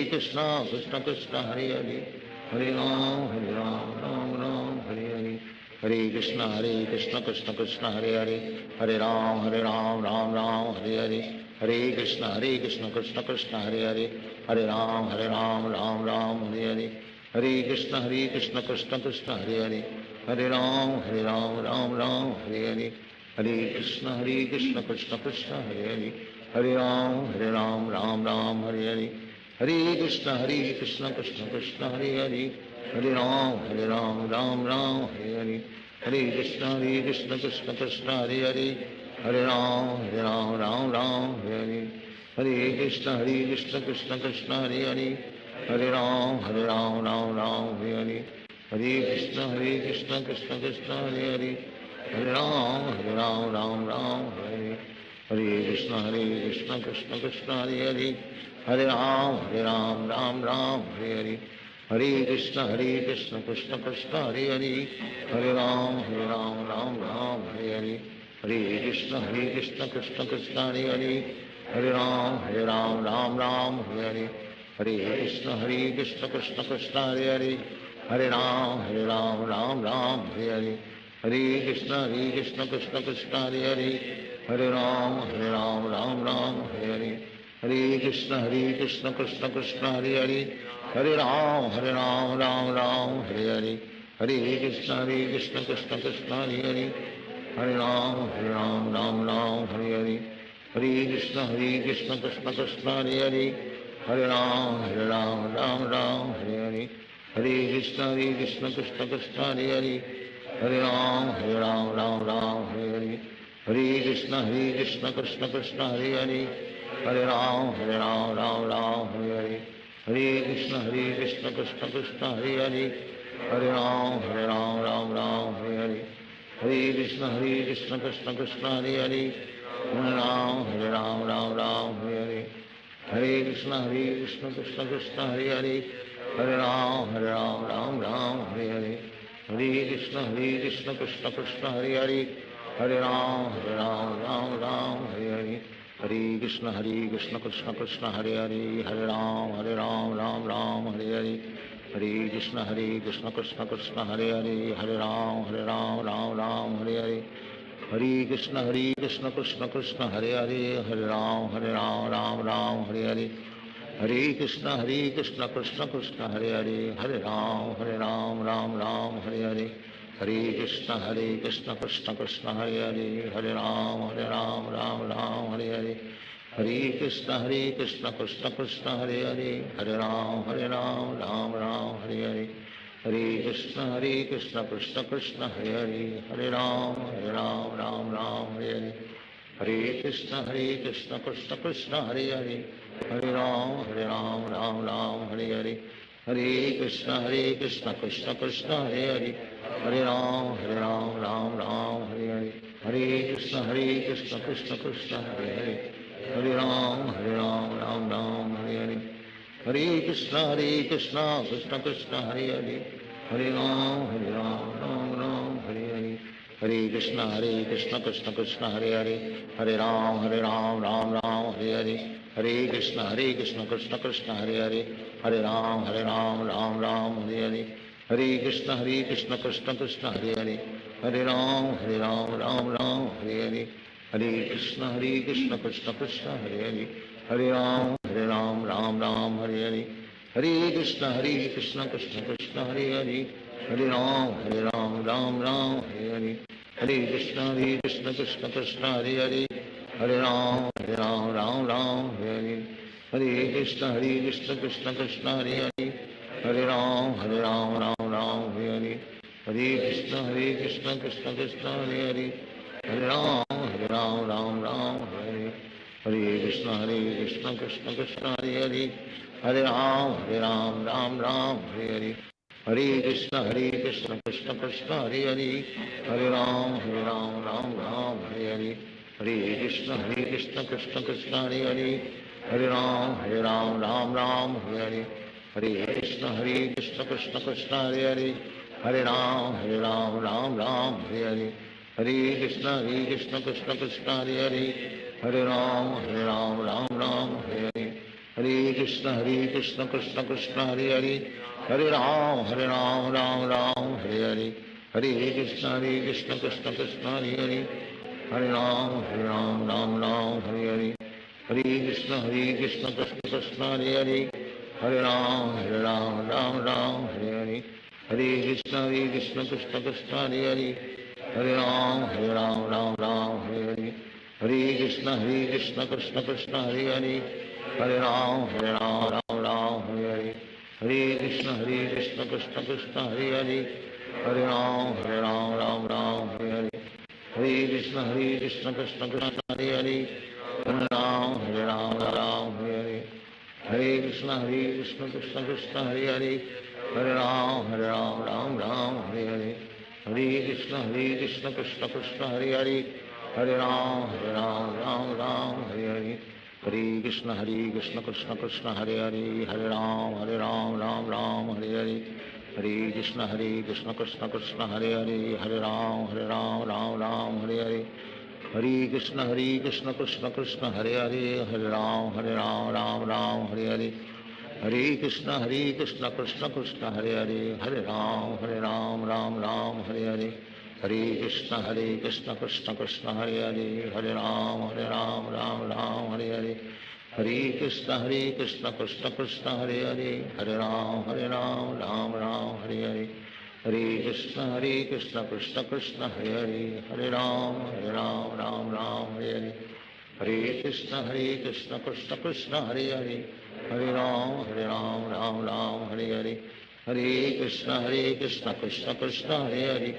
Krishna Krishna Krishna Hare Hare Hare Ram Ram Ram Hare Hare Hare Krishna Krishna Krishna Hare Hare Hare Ram Ram Ram Hare Hare Hare Krishna Krishna Krishna Hare Hare Hare Ram Ram Ram Hare Hare Hare Krishna Krishna Krishna Hare Hare Hare Ram Ram Ram Hare Hare Hare Krishna Krishna Krishna Hare Hare Hare Ram Ram Ram Hare Hare Hare Krishna Krishna Krishna Hare Hare Hare Ram Ram Ram Hare Hare Hare Krishna Krishna Krishna Hare Hare Hare Ram Ram Ram Hare Hare Hare Krishna Krishna Krishna Hare Hare Hare Ram Ram Ram Hare Hare Hare Krishna Krishna Krishna Hare Hare Hare Ram Ram Ram Hare Hare Krishna Krishna Krishna Hare Hare Hare Ram Ram Ram Hare Hare Hare Krishna Krishna Krishna Hare Hare Hare Ram Ram Ram Hare Hare Hare Krishna Krishna Krishna Hare Hare Hare Ram Ram Ram Hare Hare Hare Krishna Krishna Krishna Hare Hare Hare Ram Ram Ram Hare Hare Hare Krishna Krishna Krishna Hare Hare Hare Ram Ram Ram Hare Hare Hare Krishna Krishna Krishna Hare Hare Hare Ram Ram Ram Hare Hare Hare Krishna Krishna Krishna Hare Hare Hare Ram Ram Ram Hare Hare Hare Krishna Krishna Krishna Hare Hare Hare Ram Ram Ram Hare Hare Hare Krishna Krishna Krishna Hare Hare Hare Ram Ram Ram Hare Hare Hare Krishna Krishna Krishna Hare Hare Hare Ram Ram Ram Hare Hare Hare Krishna Krishna Krishna Hare Hare Hare Ram Ram Ram Hare Hare Hare Krishna Krishna Krishna Hare Hare Hare Ram Ram Ram Hare Hare Hare Krishna Krishna Krishna Hare Hare Hare Ram Ram Ram Hare Hare Hare Krishna Krishna Krishna Hare Hare Hare Ram Ram Ram Hare Hare Hare Krishna Krishna Krishna Hare Hare Hare Ram Ram Ram Hare Hare Hare Krishna Krishna Krishna Hare Hare Hare Ram Ram Ram Hare Hare Hare Krishna Krishna Krishna Hare Hare Hare Ram Ram Ram Hare Hare Hare Krishna Krishna Krishna Hare Hare Hare Ram Ram Ram Hare Hare Hare Krishna Krishna Krishna Hare Hare Hare Ram Ram Ram Hare Hare Hare Krishna Krishna Krishna Hare Hare Hare Ram Ram Ram Hare Hare Hare Krishna Krishna Krishna Hare Hare Hare Ram Ram Ram Hare Hare Hare Krishna Krishna Krishna Hare Hare Hare Ram Ram Ram Hare Hare Hare Krishna Krishna Krishna Hare Hare Hare Ram Ram Ram Hare Hare Hare Krishna Krishna Krishna Hare Hare Hare Ram Ram Ram Hare Hare Hare Krishna Krishna Krishna Hare Hare Hare Ram Ram Ram Hare Hare Hare Krishna Krishna Krishna Hare Hare Hare Ram Ram Ram Hare Hare Hare Krishna Krishna Krishna Hare Hare Hare Ram Ram Ram Hare Hare Hare Krishna Krishna Krishna Hare Hare Hare Ram Ram Ram Hare Hare Hare Krishna Krishna Krishna Hare Hare Hare Ram Ram Ram Hare Hare Hare Krishna Krishna Krishna Hare Hare Hare Ram Ram Ram Hare Hare Hare Krishna Krishna Krishna Hare Hare Hare Ram Ram Ram Hare Hare Hare Krishna Krishna Krishna Hare Hare Hare Ram Ram Ram Hare Hare Hare Krishna Krishna Krishna Hare Hare Hare Ram Ram Ram Hare Hare Krishna Krishna Krishna Hare Hare Hare Ram Ram Hare Hare Hare Krishna Krishna Krishna Hare Hare Hare Ram Ram Hare Hare Hare Krishna Krishna Krishna Hare Hare Hare Ram Ram Hare Hare Hare Krishna Krishna Krishna Hare Hare Hare Ram Ram Hare Hare Hare Krishna Krishna Krishna Hare Hare Hare Ram Ram Hare Hare Hare Krishna Krishna Krishna Hare Hare Hare Ram Ram Hare Hare Hare Krishna Krishna Krishna Hare Hare Hare Ram Ram Hare Hare Hare Krishna Krishna Krishna Hare Hare Hare Ram Ram Hare Hare Hare Krishna Krishna Krishna Hare Hare Hare Ram Ram Hare Hare Hare Krishna Krishna Krishna Hare Hare Hare Ram Ram Hare Hare Hare Krishna Krishna Krishna Hare Hare Hare Ram Ram Hare Hare Hare Krishna Krishna Krishna Hare Hare Hare Ram Hare Hare Hare Krishna Krishna Krishna Hare Hare Hare Ram Ram Hare Hare Hare Krishna Krishna Krishna Hare Hare Hare Ram Ram Hare Hare Hare Krishna Krishna Krishna Hare Hare Hare Ram Ram Hare Hare Hare Krishna Krishna Krishna Hare Hare Hare Ram Ram Hare Hare Hare Krishna Krishna Krishna Hare Hare Hare Ram Ram Hare Hare Hare Krishna Krishna Krishna Hare Hare Hare Ram Ram Hare Hare Hare Krishna Krishna Krishna Hare Hare Hare Ram Ram Hare Hare Hare Krishna Krishna Krishna Hare Hare Hare Ram Ram Hare Hare Hare Krishna Krishna Krishna Hare Hare Hare Ram Ram Hare Hare Hare Krishna Krishna Krishna Hare Hare Hare Ram Ram Hare Hare Hare Krishna Krishna Krishna Hare Hare Hare Ram Ram Hare Hare Hare Krishna Krishna Krishna Hare Hare Hare Ram Ram Hare Hare Hare Krishna Krishna Krishna Hare Hare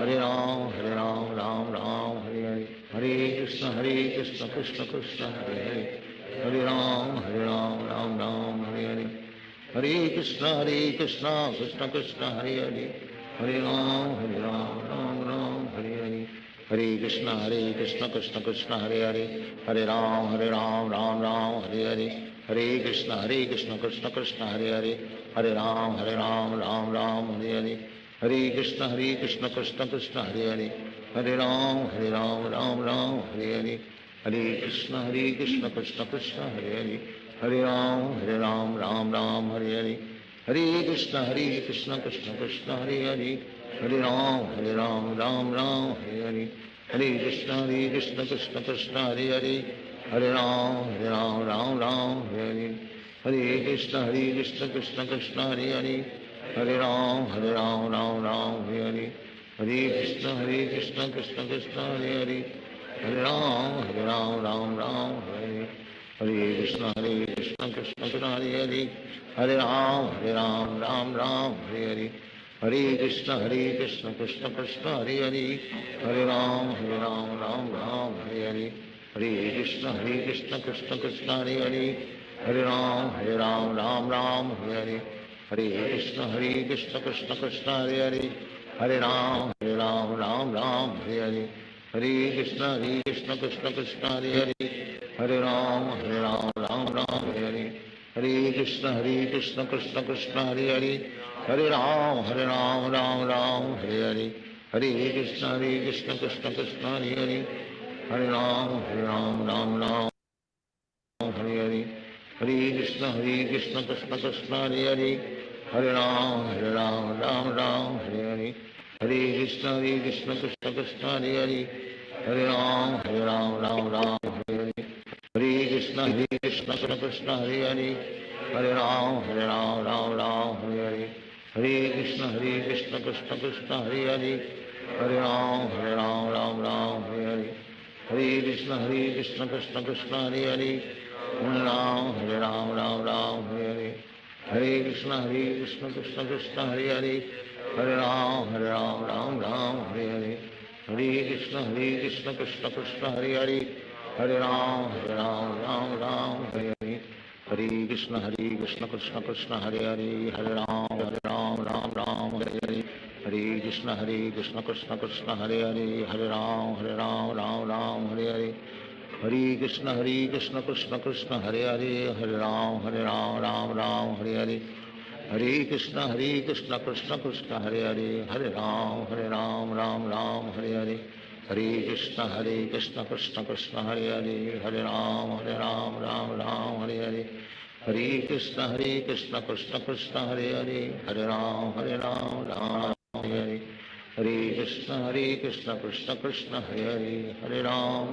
Hare Ram Ram Hare Hare Hare Krishna Krishna Krishna Hare Hare Hare Ram Ram Hare Hare Hare Krishna Krishna Krishna Hare Hare Hare Ram Ram Hare Hare Hare Krishna Krishna Krishna Hare Hare Hare Ram Ram Hare Hare Hare Krishna Krishna Krishna Hare Hare Hare Ram Ram Hare Hare Hare Krishna Krishna Krishna Hare Hare Hare Ram Ram Hare Hare Hare Krishna Krishna Krishna Hare Hare Hare Ram Ram Hare Hare Hare Krishna Krishna Krishna Hare Hare Hare Ram Ram Hare Hare Hare Krishna Krishna Krishna Hare Hare Hare Ram Ram Hare Hare Hare Krishna Krishna Krishna Hare Hare Hare Ram Ram Hare Hare Hare Krishna Krishna Krishna Hare Hare Hare Ram Ram Hare Hare Hare Krishna Krishna Krishna Hare Hare Hare Ram Ram Hare Hare Hare Krishna Krishna Krishna Hare Hare Hare Ram Ram Hare Hare Hare Krishna Krishna Krishna Hare Hare Hare Ram Ram Hare Hare Hare Krishna Krishna Krishna Hare Hare Hare Ram Ram Hare Hare Hare Krishna Krishna Krishna Hare Hare Hare Ram Ram Hare Hare Hare Krishna Krishna Krishna Hare Hare Hare Ram Ram Hare Hare Hare Krishna Krishna Krishna Hare Hare Hare Ram Ram Hare Hare Hare Krishna Krishna Hare Hare Hare Ram Ram Hare Hare Hare Krishna Krishna Krishna Hare Hare Hare Ram Ram Hare Hare Hare Krishna Krishna Krishna Hare Hare Hare Ram Ram Hare Hare Hare Krishna Krishna Krishna Hare Hare Hare Ram Ram Ram Hare Hare Hare Krishna Krishna Krishna Hare Hare Hare Ram Ram Ram Hare Hare Hare Krishna Krishna Krishna Hare Hare Hare Ram Ram Hare Hare Hare Krishna Krishna Krishna Hare Hare Hare Ram Ram Hare Hare Hare Krishna Krishna Krishna Hare Hare Hare Ram Ram Hare Hare Hare Krishna Krishna Krishna Hare Hare Hare Ram Ram Hare Hare Hare Krishna Krishna Krishna Hare Hare Hare Ram Ram Hare Hare Hare Krishna Krishna Krishna Hare Hare Hare Ram Hare Hare Hare Krishna Krishna Krishna Hare Hare Hare Ram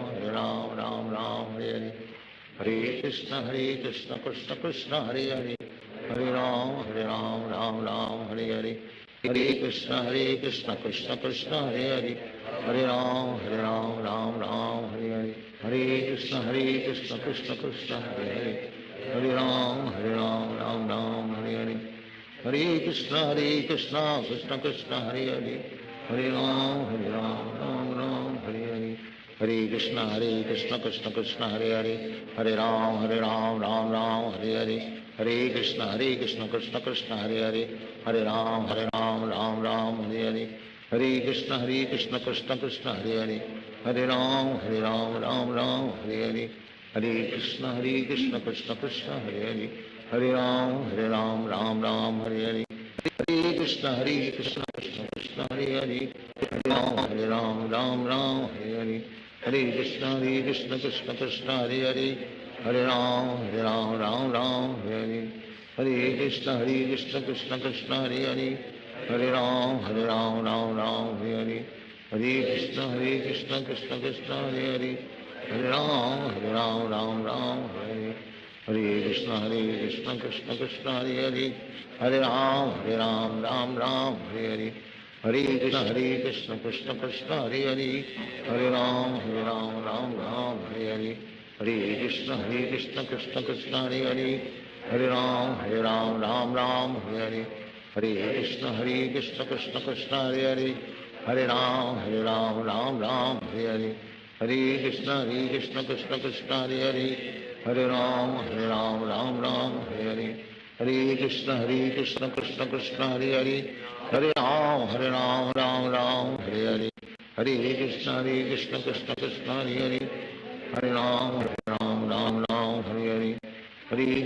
Ram Hare Hare Hare Krishna Krishna Krishna Hare Hare Hare Ram Ram Hare Hare Hare Krishna Krishna Krishna Hare Hare Hare Ram Ram Hare Hare Hare Krishna Krishna Krishna Hare Hare Hare Ram Ram Hare Hare Hare Krishna Krishna Krishna Hare Hare Hare Ram Hare Hare Hare Krishna Krishna Krishna Hare Hare Hare Ram Hare Hare Hare Krishna Krishna Krishna Hare Hare Hare Ram Hare Hare Hare Krishna Krishna Krishna Hare Hare Hare Ram Hare Hare Hare Krishna Krishna Krishna Hare Hare Hare Ram Hare Hare Hare Krishna Krishna Krishna Hare Hare Hare Ram Hare Hare Hare Krishna Krishna Krishna Hare Hare Hare Ram Hare Hare Hare Krishna Krishna Krishna Hare Hare Hare Ram Hare Hare Hare Krishna Krishna Krishna Hare Hare Hare Ram Hare Hare Hare Krishna Krishna Krishna Hare Hare Hare Ram Hare Hare Hare Krishna Krishna Krishna Hare Hare Hare Ram Hare Hare Hare Krishna Krishna Krishna Hare Hare Hare Ram Hare Hare Hare Krishna Krishna Krishna Hare Hare Hare Ram Hare Hare Hare Krishna Krishna Krishna Hare Hare Hare Ram Hare Hare Hare Krishna Krishna Krishna Hare Hare Hare Ram Hare Hare Hare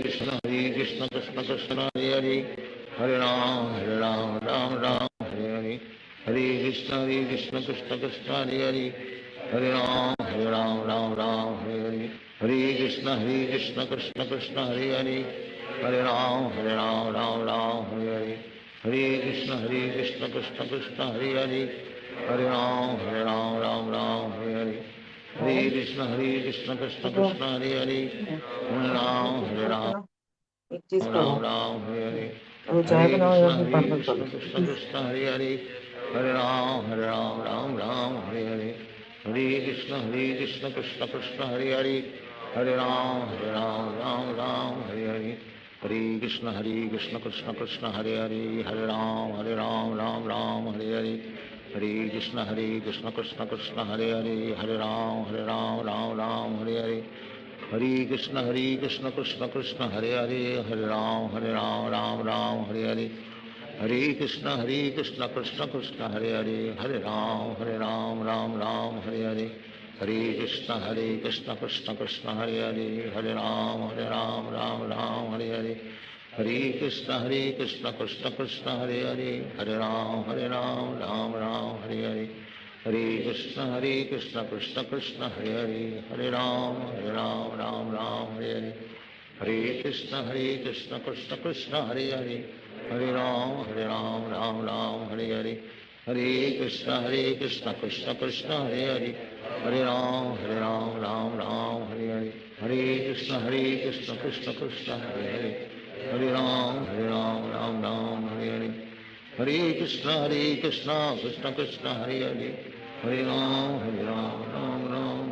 Krishna Krishna Krishna Hare Hare Hare Ram Hare Hare Hare Krishna Krishna Krishna Hare Hare Hare Ram Hare Hare Hare Krishna Krishna Krishna Hare Hare Hare Ram Hare Hare Hare Krishna Krishna Krishna Hare Hare Hare Ram Hare Hare Hare Krishna Krishna Krishna Hare Hare Hare Ram Hare Hare Hare Krishna Krishna Krishna Hare Hare Hare Ram Hare Hare वो चाय Hare बनाओ या Krishna फिर पापड़ करो। Krishna Krishna Hare Hare Hare Ram Hare Hare Hare Krishna Krishna Krishna Hare Hare Hare Ram Hare Hare Hare Krishna Krishna Krishna Hare Hare Hare Ram Hare Hare Hare Krishna Krishna Krishna Hare Hare Hare Ram Hare Hare Hare Krishna Krishna Krishna Hare Hare Hare Ram Hare Hare Hare Krishna Krishna Krishna Hare Hare Hare Ram Hare Hare Hare Krishna Krishna Krishna Hare Hare Hare Ram Hare Hare Hare Krishna Krishna Krishna Hare Hare Hare Ram Hare Hare Hare Krishna Krishna Krishna Hare Hare Hare Ram Hare Hare Hare Krishna Krishna Krishna Hare Hare Hare Ram Hare Hare Hare Krishna Krishna Krishna Hare Hare Hare Ram Hare Hare Hare Krishna Krishna Krishna Hare Hare Hare Ram Hare Hare Hare Krishna Krishna Krishna Hare Hare Hare Ram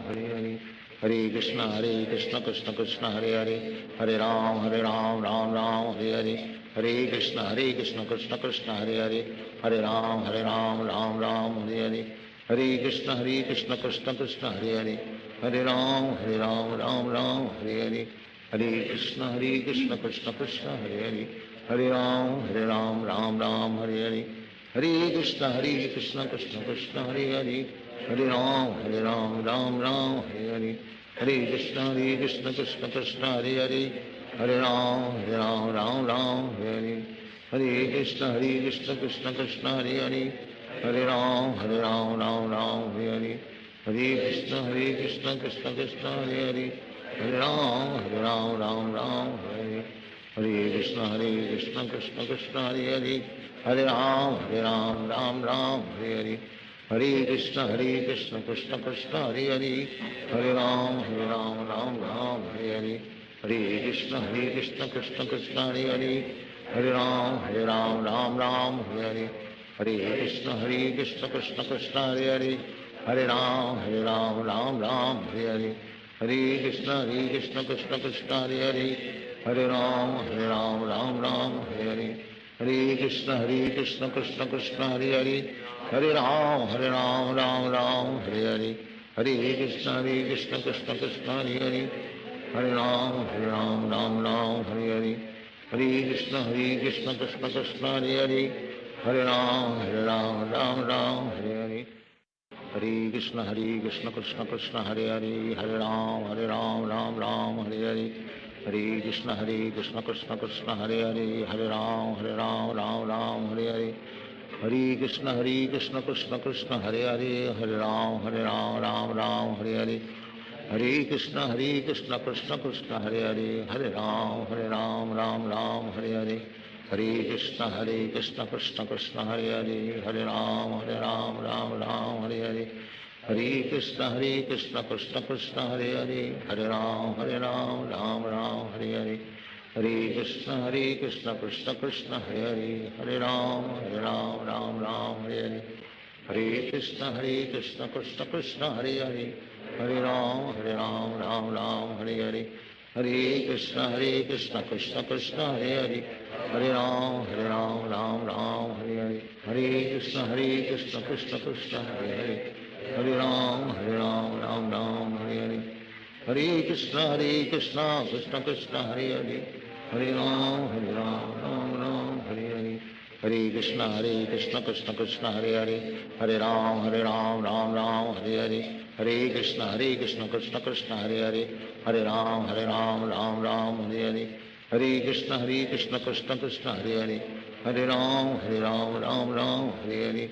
Hare Hare Hare Krishna Krishna Krishna Hare Hare, Hare Ram Ram Ram Hare Hare, Hare Krishna Krishna Krishna Hare Hare, Hare Ram Ram Ram Hare Hare, Hare Krishna Krishna Krishna Hare Hare, Hare Ram Ram Ram Hare Hare, Hare Krishna Krishna Krishna Hare Hare, Hare Ram Ram Ram Hare Hare, Hare Krishna Krishna Krishna Hare Hare, Hare Ram Ram Ram Hare Hare, Hare Krishna Krishna Krishna Hare Hare, Hare Ram Ram Ram Hare Hare, Hare Krishna Krishna Krishna Hare Hare, Hare Ram Ram Ram Hare Hare, Hare Krishna Krishna Krishna Hare Hare, Hare Ram Ram Ram Hare Hare, Hare Krishna Krishna Krishna Hare Hare, Hare Ram Ram Ram Hare Hare, Hare Krishna Krishna Krishna Hare Hare, Hare Ram Ram Ram Hare Hare, Hare Krishna Krishna Krishna Hare Hare, Hare Ram Ram Ram Hare Hare, Hare Krishna Krishna Krishna Hare Hare, Hare Ram Ram Ram Hare Hare, Hare Krishna Krishna Krishna Hare Hare, Hare Ram Ram Ram Hare Hare, Hare Krishna Krishna Krishna Hare Hare, Hare Ram Ram Ram Hare Hare, Hare Krishna Krishna Krishna Hare Hare, Hare Ram Ram Ram Hare Hare, Hare Krishna Krishna Krishna Hare Hare, Hare Ram Ram Ram Hare Hare, Hare Krishna Krishna Krishna Hare Hare, Hare Ram Ram Ram Hare Hare, Hare Krishna Krishna Krishna Hare Hare, Hare Ram Ram Ram Hare Hare, Hare Krishna Krishna Krishna Hare Hare, Hare Ram Ram Ram Hare Hare, Hare Krishna Krishna Krishna Hare Hare, Hare Ram Ram Ram Hare Hare, Hare Krishna Krishna Krishna Hare Hare, Hare Ram Ram Ram Hare Hare, Hare Krishna Krishna Krishna Hare Hare, Hare Ram Ram Ram Hare Hare, Hare Krishna Krishna Krishna Hare Hare, Hare Ram Ram Ram Hare Hare, Hare Krishna Krishna Krishna Hare Hare, Hare Ram Ram Ram Hare Hare, Hare Krishna Krishna Krishna Hare Hare, Hare Ram Ram Ram Hare Hare, Hare Krishna Krishna Krishna Hare Hare, Hare Ram Ram Ram Hare Hare, Hare Krishna Krishna Krishna Hare Hare, Hare Ram Ram Ram Hare Hare, Hare Krishna Krishna Krishna Hare Hare, Hare Ram Ram Ram Hare Hare, Hare Krishna Krishna Krishna Hare Hare, Hare Ram Ram Ram Hare Hare, Hare Krishna Krishna Krishna Hare Hare, Hare Ram Ram Ram Hare Hare, Hare Krishna Krishna Krishna Hare Hare, Hare Ram Ram Ram Hare Hare, Hare Krishna Krishna Krishna Hare Hare, Hare Ram Ram Ram Hare Hare, Hare Krishna Krishna Krishna Hare Hare, Hare Ram Ram Ram Hare Hare,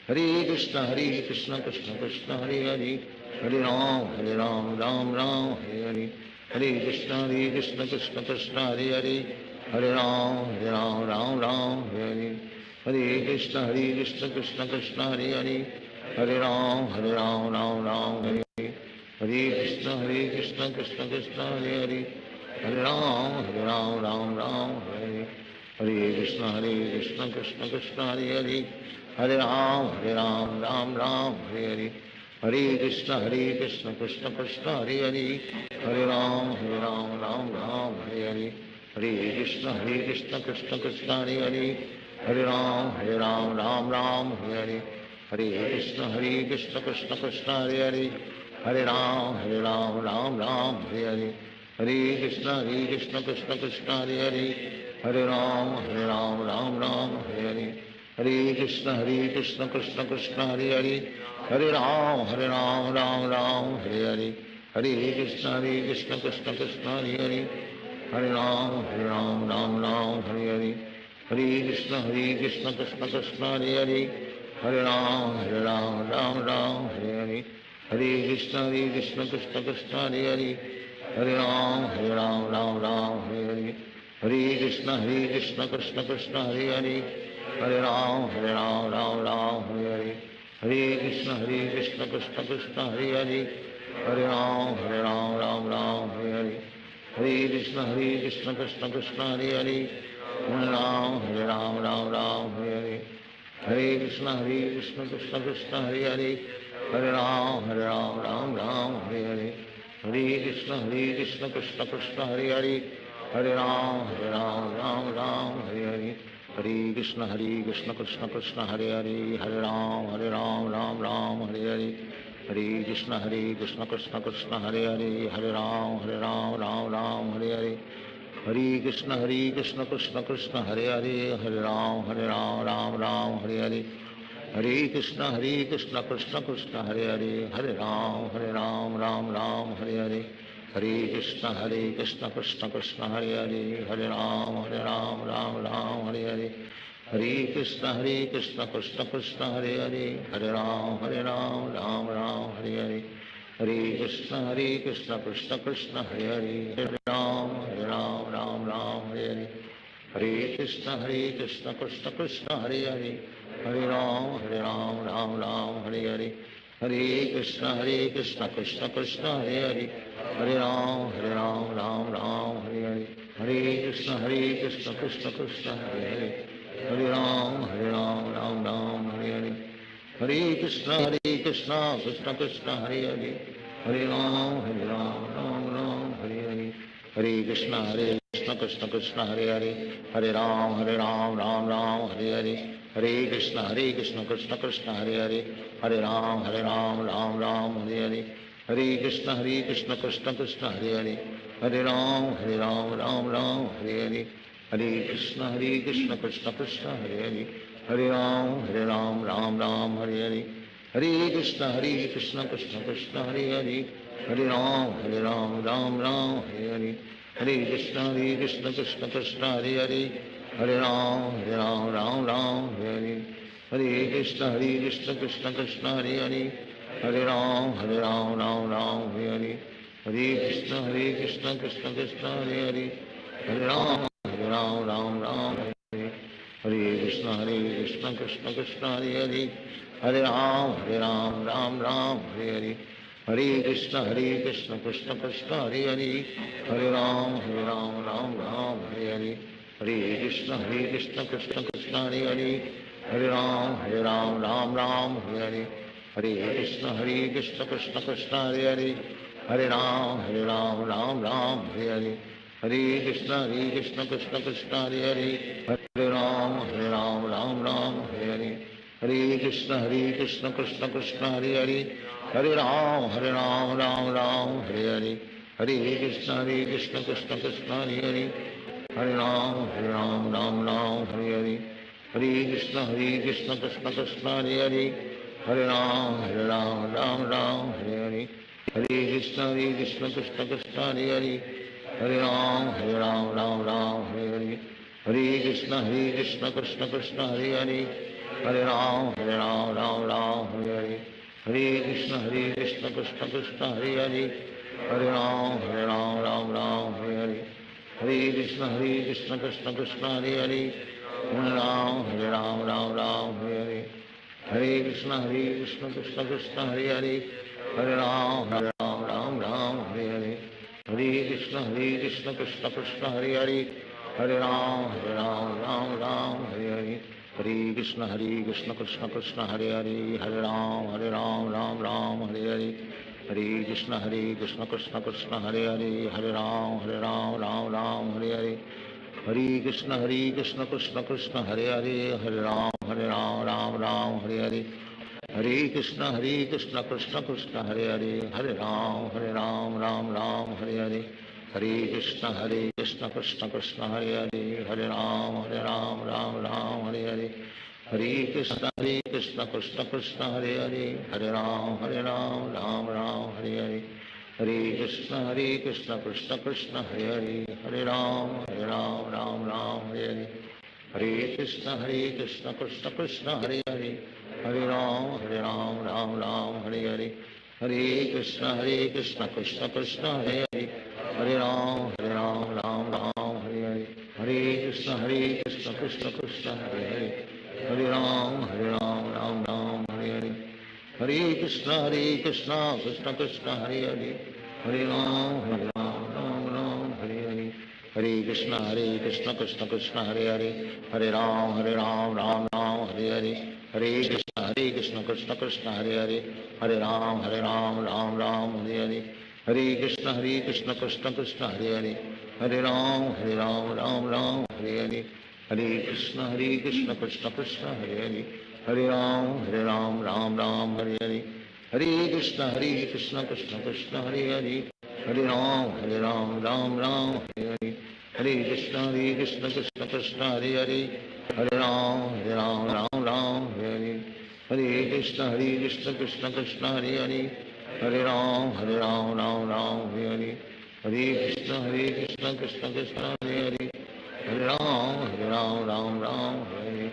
Hare Krishna Krishna Krishna Hare Hare, Hare Ram Ram Ram Hare Hare, Hare Krishna Krishna Krishna Hare Hare, Hare Ram Ram Ram Hare Hare, Hare Krishna Krishna Krishna Hare Hare, Hare Ram Ram Ram Hare Hare, Hare Krishna Krishna Krishna Hare Hare, Hare Ram Ram Ram Hare Hare, Hare Krishna Krishna Krishna Hare Hare, Hare Ram Ram Ram Hare Hare, Hare Krishna Krishna Krishna Hare Hare, Hare Ram Ram Ram Hare Hare, Hare Krishna Krishna Krishna Hare Hare, Hare Ram Ram Ram Hare Hare, Hare Krishna Krishna Krishna Hare Hare, Hare Ram Ram Ram Hare Hare, Hare Krishna Krishna Krishna Hare Hare, Hare Ram Ram Ram Hare Hare, Hare Krishna Krishna Krishna Hare Hare, Hare Ram Ram Ram Hare Hare, Hare Krishna Krishna Krishna Hare Hare, Hare Ram Ram Ram Hare Hare, Hare Krishna Krishna Krishna Hare Hare, Hare Ram Ram Ram Hare Hare, Hare Krishna Krishna Krishna Hare Hare, Hare Ram Ram Ram Hare Hare, Hare Krishna Krishna Krishna Hare Hare, Hare Ram Ram Ram Hare Hare, Hare Krishna Krishna Krishna Hare Hare Hare Ram Ram Ram Hare Hare Hare Krishna Krishna Krishna Hare Hare Hare Ram Ram Hare Hare Hare Krishna Krishna Krishna Hare Hare Hare Ram Ram Hare Hare Hare Krishna Krishna Krishna Hare Hare Hare Ram Ram Hare Hare Hare Krishna Krishna Krishna Hare Hare Hare Ram Ram Hare Hare Hare Krishna Krishna Krishna Hare Hare Hare Ram Ram Hare Hare Hare Krishna Krishna Krishna Hare Hare Hare Ram Ram Hare Hare Hare Krishna Krishna Krishna Hare Hare Hare Ram Ram Hare Hare Hare Krishna Krishna Krishna Hare Hare Hare Ram Ram Hare Hare Hare Krishna Krishna Krishna Hare Hare Hare Ram Hare Hare Hare Krishna Krishna Krishna Hare Hare Hare Ram Hare Hare Hare Krishna Krishna Krishna Hare Hare Hare Ram Hare Hare Hare Krishna Krishna Krishna Hare Hare Hare Ram Hare Hare Hare Krishna Krishna Krishna Hare Hare Hare Ram Ram Hare Hare Hare Krishna Krishna Krishna Hare Hare Hare Ram Ram Hare Hare Hare Krishna Krishna Krishna Hare Hare Hare Ram Hare Hare Hare Krishna Krishna Krishna Hare Hare Hare Ram Ram Hare Hare Hare Krishna Krishna Krishna Hare Hare Hare Ram Ram Hare Hare Hare Krishna Krishna Krishna Hare Hare Hare Ram Ram Hare Hare Hare Krishna Krishna Krishna Hare Hare Hare Ram Ram Hare Hare Hare Krishna Krishna Krishna Hare Hare Hare Ram Ram Hare Hare Krishna Krishna Krishna Hare Hare Hare Ram Ram Hare Hare Hare Krishna Krishna Krishna Hare Hare Hare Ram Ram Hare Hare Hare Krishna Krishna Krishna Hare Hare Hare Ram Ram Hare Hare Hare Krishna Krishna Krishna Hare Hare Hare Ram Ram Hare Hare Hare Krishna Krishna Krishna Hare Hare Hare Ram Ram Hare Hare Hare Krishna Krishna Krishna Hare Hare Hare Ram Ram Hare Hare Hare Krishna Krishna Krishna Hare Hare Hare Ram Ram Hare Hare Hare Krishna Krishna Krishna Hare Hare Hare Ram Ram Hare Hare Hare Krishna Krishna Krishna Hare Hare Hare Ram Ram Hare Hare Hare Krishna Krishna Krishna Hare Hare Hare Ram Hare Hare Hare Krishna Krishna Krishna Hare Hare Hare Ram Ram Hare Hare Hare Krishna Krishna Krishna Hare Hare Hare Ram Hare Hare Hare Krishna Krishna Krishna Hare Hare Hare Ram Ram Hare Hare Hare Krishna Krishna Krishna Hare Hare Hare Ram Ram Hare Hare Hare Krishna Krishna Krishna Hare Hare Hare Ram Ram Hare Hare Hare Krishna Krishna Krishna Hare Hare Hare Ram Hare Hare Hare Krishna Krishna Krishna Hare Hare Hare Ram Hare Hare Hare Krishna Krishna Krishna Hare Hare Hare Ram Ram Hare Hare Hare Krishna Krishna Krishna Hare Hare Hare Ram Hare Hare Hare Krishna Krishna Krishna Hare Hare Hare Ram Ram Hare Hare Hare Krishna Krishna Krishna Hare Hare Hare Ram Ram Hare Hare Hare Krishna Krishna Krishna Hare Hare Hare Ram Hare Hare Hare Krishna Krishna Krishna Hare Hare Hare Ram Hare Hare Hare Krishna Krishna Krishna Hare Hare Hare Ram Hare Hare Hare Krishna Krishna Krishna Hare Hare Hare Ram Hare Hare Hare Krishna Krishna Krishna Hare Hare Hare Ram Ram Hare Hare Hare Krishna Krishna Krishna Hare Hare, Hare Ram Ram Ram Hare Hare, Hare Krishna Krishna Krishna Hare Hare, Hare Ram Ram Ram Hare Hare, Hare Krishna Krishna Krishna Hare Hare, Hare Ram Ram Hare Hare, Hare Krishna Krishna Krishna Hare Hare, Hare Ram Ram Hare Hare, Hare Krishna Krishna Krishna Hare Hare, Hare Ram Ram Hare Hare, Hare Krishna Krishna Krishna Hare Hare, Hare Ram Ram Hare Hare, Hare Krishna Krishna Krishna Hare Hare, Hare Ram Ram Hare Hare,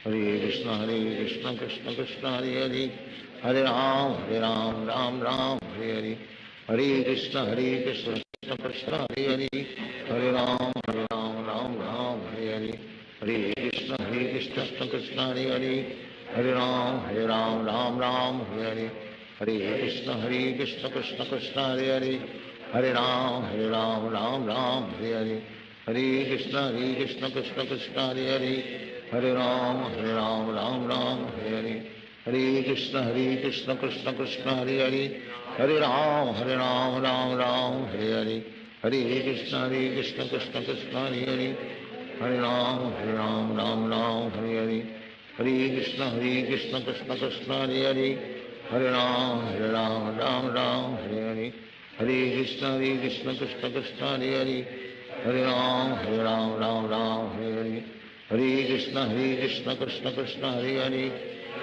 Hare Krishna Krishna Krishna Hare Hare, Hare Ram Ram Hare Hare, Hare Krishna Krishna Krishna Hare Hare, Hare Ram Ram Hare Hare, Hare Krishna Krishna Krishna Hare Hare, Hare Ram Ram Hare Hare, Hare Krishna Krishna Krishna Hare Hare, Hare Ram Ram Hare Hare, Hare Krishna Krishna Krishna Hare Hare, Hare Ram Ram Hare Hare, Hare Krishna Krishna Krishna Hare Hare, Hare Ram Ram Hare Hare, Hare Krishna Krishna Krishna Hare Hare, Hare Ram Ram Hare Hare, Hare Krishna Krishna Krishna Hare Hare, Hare Ram Ram Hare Hare, Hare Krishna Krishna Krishna Hare Hare, Hare Ram Ram Hare Hare, Hare Krishna Krishna Krishna Hare Hare, Hare Ram Ram Hare Hare, Hare Krishna Krishna Krishna Hare Hare, Hare Ram Ram Hare Hare, Hare Krishna Krishna Krishna Hare Hare,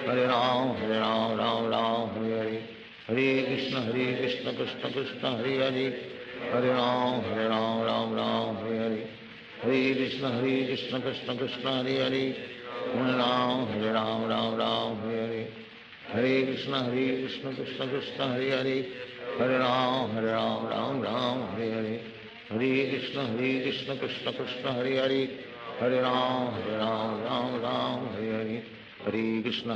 Hare Ram Ram Hare Hare, Hare Krishna Krishna Krishna Hare Hare, Hare Ram Ram Hare Hare, Hare Krishna Krishna Krishna Hare Hare, Hare Ram Ram Hare Hare, Hare Krishna Krishna Krishna Hare Hare, Hare Ram Ram Hare Hare, Hare Krishna Krishna Krishna Hare Hare, Hare Ram Ram Hare Hare, Hare Krishna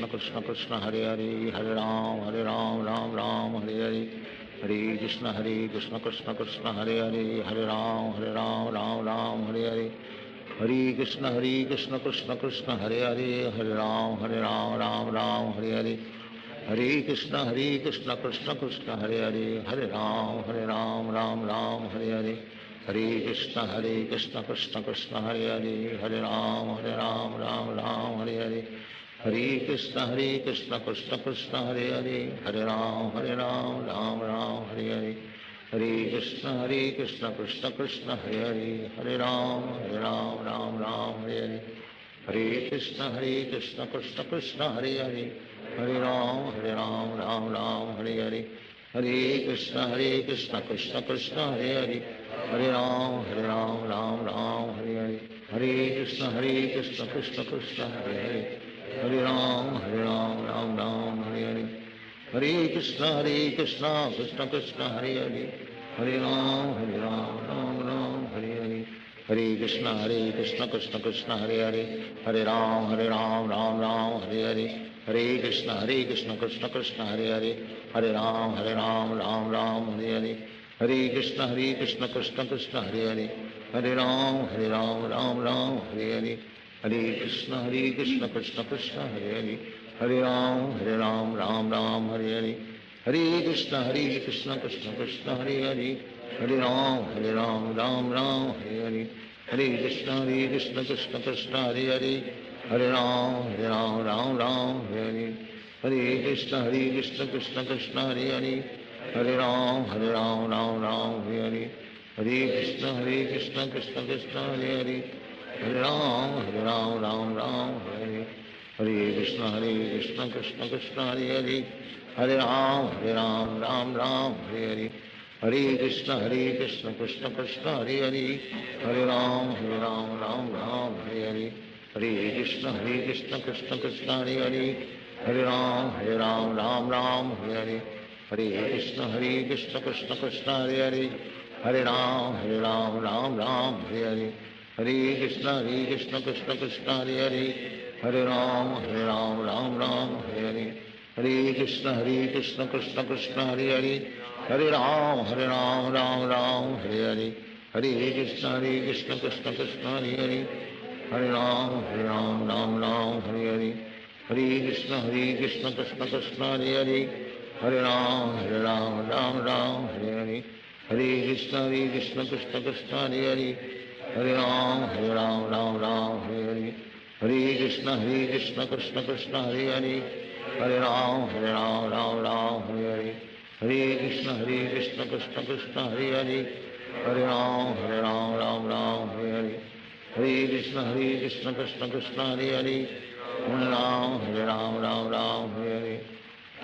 Krishna Krishna Hare Hare, Hare Ram Ram Hare Hare, Hare Krishna Krishna Krishna Hare Hare, Hare Ram Ram Hare Hare, Hare Krishna Krishna Krishna Hare Hare, Hare Ram Ram Hare Hare, Hare Krishna Krishna Krishna Hare Hare, Hare Ram Ram Hare Hare, Hare Krishna Krishna Krishna Hare Hare, Hare Ram Ram Hare Hare, Hare Krishna Krishna Krishna Hare Hare, Hare Ram Ram Hare Hare, Hare Krishna Krishna Krishna Hare Hare, Hare Ram Ram Hare Hare, Hare Krishna Krishna Krishna Hare Hare, Hare Ram Ram Hare Hare, Hare Krishna Krishna Krishna Hare Hare, Hare Ram Ram Hare Hare, Hare Krishna Krishna Krishna Hare Hare, Hare Ram Ram Hare Hare, Hare Krishna Krishna Krishna Hare Hare, Hare Ram Ram Hare Hare, Hare Krishna Krishna Krishna Hare Hare, Hare Ram Ram Hare Hare, Hare Krishna Krishna Krishna Hare Hare, Hare Ram Ram Hare Hare, Hare Krishna Krishna Krishna Hare Hare, Hare Ram Ram Hare Hare, Hare Krishna Krishna Krishna Hare Hare, Hare Ram Ram Hare Hare, Hare Krishna Krishna Krishna Hare Hare, Hare Ram Ram Hare Hare, Hare Krishna Krishna Krishna Hare Hare, Hare Ram Ram Hare Hare, Hare Krishna Krishna Krishna Hare Hare, Hare Ram Hare Hare, Hare Krishna Krishna Krishna Hare Hare, Hare Ram Ram Hare Hare, Hare Krishna Krishna Krishna Hare Hare, Hare Ram Ram Hare Hare, Hare Krishna Krishna Krishna Hare Hare, Hare Ram Ram Hare Hare, Hare Krishna Krishna Krishna Hare Hare, Hare Ram Ram Hare Hare, Hare Krishna Krishna Krishna Hare Hare, Hare Ram Ram Hare Hare, Hare Krishna Krishna Krishna Hare Hare, Hare Ram Ram Hare Hare, Hare Krishna Krishna Krishna Hare Hare Hare Ram Ram Ram Hare Hare Hare Krishna Krishna Krishna Hare Hare Hare Ram Ram Ram Hare Hare Hare Krishna Krishna Krishna Hare Hare Hare Ram Ram Ram Hare Hare Hare Krishna Krishna Krishna Hare Hare Hare Ram Ram Hare Hare Hare Krishna Krishna Krishna Hare Hare Hare Ram Ram Hare Hare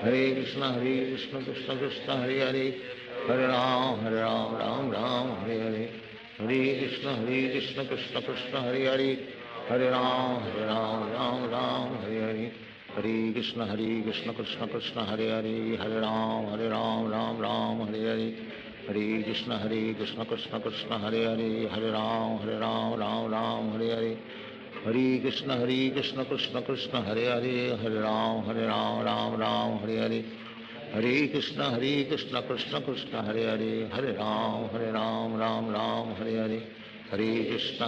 Hare Krishna Krishna Krishna Hare Hare Hare Ram Ram Hare Hare Hare Krishna Krishna Krishna Hare Hare Hare Ram Ram Hare Hare Hare Krishna Krishna Krishna Hare Hare Hare Ram Ram Hare Hare Hare Krishna Krishna Krishna Hare Hare Hare Ram Ram Hare Hare Hare Krishna Krishna Krishna Hare Hare Hare Ram Ram Hare Hare Hare Krishna Krishna Krishna Hare Hare Hare Ram Ram Hare Hare Hare Krishna Krishna Krishna Hare Hare Hare Ram Ram Hare Hare Hare Krishna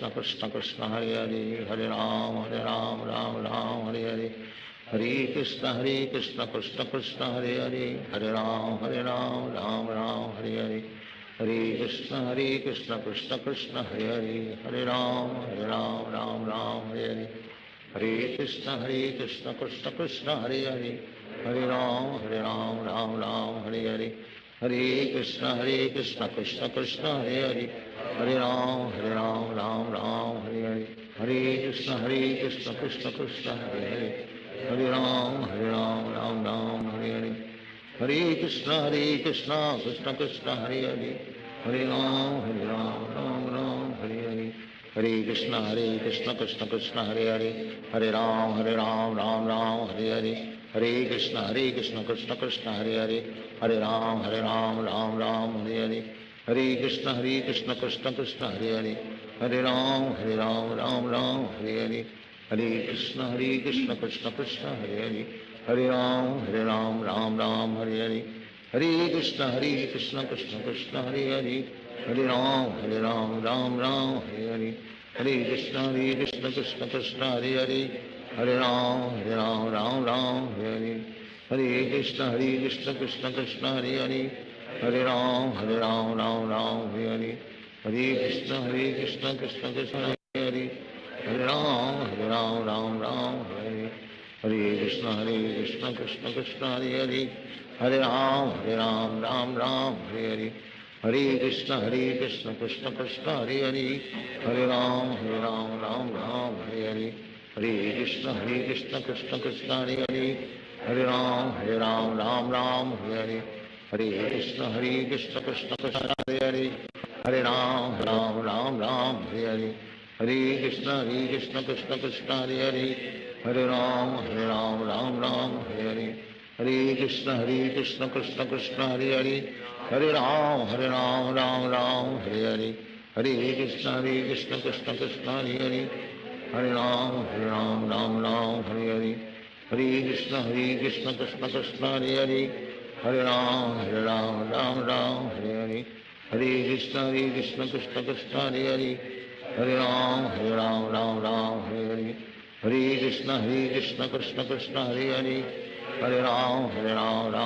Krishna Krishna Hare Hare Hare Ram Ram Hare Hare Hare Krishna Krishna Krishna Hare Hare Hare Ram Ram Hare Hare Hare Krishna Krishna Krishna Hare Hare Hare Ram Ram Hare Hare Hare Krishna Krishna Krishna Hare Hare Hare Ram Ram Hare Hare Hare Krishna Krishna Krishna Hare Hare Hare Ram Ram Hare Hare Hare Krishna Krishna Krishna Hare Hare Hare Ram Ram Hare Hare Hare Krishna Krishna Krishna Hare Hare Hare Ram Ram Hare Hare Hare Krishna Krishna Krishna Hare Hare Hare Ram Ram Hare Hare Hare Krishna Krishna Krishna Hare Hare Hare Ram Ram Hare Hare Hare Krishna Krishna Krishna Hare Hare Hare Ram Ram Hare Hare Hare Krishna Krishna Krishna Hare Hare Hare Ram Ram Hare Hare Hare Krishna Krishna Krishna Hare Hare Hare Ram Ram Hare Hare Hare Krishna Krishna Krishna Hare Hare Hare Ram Ram Hare Hare Hare Krishna Krishna Krishna Hare Hare Hare Ram Ram Hare Hare Krishna Krishna Krishna Hare Hare Hare Ram Ram Hare Hare Hare Krishna Krishna Krishna Hare Hare Hare Ram Ram Hare Hare Hare Krishna Krishna Krishna Hare Hare Hare Ram Ram Hare Hare Hare Krishna Krishna Krishna Hare Hare Hare Ram Ram Hare Hare Hare Krishna Krishna Krishna Hare Hare Hare Ram Ram Hare Hare Hare Krishna Krishna Krishna Hare Hare Hare Ram Ram Hare Hare Hare Krishna Krishna Krishna Hare Hare Hare Ram Ram Hare Hare Hare Krishna Krishna Krishna Hare Hare Hare Ram Ram Hare Hare Hare Krishna Krishna Krishna Hare Hare Hare Ram Ram Hare Hare Hare Krishna Krishna Krishna Hare Hare Hare Ram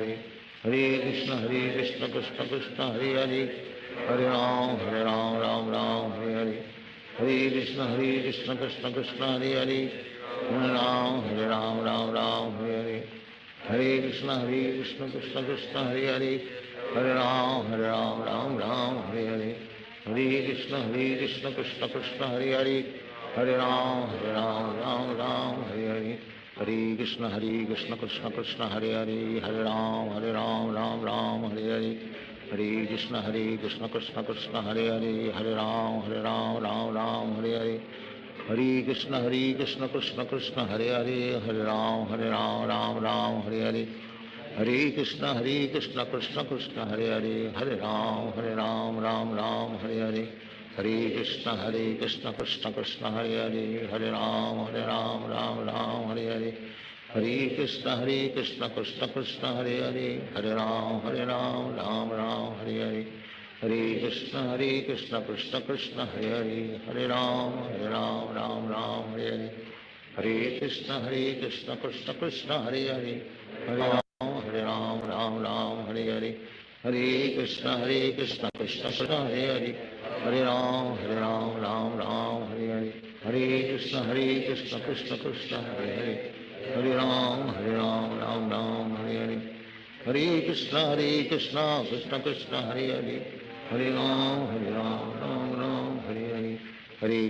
Ram Hare Hare Hare Krishna Krishna Krishna Hare Hare Hare Ram Ram Hare Hare Hare Krishna Krishna Krishna Hare Hare Hare Ram Hare Hare Hare Krishna Krishna Krishna Hare Hare Hare Ram Hare Hare Hare Krishna Krishna Krishna Hare Hare Hare Ram Hare Hare Hare Krishna Krishna Krishna Hare Hare Hare Ram Ram Hare Hare Hare Krishna Krishna Krishna Hare Hare Hare Ram Hare Hare Hare Krishna Krishna Krishna Hare Hare Hare Ram Hare Hare Hare Krishna Krishna Krishna Hare Hare Hare Ram Ram Hare Hare Hare Krishna Krishna Krishna Hare Hare Hare Ram Ram Hare Hare Hare Krishna Krishna Krishna Hare Hare Hare Ram Ram Hare Hare Hare Krishna Krishna Krishna Hare Hare Hare Ram Ram Hare Hare Hare Krishna Krishna Krishna Hare Hare Hare Ram Ram Hare Hare Hare Krishna Krishna Krishna Hare Hare Hare Ram Ram Hare Hare Hare Krishna Krishna Krishna Hare Hare Hare Ram Ram Hare Hare Hare Krishna Krishna Krishna Hare Hare Hare Ram Ram Hare Hare Hare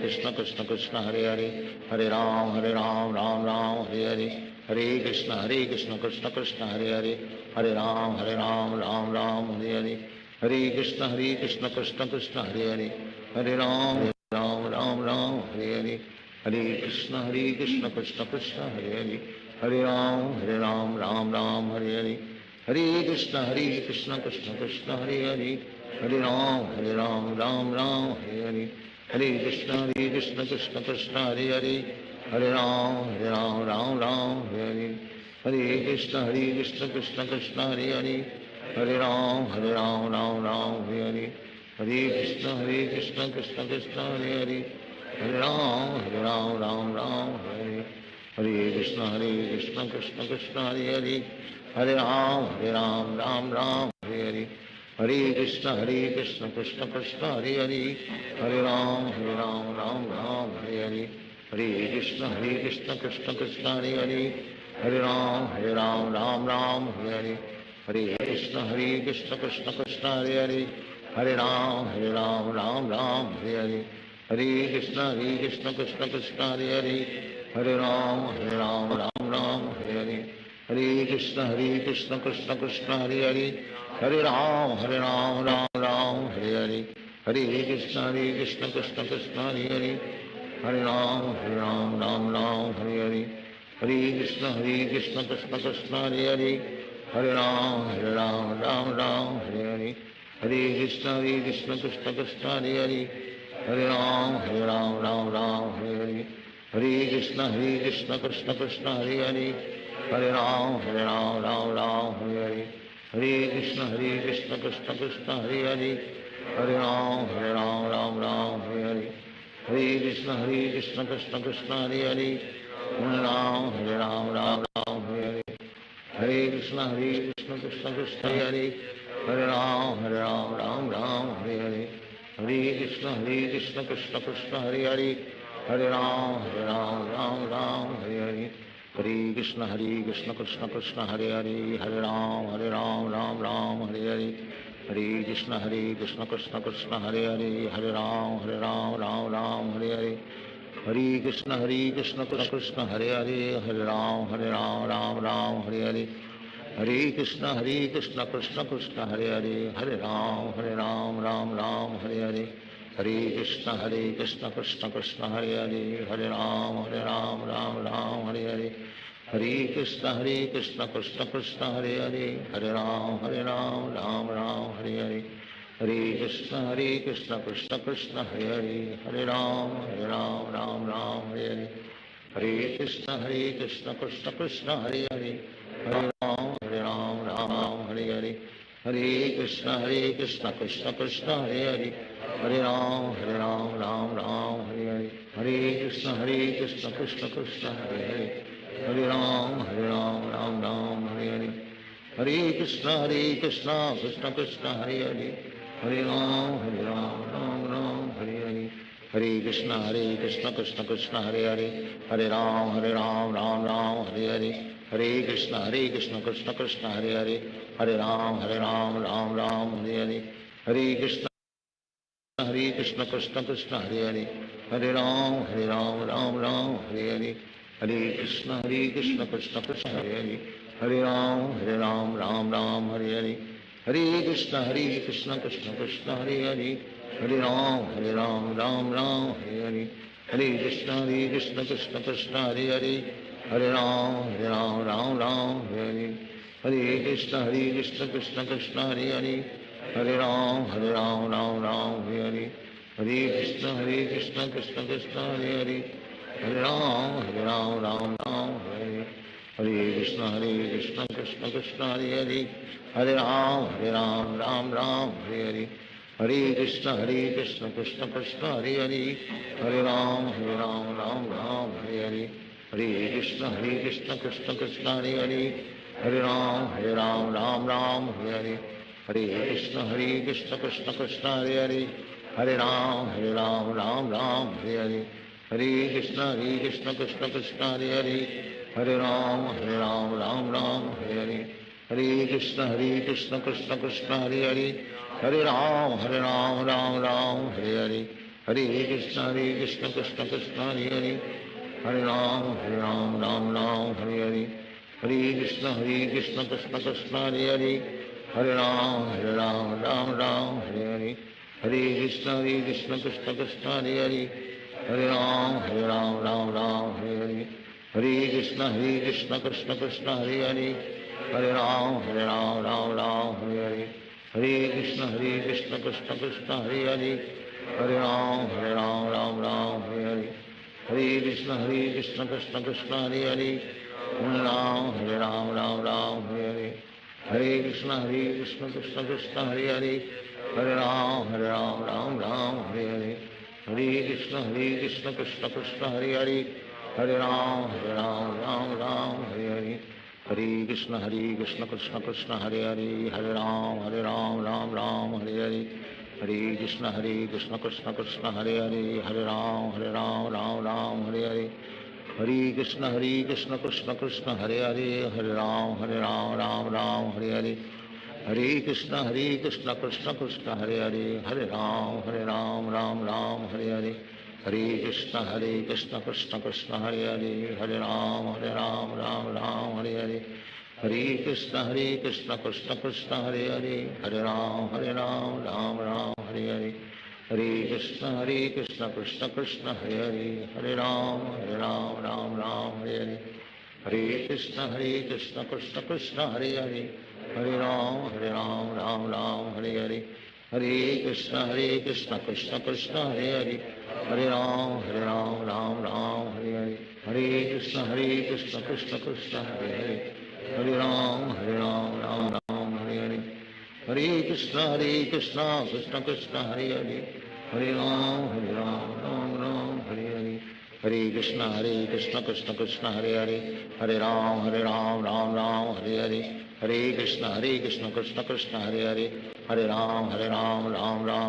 Krishna Krishna Krishna Hare Hare Hare Ram Ram Hare Hare Hare Krishna Krishna Krishna Hare Hare Hare Ram Ram Hare Hare Hare Krishna Krishna Krishna Hare Hare Hare Ram Ram Hare Hare Hare Krishna Krishna Krishna Hare Hare Hare Ram Ram Hare Hare Hare Krishna Krishna Krishna Hare Hare Hare Ram Ram Hare Hare Hare Krishna Krishna Krishna Hare Hare Hare Ram Ram Hare Hare Hare Krishna Krishna Krishna Hare Hare Hare Ram Ram Hare Hare Hare Krishna Krishna Krishna Hare Hare Hare Ram Ram Hare Hare Hare Krishna Krishna Krishna Hare Hare Hare Ram Ram Hare Hare Hare Krishna Krishna Krishna Hare Hare Hare Ram Ram Hare Hare Hare Krishna Krishna Krishna Hare Hare Hare Ram Ram Hare Hare Hare Krishna Krishna Krishna Hare Hare Hare Ram Ram Hare Hare Hare Krishna Krishna Krishna Hare Hare Hare Ram Ram Hare Hare Hare Krishna Krishna Krishna Hare Hare Hare Ram Ram Hare Hare Hare Krishna Krishna Krishna Hare Hare Hare Ram Ram Hare Hare Hare Krishna Krishna Krishna Hare Hare Hare Ram Ram Hare Hare Hare Krishna Krishna Krishna Hare Hare Hare Ram Ram Hare Hare Hare Krishna Krishna Krishna Hare Hare Hare Ram Ram Hare Hare Hare Krishna Krishna Krishna Hare Hare Hare Ram Ram Hare Hare Hare Krishna Krishna Krishna Hare Hare Hare Ram Ram Hare Hare Hare Krishna Krishna Krishna Hare Hare Hare Ram Ram Hare Hare Hare Krishna Krishna Krishna Hare Hare Hare Ram Ram Hare Hare Hare Krishna Krishna Krishna Hare Hare Hare Ram Ram Hare Hare Hare Krishna Krishna Krishna Hare Hare Hare Ram Ram Hare Hare Hare Krishna Krishna Krishna Hare Hare Hare Ram Ram Hare Hare Hare Krishna Krishna Krishna Hare Hare Hare Ram Ram Hare Hare Hare Krishna Krishna Krishna Hare Hare Hare Ram Ram Hare Hare Hare Krishna Krishna Krishna Hare Hare Hare Ram Ram Hare Hare Hare Krishna Krishna Krishna Hare Hare Hare Ram Ram Hare Hare Hare Krishna Krishna Krishna Hare Hare Hare Ram Hare Hare Hare Krishna Krishna Krishna Hare Hare Hare Ram Ram Hare Hare Hare Krishna Krishna Krishna Hare Hare Hare Ram Ram Hare Hare Hare Krishna Krishna Krishna Hare Hare Hare Ram Hare Hare Hare Krishna Krishna Krishna Hare Hare Hare Ram Ram Hare Hare Hare Krishna Krishna Krishna Hare Hare Hare Ram Ram Hare Hare Hare Krishna Krishna Krishna Hare Hare Hare Ram Hare Hare Hare Krishna Krishna Krishna Hare Hare Hare Ram Ram Hare Hare Hare Krishna Krishna Krishna Hare Hare Hare Ram Ram Hare Hare Hare Krishna Krishna Krishna Hare Hare Hare Ram Ram Hare Hare Hare Krishna Krishna Krishna Hare Hare Hare Ram Ram Hare Hare Hare Krishna Krishna Krishna Hare Hare Hare Ram Ram Hare Hare Hare Krishna Krishna Krishna Hare Hare Hare Ram Ram Hare Hare Hare Krishna Krishna Krishna Hare Hare, Hare Ram Ram Ram Hare Hare, Hare Krishna Krishna Krishna Hare Hare, Hare Ram Ram Hare Hare, Hare Krishna Krishna Krishna Hare Hare, Hare Ram Ram Hare Hare, Hare Krishna Krishna Krishna Hare Hare, Hare Ram Ram Hare Hare, Hare Krishna Krishna Krishna Hare Hare, Hare Ram Ram Hare Hare, Hare Krishna Krishna Krishna Hare Hare, Hare Ram Ram Hare Hare, Hare Krishna Krishna Krishna Hare Hare, Hare Ram Ram Hare Hare, Hare Krishna Krishna Krishna Hare Hare, Hare Ram Ram Hare Hare, Hare Krishna Krishna Krishna Hare Hare, Hare Ram Ram Hare Hare, Hare Krishna Krishna Krishna Hare Hare, Hare Ram Ram Hare Hare, Hare Krishna Krishna Krishna Hare Hare, Hare Ram Hare Hare, Hare Krishna Krishna Krishna Hare Hare, Hare Ram Hare Hare, Hare Krishna Krishna Krishna Hare Hare, Hare Ram Hare Hare, Hare Krishna Krishna Krishna Hare Hare, Hare Ram Ram Hare Hare, Hare Krishna Krishna Krishna Hare Hare, Hare Ram Hare Hare, Hare Krishna Krishna Krishna Hare Hare, Hare Ram Hare Hare, Hare Krishna Krishna Krishna Hare Hare, Hare Ram Ram Hare Hare, Hare Krishna Krishna Krishna Hare Hare, Hare Ram Ram Hare Hare, Hare Krishna Krishna Krishna Hare Hare, Hare Ram Ram Hare Hare, Hare Krishna Krishna Krishna Hare Hare, Hare Ram Ram Hare Hare, Hare Krishna Krishna Krishna Hare Hare, Hare Ram Ram Hare Hare, Hare Krishna Krishna Krishna Hare Hare, Hare Ram Ram Hare Hare, Hare Krishna Krishna Krishna Hare Hare, Hare Ram Ram Hare Hare, Hare Krishna Krishna Krishna Hare Hare, Hare Ram Ram Hare Hare, Hare Krishna Krishna Krishna Hare Hare, Hare Ram Ram Hare Hare, Hare Krishna Krishna Krishna Hare Hare, Hare Ram Ram Hare Hare, Hare Krishna Krishna Krishna Hare Hare, Hare Ram Hare Hare, Hare Krishna Krishna Krishna Hare Hare, Hare Ram Ram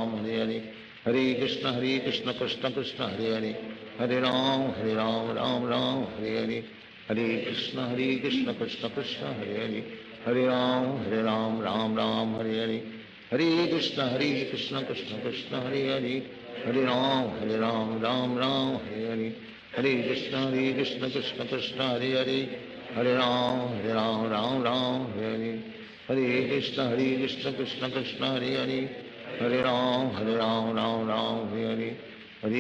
Hare Hare, Hare Krishna Krishna Krishna Hare Hare, Hare Ram Ram Hare Hare, Hare Krishna Krishna Krishna Hare Hare, Hare Ram Hare Hare, Hare Krishna Krishna Krishna Hare Hare, Hare Ram Hare Hare, Hare Krishna Krishna Krishna Hare Hare, Hare Ram Hare, Hare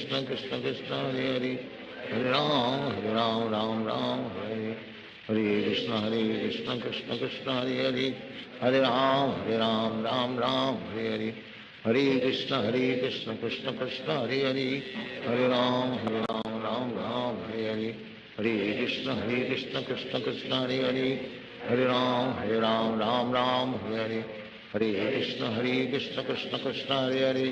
Krishna Krishna Krishna Hare Hare, Hare Ram Hare Hare, Hare Krishna Krishna Krishna Hare Hare, Hare Ram Ram Hare Hare, Hare Krishna Krishna Krishna Hare Hare, Hare Ram Ram Hare Hare, Hare Krishna Krishna Krishna Hare Hare, Hare Ram Ram Hare Hare, Hare Krishna Krishna Krishna Hare Hare,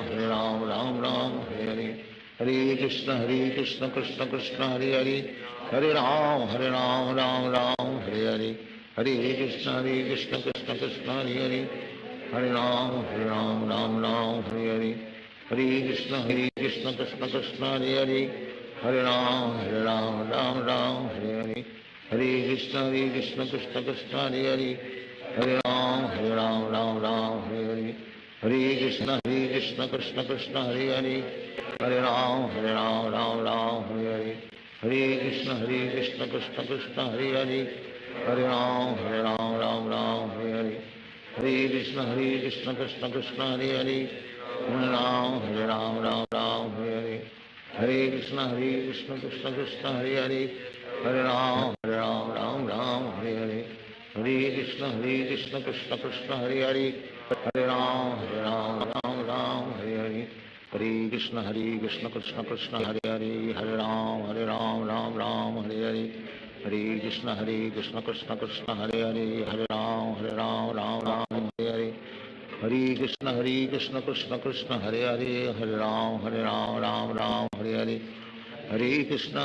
Hare Ram Ram Hare Hare, Hare Krishna Krishna Krishna Hare Hare, Hare Ram Ram Hare Hare, Hare Krishna Krishna Krishna Hare Hare, Hare Ram Ram Hare Hare, Hare Krishna Krishna Krishna Hare Hare, Hare Ram Ram Hare Hare, Hare Krishna Krishna Krishna Hare Hare, Hare Ram Ram Hare Hare, Hare Krishna Krishna Krishna Hare Hare, Hare Ram Ram Hare Hare, Hare Krishna Krishna Krishna Hare Hare, Hare Ram Ram Hare Hare, Hare Krishna Krishna Krishna Hare Hare, Hare Ram Hare Hare, Hare Krishna Krishna Krishna Hare Hare, Hare Ram Hare Hare, Hare Krishna Krishna Krishna Hare Hare, Hare Ram Ram Hare Hare, Hare Krishna Krishna Krishna Hare Hare, Hare Ram Ram Ram Hare Hare, Hare Krishna Krishna Krishna Hare Hare, Hare Ram Ram Ram Hare Hare, Hare Krishna Krishna Krishna Hare Hare, Hare Ram Ram Ram Hare Hare, Hare Krishna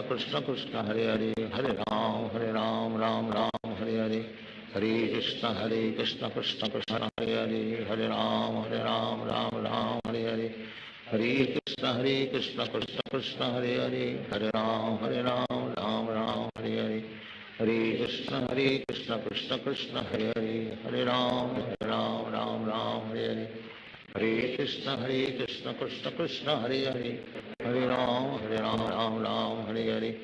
Krishna Krishna Hare Hare, Hare Ram Ram Ram Hare Hare, Hare Krishna Krishna Krishna Hare Hare, Hare Ram Ram Ram Hare Hare, Hare Krishna Krishna Krishna Hare Hare, Hare Ram Ram Ram Hare Hare, Hare Krishna Krishna Krishna Hare Hare, Hare Ram Ram Ram Hare Hare, Hare Krishna Krishna Krishna Hare Hare, Hare Ram Ram Hare Hare,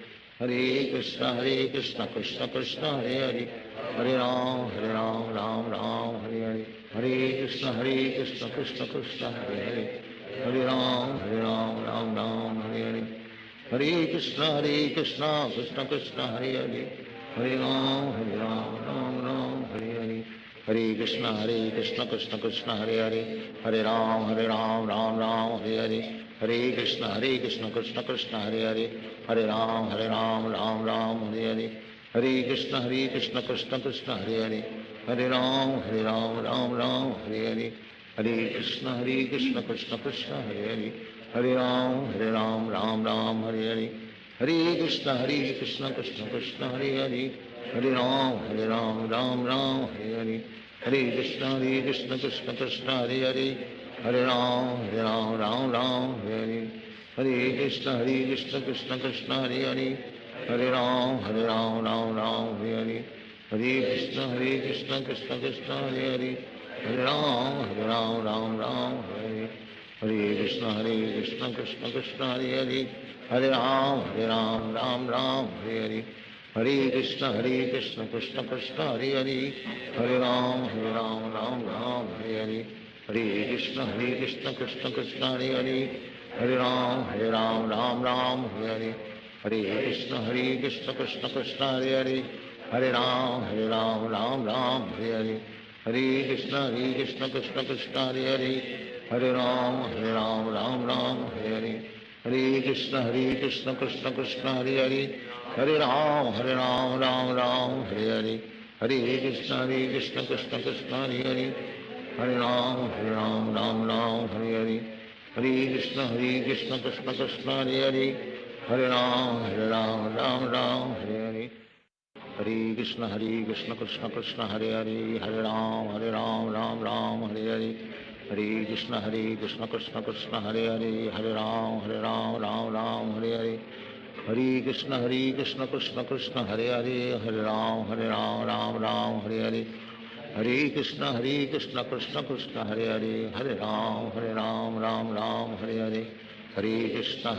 Hare Krishna Krishna Krishna Hare Hare, Hare Ram Ram Ram Hare Hare, Hare Krishna Krishna Krishna Hare Hare, Hare Ram Ram Ram Hare Hare, Hare Krishna Krishna Krishna Hare Hare, Hare Ram Ram Ram Hare Hare, Hare Krishna Krishna Krishna Hare Hare, Hare Ram Ram Ram Hare Hare, Hare Krishna Krishna Krishna Hare Hare, Hare Ram Ram Ram Hare Hare, Hare Krishna Krishna Krishna Hare Hare, Hare Ram Ram Ram Hare Hare, Hare Krishna Krishna Krishna Hare Hare, Hare Ram Ram Ram Hare Hare, Hare Krishna Krishna Krishna Hare Hare, Hare Ram Ram Ram Hare Hare, Hare Krishna Krishna Krishna Hare Hare, Hare Ram Ram Ram Hare Hare, Hare Krishna Krishna Krishna Hare Hare, Hare Ram Ram Ram Hare Hare, Hare Krishna Krishna Krishna Hare Hare, Hare Ram Ram Ram Hare Hare, Hare Krishna Krishna Krishna Hare Hare, Hare Ram Ram Ram Hare Hare, Hare Krishna Krishna Krishna Hare Hare, Hare Ram Ram Ram Hare Hare, Hare Krishna Krishna Krishna Hare Hare, Hare Ram Ram Ram Hare Hare, Hare Krishna Krishna Krishna Hare Hare, Hare Ram Ram Ram Hare Hare, Hare Krishna Krishna Krishna Hare Hare, Hare Ram Ram Ram Hare Hare, Hare Krishna Krishna Krishna Hare Hare, Hare Ram Ram Ram Hare Hare, Hare Krishna Krishna Krishna Hare Hare, Hare Ram Ram Ram Hare Hare, Hare Krishna Krishna Krishna Hare Hare, Hare Ram Ram Ram Hare Hare, Hare Krishna Krishna Krishna Hare Hare, Hare Ram Ram Ram Hare Hare, Hare Krishna Krishna Krishna Hare Hare, Hare Ram Ram Ram Hare Hare, Hare Krishna Krishna Krishna Hare Hare, Hare Ram Ram Ram Hare Hare, Hare Krishna Krishna Krishna Hare Hare, Hare Ram Ram Ram Hare Hare, Hare Krishna Krishna Krishna Hare Hare, Hare Ram Ram Ram Hare Hare, Hare Krishna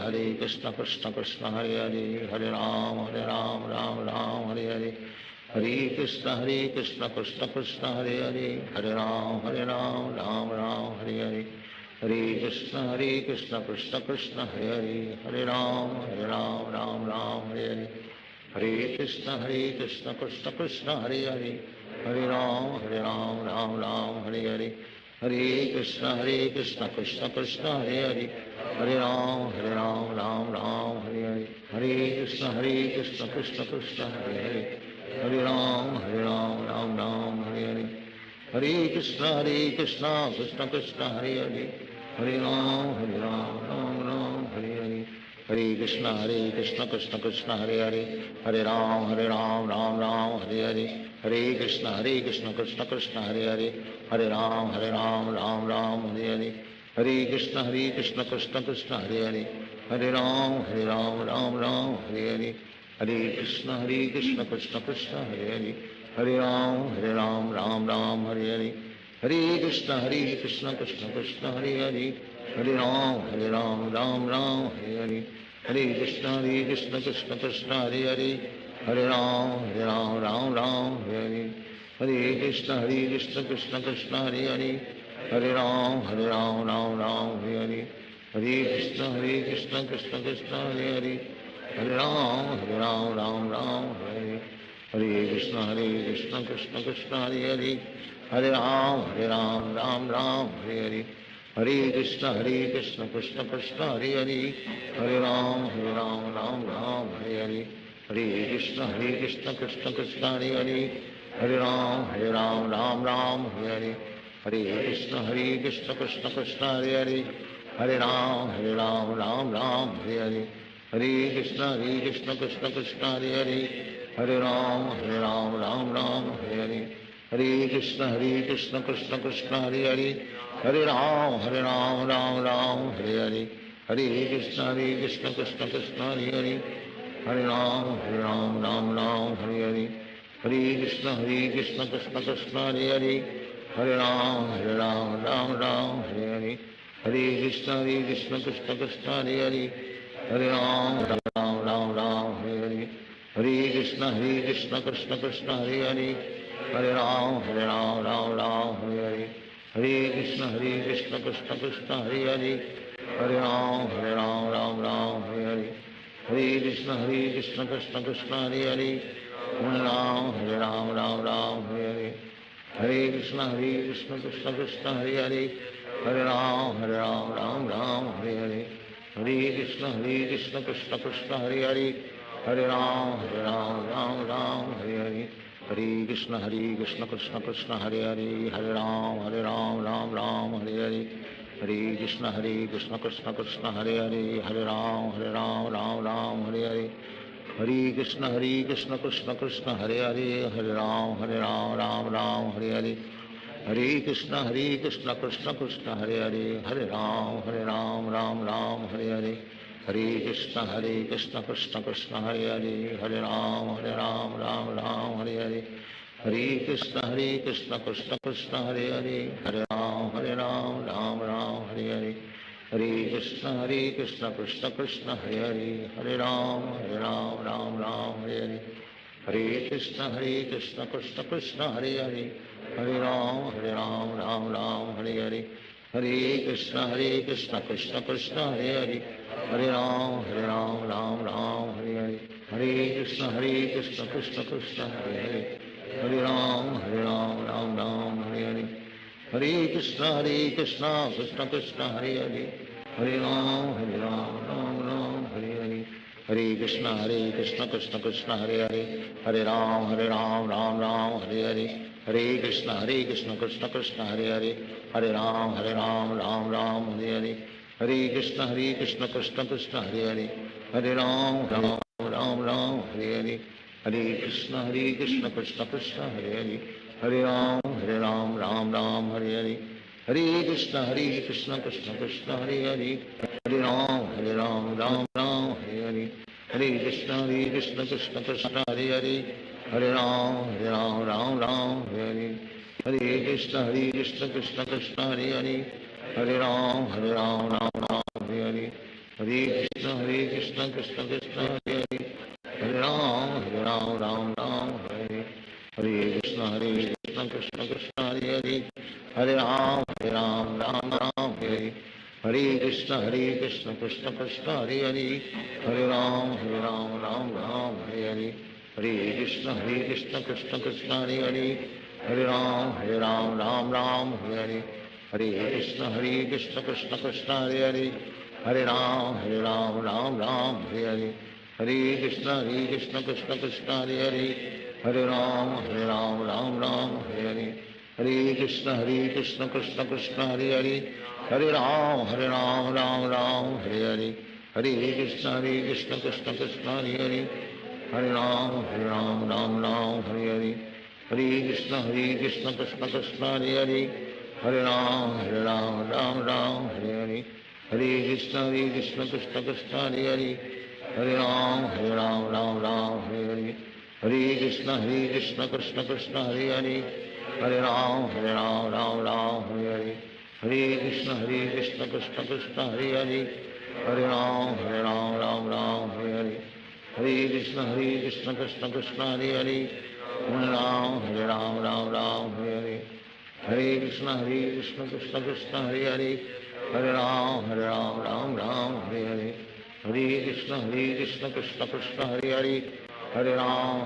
Krishna Krishna Hare Hare, Hare Ram Ram Ram Hare Hare, Hare Krishna Krishna Krishna Hare Hare, Hare Ram Ram Ram Hare Hare, Hare Krishna Krishna Krishna Hare Hare, Hare Ram Ram Ram Hare Hare, Hare Krishna Krishna Krishna Hare Hare, Hare Ram Ram Ram Hare Hare, Hare Krishna Krishna Krishna Hare Hare, Hare Ram Ram Ram Hare Hare, Hare Krishna Krishna Krishna Hare Hare, Hare Ram Ram Ram Hare Hare, Hare Krishna Krishna Krishna Hare Hare, Hare Ram Ram Ram Hare Hare, Hare Krishna Krishna Krishna Hare Hare, Hare Ram Ram Ram Hare Hare, Hare Krishna Krishna Krishna Hare Hare, Hare Ram Ram Ram Hare Hare, Hare Krishna Krishna Krishna Hare Hare, Hare Ram Ram Ram Hare Hare, Hare Krishna Krishna Krishna Hare Hare, Hare Ram Ram Ram Hare Hare, Hare Krishna Krishna Krishna Hare Hare, Hare Ram Ram Ram Hare Hare, Hare Krishna Krishna Krishna Hare Hare, Hare Ram Ram Ram Hare Hare, Hare Krishna Krishna Krishna Hare Hare, Hare Ram Ram Ram Hare Hare, Hare Krishna Krishna Krishna Hare Hare, Hare Ram Ram Ram Hare Hare, Hare Krishna Krishna Krishna Hare Hare, Hare Ram Ram Ram Hare Hare, Hare Krishna Krishna Krishna Hare Hare, Hare Ram Ram Hare Hare, Hare Krishna Krishna Krishna Hare Hare, Hare Ram Ram Hare Hare, Hare Krishna Krishna Krishna Hare Hare, Hare Ram Ram Hare Hare, Hare Krishna Krishna Krishna Hare Hare, Hare Ram Ram Hare Hare, Hare Krishna Krishna Krishna Hare Hare, Hare Ram Ram Hare Hare, Hare Krishna Krishna Krishna Hare Hare, Hare Ram Ram Hare Hare, Hare Krishna Krishna Krishna Hare Hare, Hare Ram Ram Hare Hare, Hare Krishna Krishna Krishna Hare Hare, Hare Ram Ram Hare Hare, Hare Krishna Krishna Krishna Hare Hare, Hare Ram Ram Hare Hare, Hare Krishna Krishna Krishna Hare Hare, Hare Ram Ram Hare Hare, Hare Krishna Krishna Krishna Hare Hare, Hare Ram Ram Hare Hare, Hare Krishna Krishna Krishna Hare Hare, Hare Ram Ram Hare Hare, Hare Krishna Krishna Krishna Hare Hare, Hare Ram Ram Hare Hare, Hare Krishna Krishna Krishna Hare Hare, Hare Ram Ram Hare Hare, Hare Krishna Krishna Krishna Hare Hare, Hare Ram Ram Hare Hare, Hare Krishna Krishna Krishna Hare Hare, Hare Ram Ram Hare Hare, Hare Krishna Krishna Krishna Hare Hare, Hare Ram Ram Hare Hare, Hare Krishna Krishna Krishna Hare Hare, Hare Ram Ram Hare Hare, Hare Krishna Krishna Krishna Hare Hare, Hare Ram Ram Hare Hare, Hare Krishna Krishna Krishna Hare Hare, Hare Ram Ram Hare Hare, Hare Krishna Krishna Krishna Hare Hare, Hare Ram Ram Hare Hare, Hare Krishna Krishna Krishna Hare Hare, Hare Ram Ram Hare Hare, Hare Krishna Krishna Krishna Hare Hare, Hare Ram Ram Hare Hare, Hare Krishna Krishna Krishna Hare Hare, Hare Ram Ram Hare Hare, Hare Krishna Krishna Krishna Hare Hare, Hare Ram Ram Hare Hare, Hare Krishna Krishna Krishna Hare Hare, Hare Ram Hare Hare, Hare Krishna Krishna Krishna Hare Hare, Hare Ram Ram Hare Hare, Hare Krishna Krishna Krishna Hare Hare, Hare Ram Ram Hare Hare, Hare Krishna Krishna Krishna Hare Hare, Hare Ram Ram Hare Hare, Hare Krishna Krishna Krishna Hare Hare, Hare Ram Ram Hare Hare, Hare Krishna Krishna Krishna Hare Hare, Hare Ram Ram Hare, Hare Krishna Krishna Krishna Hare Hare, Hare Ram Ram Hare, Hare Krishna Krishna Krishna Hare Hare, Hare Ram Ram Hare Hare, Hare Krishna Krishna Krishna Hare Hare, Hare Ram Ram Hare Hare, Hare Krishna Krishna Krishna Hare Hare, Hare Ram Ram Hare Hare, Hare Krishna Krishna Krishna Hare Hare, Hare Ram Ram Hare Hare, Hare Krishna Krishna Krishna Hare Hare, Hare Ram Ram Hare Hare, Hare Krishna Krishna Krishna Hare Hare, Hare Ram Ram Hare Hare, Hare Krishna Krishna Krishna Hare Hare, Hare Ram Ram Hare Hare, Hare Krishna Krishna Krishna Hare Hare, Hare Ram Ram Hare Hare, Hare Krishna Krishna Krishna Hare Hare, Hare Ram Ram Hare Hare, Hare Krishna Krishna Krishna Hare Hare, Hare Ram Ram Hare Hare, Hare Krishna Krishna Krishna Hare Hare, Hare Ram Ram Hare Hare, Hare Krishna Krishna Krishna Hare Hare, Hare Ram Ram Hare Hare, Hare Krishna Krishna Krishna Hare Hare, Hare Ram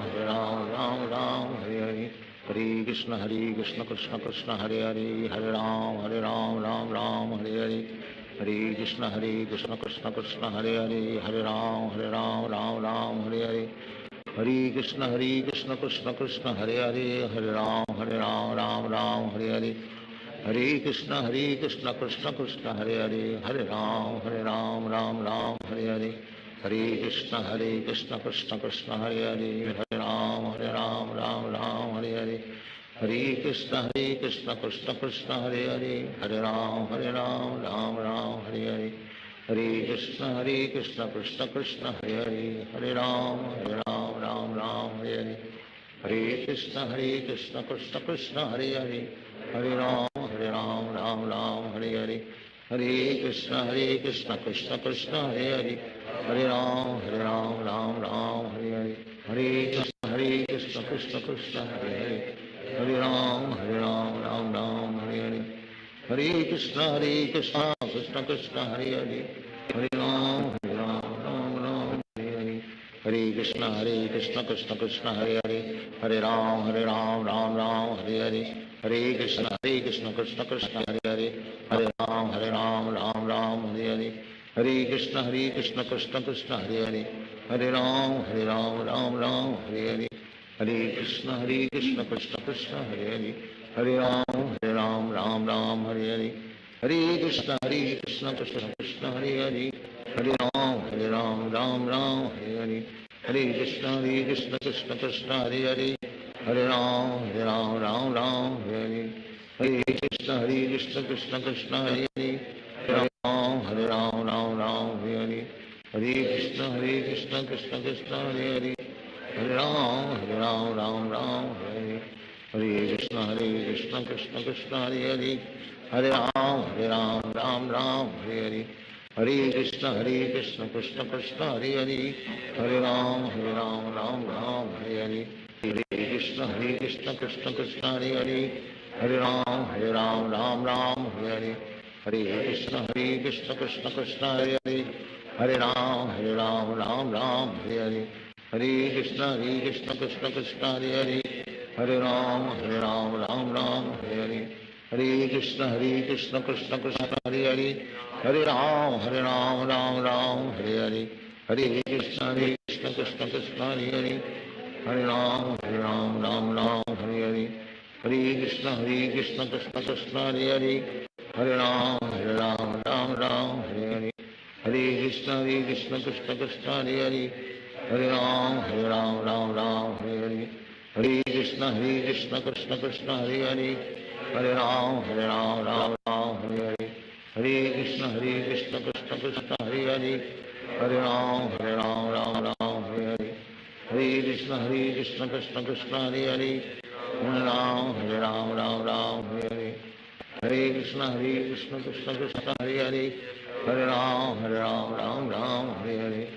Ram Hare Hare, Hare Krishna Krishna Krishna Hare Hare, Hare Ram Ram Ram Hare Hare, Hare Krishna Krishna Krishna Hare Hare, Hare Ram Ram Ram Hare Hare, Hare Krishna Krishna Krishna Hare Hare, Hare Ram Ram Ram Hare Hare, Hare Krishna Krishna Krishna Hare Hare, Hare Ram Ram Ram Hare Hare, Hare Krishna Krishna Krishna Hare Hare, Hare Ram Ram Ram Hare Hare, Hare Krishna Krishna Krishna Hare Hare, Hare Ram Ram Ram Hare Hare, Hare Krishna Krishna Krishna Hare Hare, Hare Ram Ram Ram Hare Hare, Hare Krishna Krishna Krishna Hare Hare, Hare Ram Ram Ram Hare Hare, Hare Krishna Krishna Krishna Hare Hare, Hare Ram Ram Ram Hare Hare, Hare Krishna Krishna Krishna Hare Hare, Hare Ram Ram Ram Hare Hare, Hare Krishna Krishna Krishna Hare Hare, Hare Ram Ram Ram Hare Hare, Hare Krishna Krishna Krishna Hare Hare, Hare Ram Ram Ram Hare Hare, Hare Krishna Krishna Krishna Hare Hare, Hare Ram Ram Hare Hare, Hare Krishna Krishna Krishna Hare Hare, Hare Ram Ram Ram Hare Hare, Hare Krishna Krishna Krishna Hare Hare, Hare Ram Ram Ram Hare Hare, Hare Krishna Krishna Krishna Hare Hare, Hare Ram Ram Ram Hare Hare, Hare Krishna Krishna Krishna Hare Hare, Hare Ram Ram Ram Hare Hare, Hare Krishna Krishna Krishna Hare Hare, Hare Ram Ram Ram Hare Hare, Hare Krishna Krishna Krishna Hare Hare, Hare Ram Ram Ram Hare Hare, Hare Krishna Krishna Krishna Hare Hare, Hare Ram Ram Ram Hare Hare, Hare Krishna Krishna Krishna Hare Hare, Hare Ram Ram Ram Hare Hare, Hare Krishna Krishna Krishna Hare Hare, Hare Ram Ram Ram Hare Hare, Hare Krishna Krishna Krishna Hare Hare, Hare Ram Ram Ram Hare Hare, Hare Krishna Krishna Krishna Hare Hare, Hare Ram Ram Ram Hare Hare, Hare Krishna Krishna Krishna Hare Hare, Hare Ram Ram Ram Hare Hare, Hare Krishna Krishna Krishna Hare Hare, Hare Ram Ram Ram Hare Hare, Hare Krishna Krishna Krishna Hare Hare, Hare Ram Ram Ram Hare Hare, Hare Krishna Krishna Krishna Hare Hare, Hare Ram Ram Ram Hare Hare, Hare Krishna Krishna Krishna Hare Hare, Hare Ram Ram Ram Hare Hare, Hare Krishna Krishna Krishna Hare Hare, Hare Ram Ram Ram Hare Hare, Hare Krishna Krishna Krishna Hare Hare, Hare Ram Ram Ram Hare Hare, Hare Krishna Krishna Krishna Hare Hare, Hare Ram Ram Ram Hare Hare, Hare Krishna Krishna Krishna Hare Hare, Hare Ram Ram Ram Hare Hare,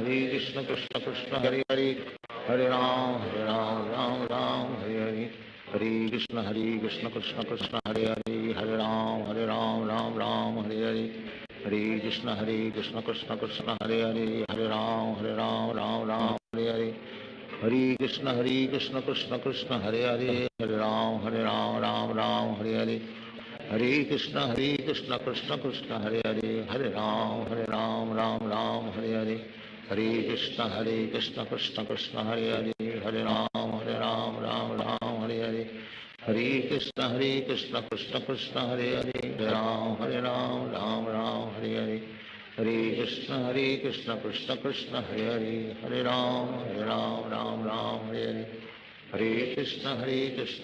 Hare Krishna Krishna Krishna Hare Hare, Hare Ram Ram Ram Hare Hare, Hare Krishna Krishna Krishna Hare Hare, Hare Ram Ram Ram Hare Hare, Hare Krishna Krishna Krishna Hare Hare, Hare Ram Ram Ram Hare Hare, Hare Krishna Krishna Krishna Hare Hare, Hare Ram Ram Ram Hare Hare, Hare Krishna Krishna Krishna Hare Hare, Hare Ram Ram Ram Hare Hare, Hare Krishna Krishna Krishna Hare Hare, Hare Ram Ram Ram Hare Hare, Hare Krishna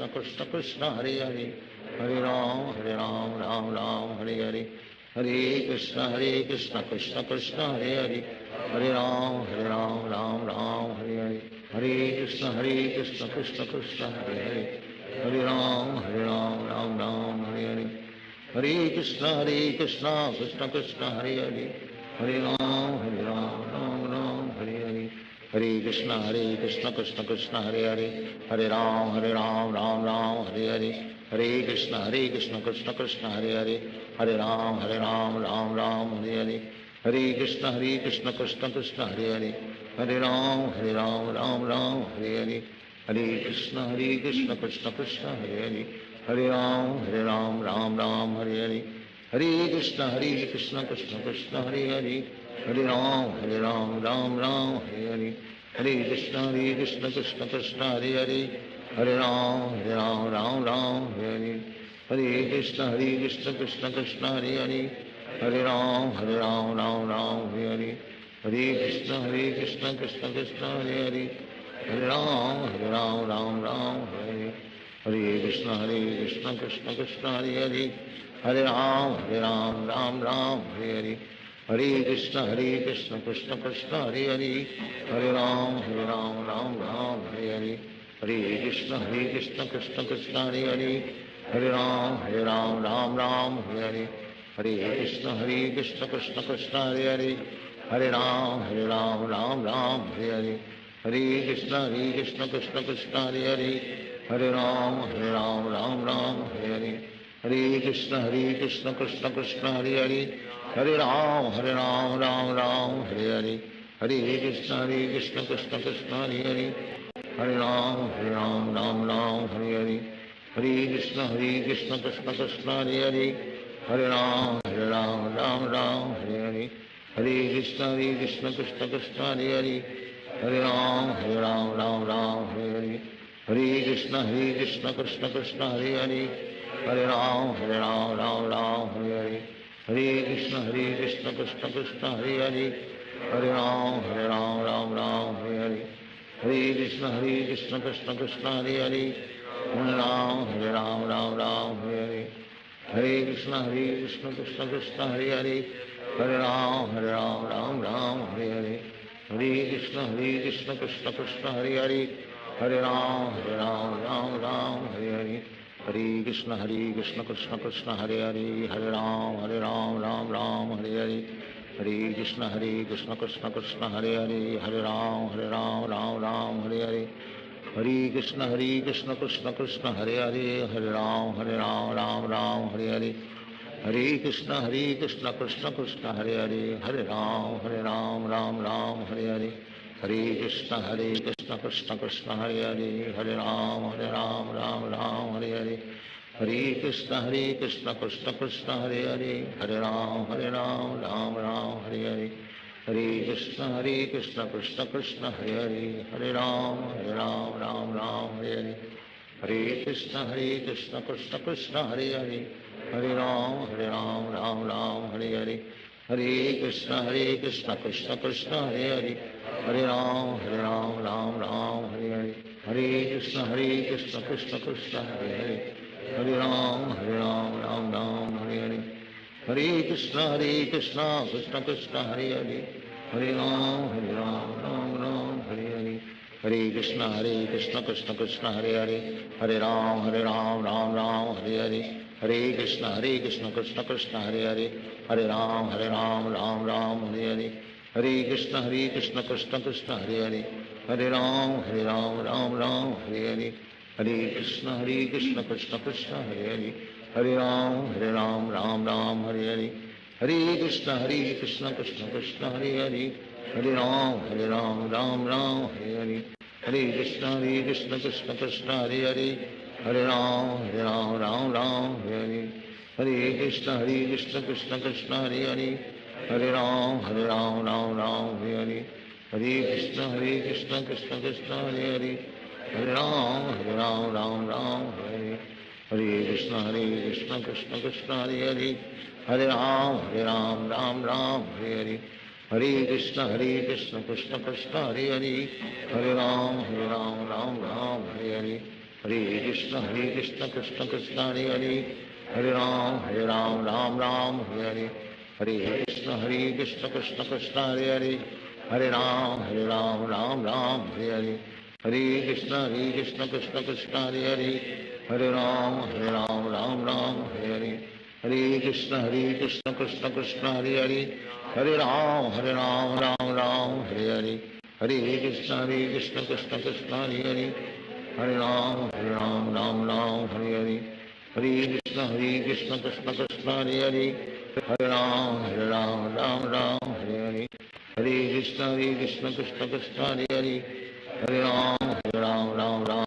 Krishna Krishna Hare Hare, Hare Ram Ram Ram Hare Hare, Hare Krishna Krishna Krishna Hare Hare, Hare Ram Ram Ram Hare Hare, Hare Krishna Krishna Krishna Hare Hare, Hare Ram Ram Ram Hare Hare, Hare Krishna Krishna Krishna Hare Hare, Hare Ram Ram Ram Hare Hare, Hare Krishna Krishna Krishna Hare Hare, Hare Ram Ram Ram Hare Hare, Hare Krishna Krishna Krishna Hare Hare, Hare Ram Ram Ram Hare Hare, Hare Krishna Krishna Krishna Hare Hare, Hare Ram Ram Ram Hare Hare, Hare Krishna Krishna Krishna Hare Hare, Hare Ram Ram Ram Hare Hare, Hare Krishna Krishna Krishna Hare Hare Ram Ram Ram Hare Hare Hare Krishna Krishna Krishna Hare Hare Ram Ram Ram Hare Hare Krishna Krishna Krishna Hare Hare Ram Ram Ram Hare Hare Krishna Krishna Krishna Hare Hare Ram Ram Ram Hare Hare Krishna Krishna Krishna Hare Hare Ram Ram Ram Hare Hare Krishna Krishna Krishna Hare Hare Ram Ram Ram Hare Hare Krishna Krishna Krishna Hare Hare Ram Ram Ram Hare Hare Krishna Krishna Krishna Hare Hare Ram Ram Ram Hare Hare Krishna Krishna Krishna Hare Hare Ram Ram Ram Hare Hare Krishna Krishna Krishna Hare Hare Ram Ram Ram Hare Hare Krishna Krishna Krishna Hare Hare Ram Ram Ram Hare Hare Krishna Krishna Krishna Hare Hare Ram Ram Ram Hare Hare Krishna Krishna Krishna Hare Hare Ram Ram Ram Hare Hare Krishna Krishna Krishna Hare Hare Ram Ram Ram Hare Hare Krishna Krishna Krishna Hare Hare Ram Ram Ram Hare Hare Krishna Krishna Krishna Hare Hare Ram Ram Ram Hare Hare Krishna Krishna Krishna Hare Hare Ram Ram Ram Hare Hare Krishna Krishna Krishna Hare Hare Ram Ram Ram Hare Hare Krishna Krishna Krishna Hare Hare Ram Ram Ram Hare Hare Krishna Krishna Krishna Hare Hare Ram Ram Ram Hare Hare Krishna Krishna Krishna Hare Hare Ram Ram Ram Hare Hare Krishna Krishna Krishna Hare Hare Ram Ram Ram Hare Hare Krishna Krishna Krishna Hare Hare Ram Ram Ram Hare Hare Krishna Krishna Krishna Hare Hare Ram Ram Ram Hare Hare Krishna Krishna Krishna Hare Hare Ram Ram Ram Hare Hare Krishna Krishna Krishna Hare Hare Ram Ram Ram Hare Hare Krishna Krishna Krishna Hare Hare Ram Ram Ram Hare Hare Krishna Krishna Krishna Hare Hare Ram Ram Ram Hare Hare Krishna Krishna Krishna Hare Hare Ram Ram Ram Hare Hare Krishna Krishna Krishna Hare Hare Ram Ram Ram Hare Hare Krishna Krishna Krishna Hare Hare Ram Ram Ram Hare Hare Krishna Krishna Krishna Hare Hare Ram Ram Ram Hare Hare Krishna Krishna Krishna Hare Hare Ram Ram Ram Hare Hare Krishna Krishna Krishna Hare Hare Ram Ram Ram Hare Hare Krishna Krishna Krishna Hare Hare Ram Ram Ram Hare Hare Krishna Krishna Krishna Hare Hare Ram Ram Ram Hare Hare Krishna Krishna Krishna Hare Hare Ram Ram Ram Hare Hare Krishna Krishna Krishna Hare Hare Ram Ram Ram Hare Hare Krishna Krishna Krishna Hare Hare Ram Ram Ram Hare Hare Krishna Krishna Krishna Hare Hare Ram Ram Ram Hare Hare Krishna Krishna Krishna Hare Hare Ram Ram Ram Hare Hare Krishna Krishna Krishna Hare Hare Ram Ram Ram Hare Hare Krishna Krishna Krishna Hare Hare Ram Ram Ram Hare Hare Krishna Krishna Krishna Hare Hare Ram Ram Ram Hare Hare Krishna Krishna Krishna Hare Hare Ram Ram Ram Hare Hare Krishna Krishna Krishna Hare Hare Ram Ram Ram Hare Hare Krishna Krishna Krishna Hare Hare Ram Ram Ram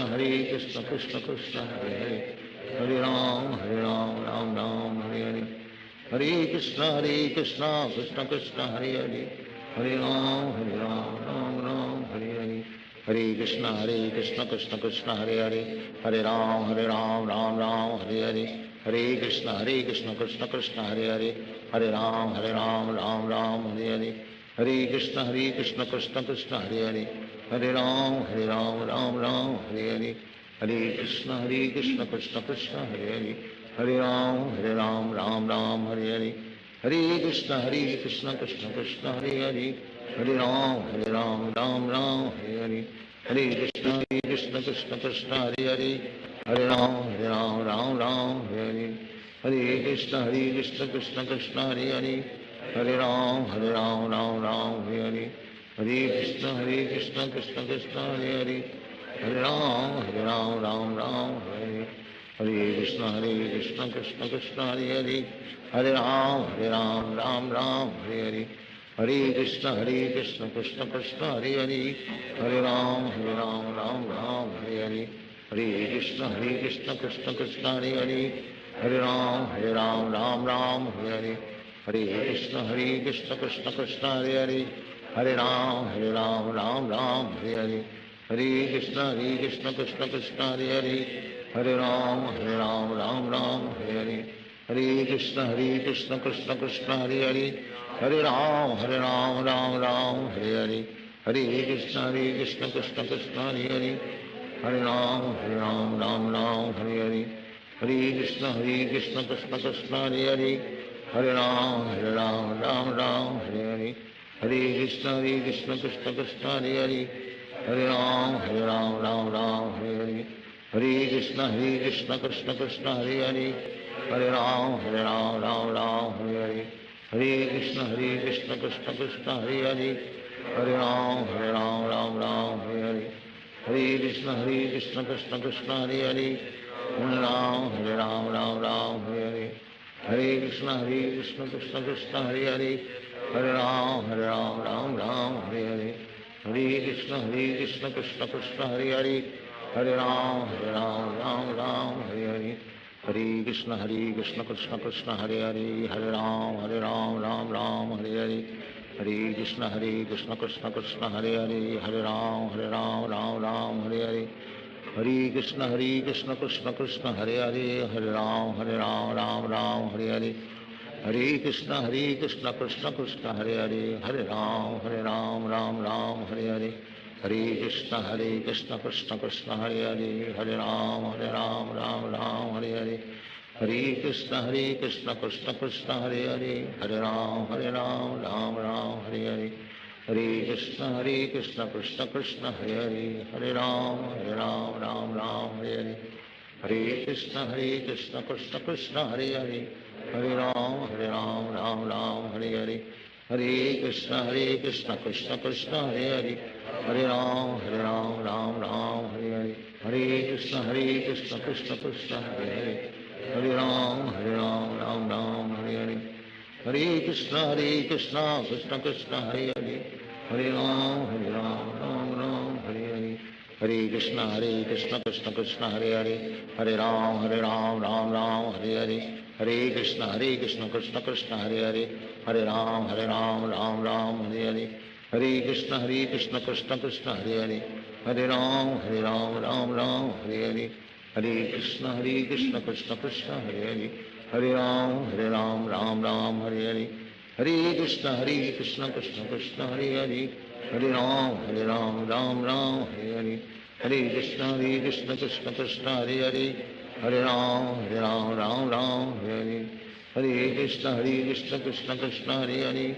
Hare Krishna Krishna Krishna Hare Hare Hare Ram Ram Ram Hare Hare Hare Krishna Krishna Krishna Hare Hare Hare Ram Ram Ram Hare Hare Hare Krishna Krishna Krishna Hare Hare Hare Ram Ram Ram Hare Hare Hare Krishna Krishna Krishna Hare Hare Hare Ram Ram Ram Hare Hare Hare Krishna Krishna Krishna Hare Hare Hare Ram Ram Ram Hare Hare Hare Krishna Krishna Krishna Hare Hare Hare Ram Ram Ram Hare Hare Hare Krishna Krishna Krishna Hare Hare Hare Ram Ram Ram Hare Hare Hare Krishna Krishna Krishna Hare Hare Hare Ram Ram Hare Hare Hare Krishna Krishna Krishna Hare Hare Hare Ram Ram Hare Hare Hare Krishna Krishna Krishna Hare Hare Hare Ram Ram Hare Hare Krishna Krishna Krishna Hare Hare Hare Ram Ram Hare Hare Hare Krishna Krishna Krishna Hare Hare Hare Ram Ram Hare Hare Hare Krishna Krishna Krishna Hare Hare Hare Ram Ram Hare Hare Hare Krishna Krishna Krishna Hare Hare Hare Ram Ram Hare Hare Hare Krishna Krishna Krishna Hare Hare Hare Ram Ram Hare Hare Hare Krishna Krishna Krishna Hare Hare Hare Ram Ram Hare Hare Hare Krishna Krishna Krishna Hare Hare Hare Ram Ram Hare Hare Hare Krishna Krishna Krishna Hare Hare Hare Ram Ram Hare Hare Hare Krishna Krishna Krishna Hare Hare Hare Ram Ram Hare Hare Hare Krishna Krishna Krishna Hare Hare Hare Ram Ram Hare Hare Hare Krishna Krishna Krishna Hare Hare Hare Ram Ram Hare Hare Hare Krishna Krishna Krishna Hare Hare Hare Ram Ram Hare Hare Hare Krishna Krishna Krishna Hare Hare Hare Ram Ram Hare Hare Hare Krishna Krishna Krishna Hare Hare Hare Ram Ram Hare Hare Hare Krishna Krishna Krishna Hare Hare Hare Ram Ram Hare Hare Hare Krishna Krishna Krishna Hare Hare Hare Ram Ram Hare Hare Hare Krishna Krishna Krishna Hare Hare Hare Ram Ram Hare Hare Hare Krishna Krishna Krishna Hare Hare Hare Ram Ram Hare Hare Hare Krishna Krishna Krishna Hare Hare Hare Ram Ram Hare Hare Hare Krishna Krishna Krishna Hare Hare Hare Ram Ram Hare Hare Hare Krishna Krishna Krishna Hare Hare Hare Ram Hare Hare Hare Krishna Krishna Krishna Hare Hare Hare Ram Hare Hare Hare Krishna Krishna Krishna Hare Hare Hare Ram Hare Hare Hare Krishna Krishna Krishna Hare Hare Hare Ram Hare Hare Hare Krishna Krishna Krishna Hare Hare Hare Ram Hare Hare Hare Krishna Krishna Krishna Hare Hare Hare Ram Hare Hare Hare Krishna Krishna Krishna Hare Hare Hare Ram Hare Hare Hare Krishna Krishna Krishna Hare Hare Hare Ram Hare Hare Hare Krishna Krishna Krishna Hare Hare Hare Ram Hare Hare Hare Krishna Krishna Krishna Hare Hare Hare Ram Hare Hare Hare Krishna Krishna Krishna Hare Hare Hare Ram Hare Hare Hare Krishna Krishna Krishna Hare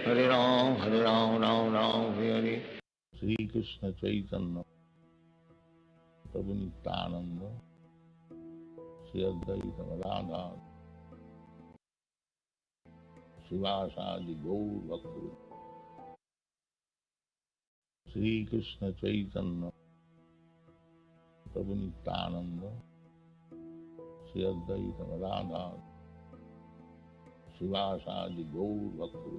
Hare Hare Ram Hare Hare Shri Krishna Chaitanya Prabhu Nityananda Shri Advaita Radha Srivasadi Gaur Bhakti Shri Krishna Chaitanya Prabhu Nityananda Shri Advaita Radha Srivasadi Gaur Bhakti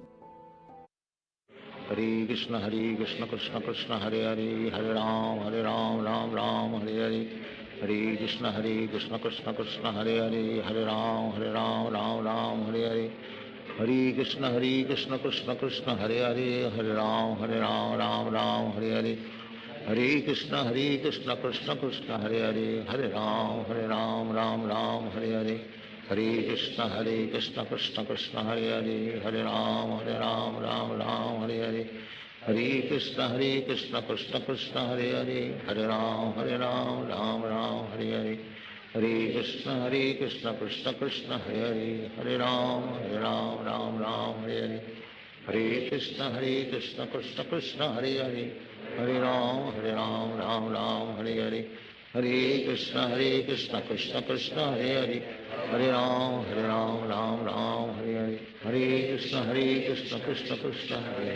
Hare Krishna Krishna Krishna Hare Hare Ram Ram Ram Hare Hare Hare Krishna Krishna Krishna Hare Hare Ram Ram Ram Hare Hare Hare Krishna Krishna Krishna Hare Ram Ram Ram Hare Hare Hare Krishna Krishna Krishna Hare Ram Ram Hare Hare Hare Krishna Krishna Krishna Hare Ram Ram Hare Hare Hare Krishna Krishna Krishna Hare Ram Ram Hare Hare Hare Krishna Krishna Krishna Hare Ram Ram Hare Hare Hare Krishna Krishna Krishna Hare Ram Ram Hare Hare Hare Krishna Krishna Krishna Hare Ram Ram Hare Hare Hare Krishna Krishna Krishna Hare Ram Ram Hare Hare Hare Krishna Krishna Krishna Hare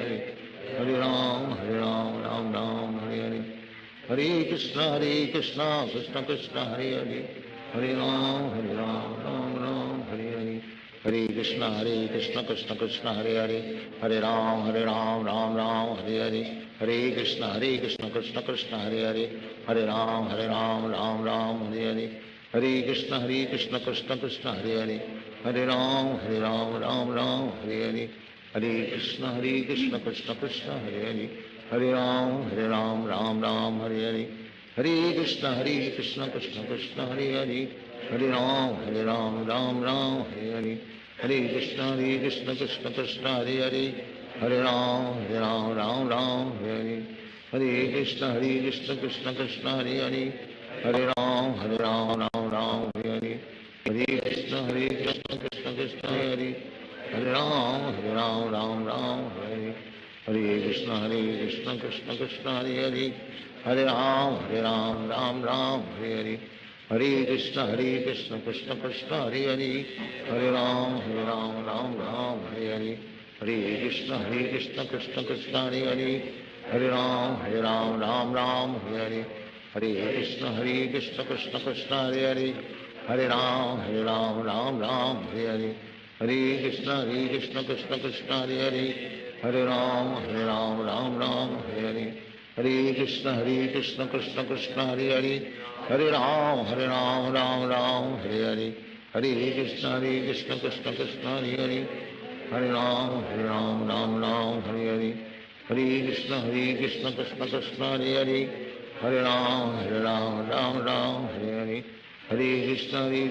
Ram Ram Hare Hare Hare Krishna Krishna Krishna Hare Ram Ram Hare Hare Hare Krishna Krishna Krishna Hare Ram Ram Hare Hare Hare Krishna Krishna Krishna Hare Ram Ram Hare Hare Hare Krishna Krishna Krishna Hare Ram Ram Hare Hare Hare Krishna Krishna Krishna Hare Ram Ram Hare Hare Hare Krishna Krishna Krishna Hare Ram Ram Hare Hare Hare Krishna Krishna Krishna Hare Ram Ram Hare Hare Hare Krishna Krishna Krishna Hare Ram Ram Hare Hare Krishna Krishna Krishna Hare Ram Ram Hare Hare Hare Krishna Krishna Krishna Hare Ram Ram Hare Hare Hare Krishna Krishna Krishna Hare Ram Ram Hare Hare Hare Krishna Krishna Krishna Hare Ram Ram Hare Hare Hare Krishna Krishna Krishna Hare Ram Ram Hare Hare Hare Krishna Krishna Krishna Hare Ram Ram Hare Hare Hare Krishna Krishna Krishna Hare Ram Ram Hare Hare Hare Krishna Krishna Krishna Hare Ram Ram Hare Hare Hare Krishna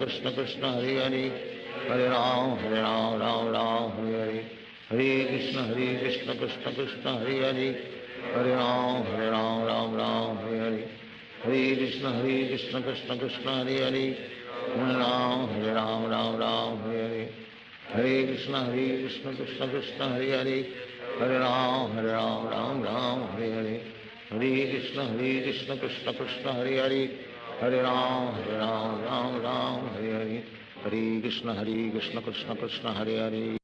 Krishna Krishna Hare Ram Ram Hare Hare Hare Krishna Krishna Krishna Hare Ram Hare Hare Hare Krishna Krishna Krishna Hare Ram Ram Hare Hare Hare Krishna Krishna Krishna Hare Ram Hare Hare Hare Krishna Krishna Krishna Hare Ram Ram Hare Hare Hare Krishna Krishna Krishna Hare Ram Ram Hare Hare Hare Krishna Krishna Krishna Hare Hare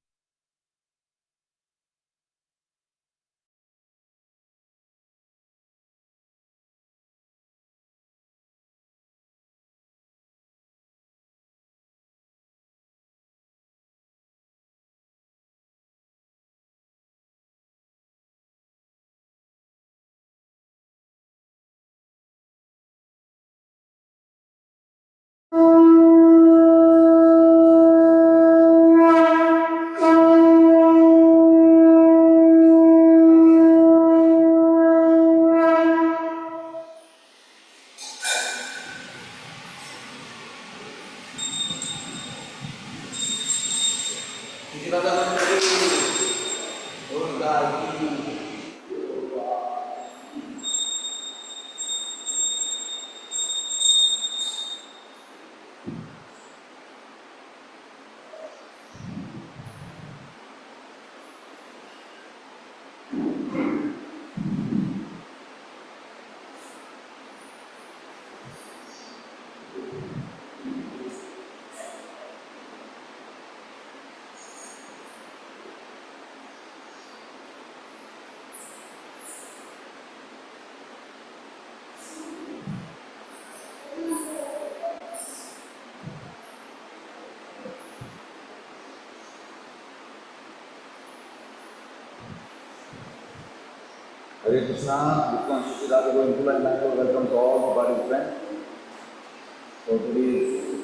Hare Krishna, Vikram Shri Radha Govinda and Michael, welcome to all the party friends. So today is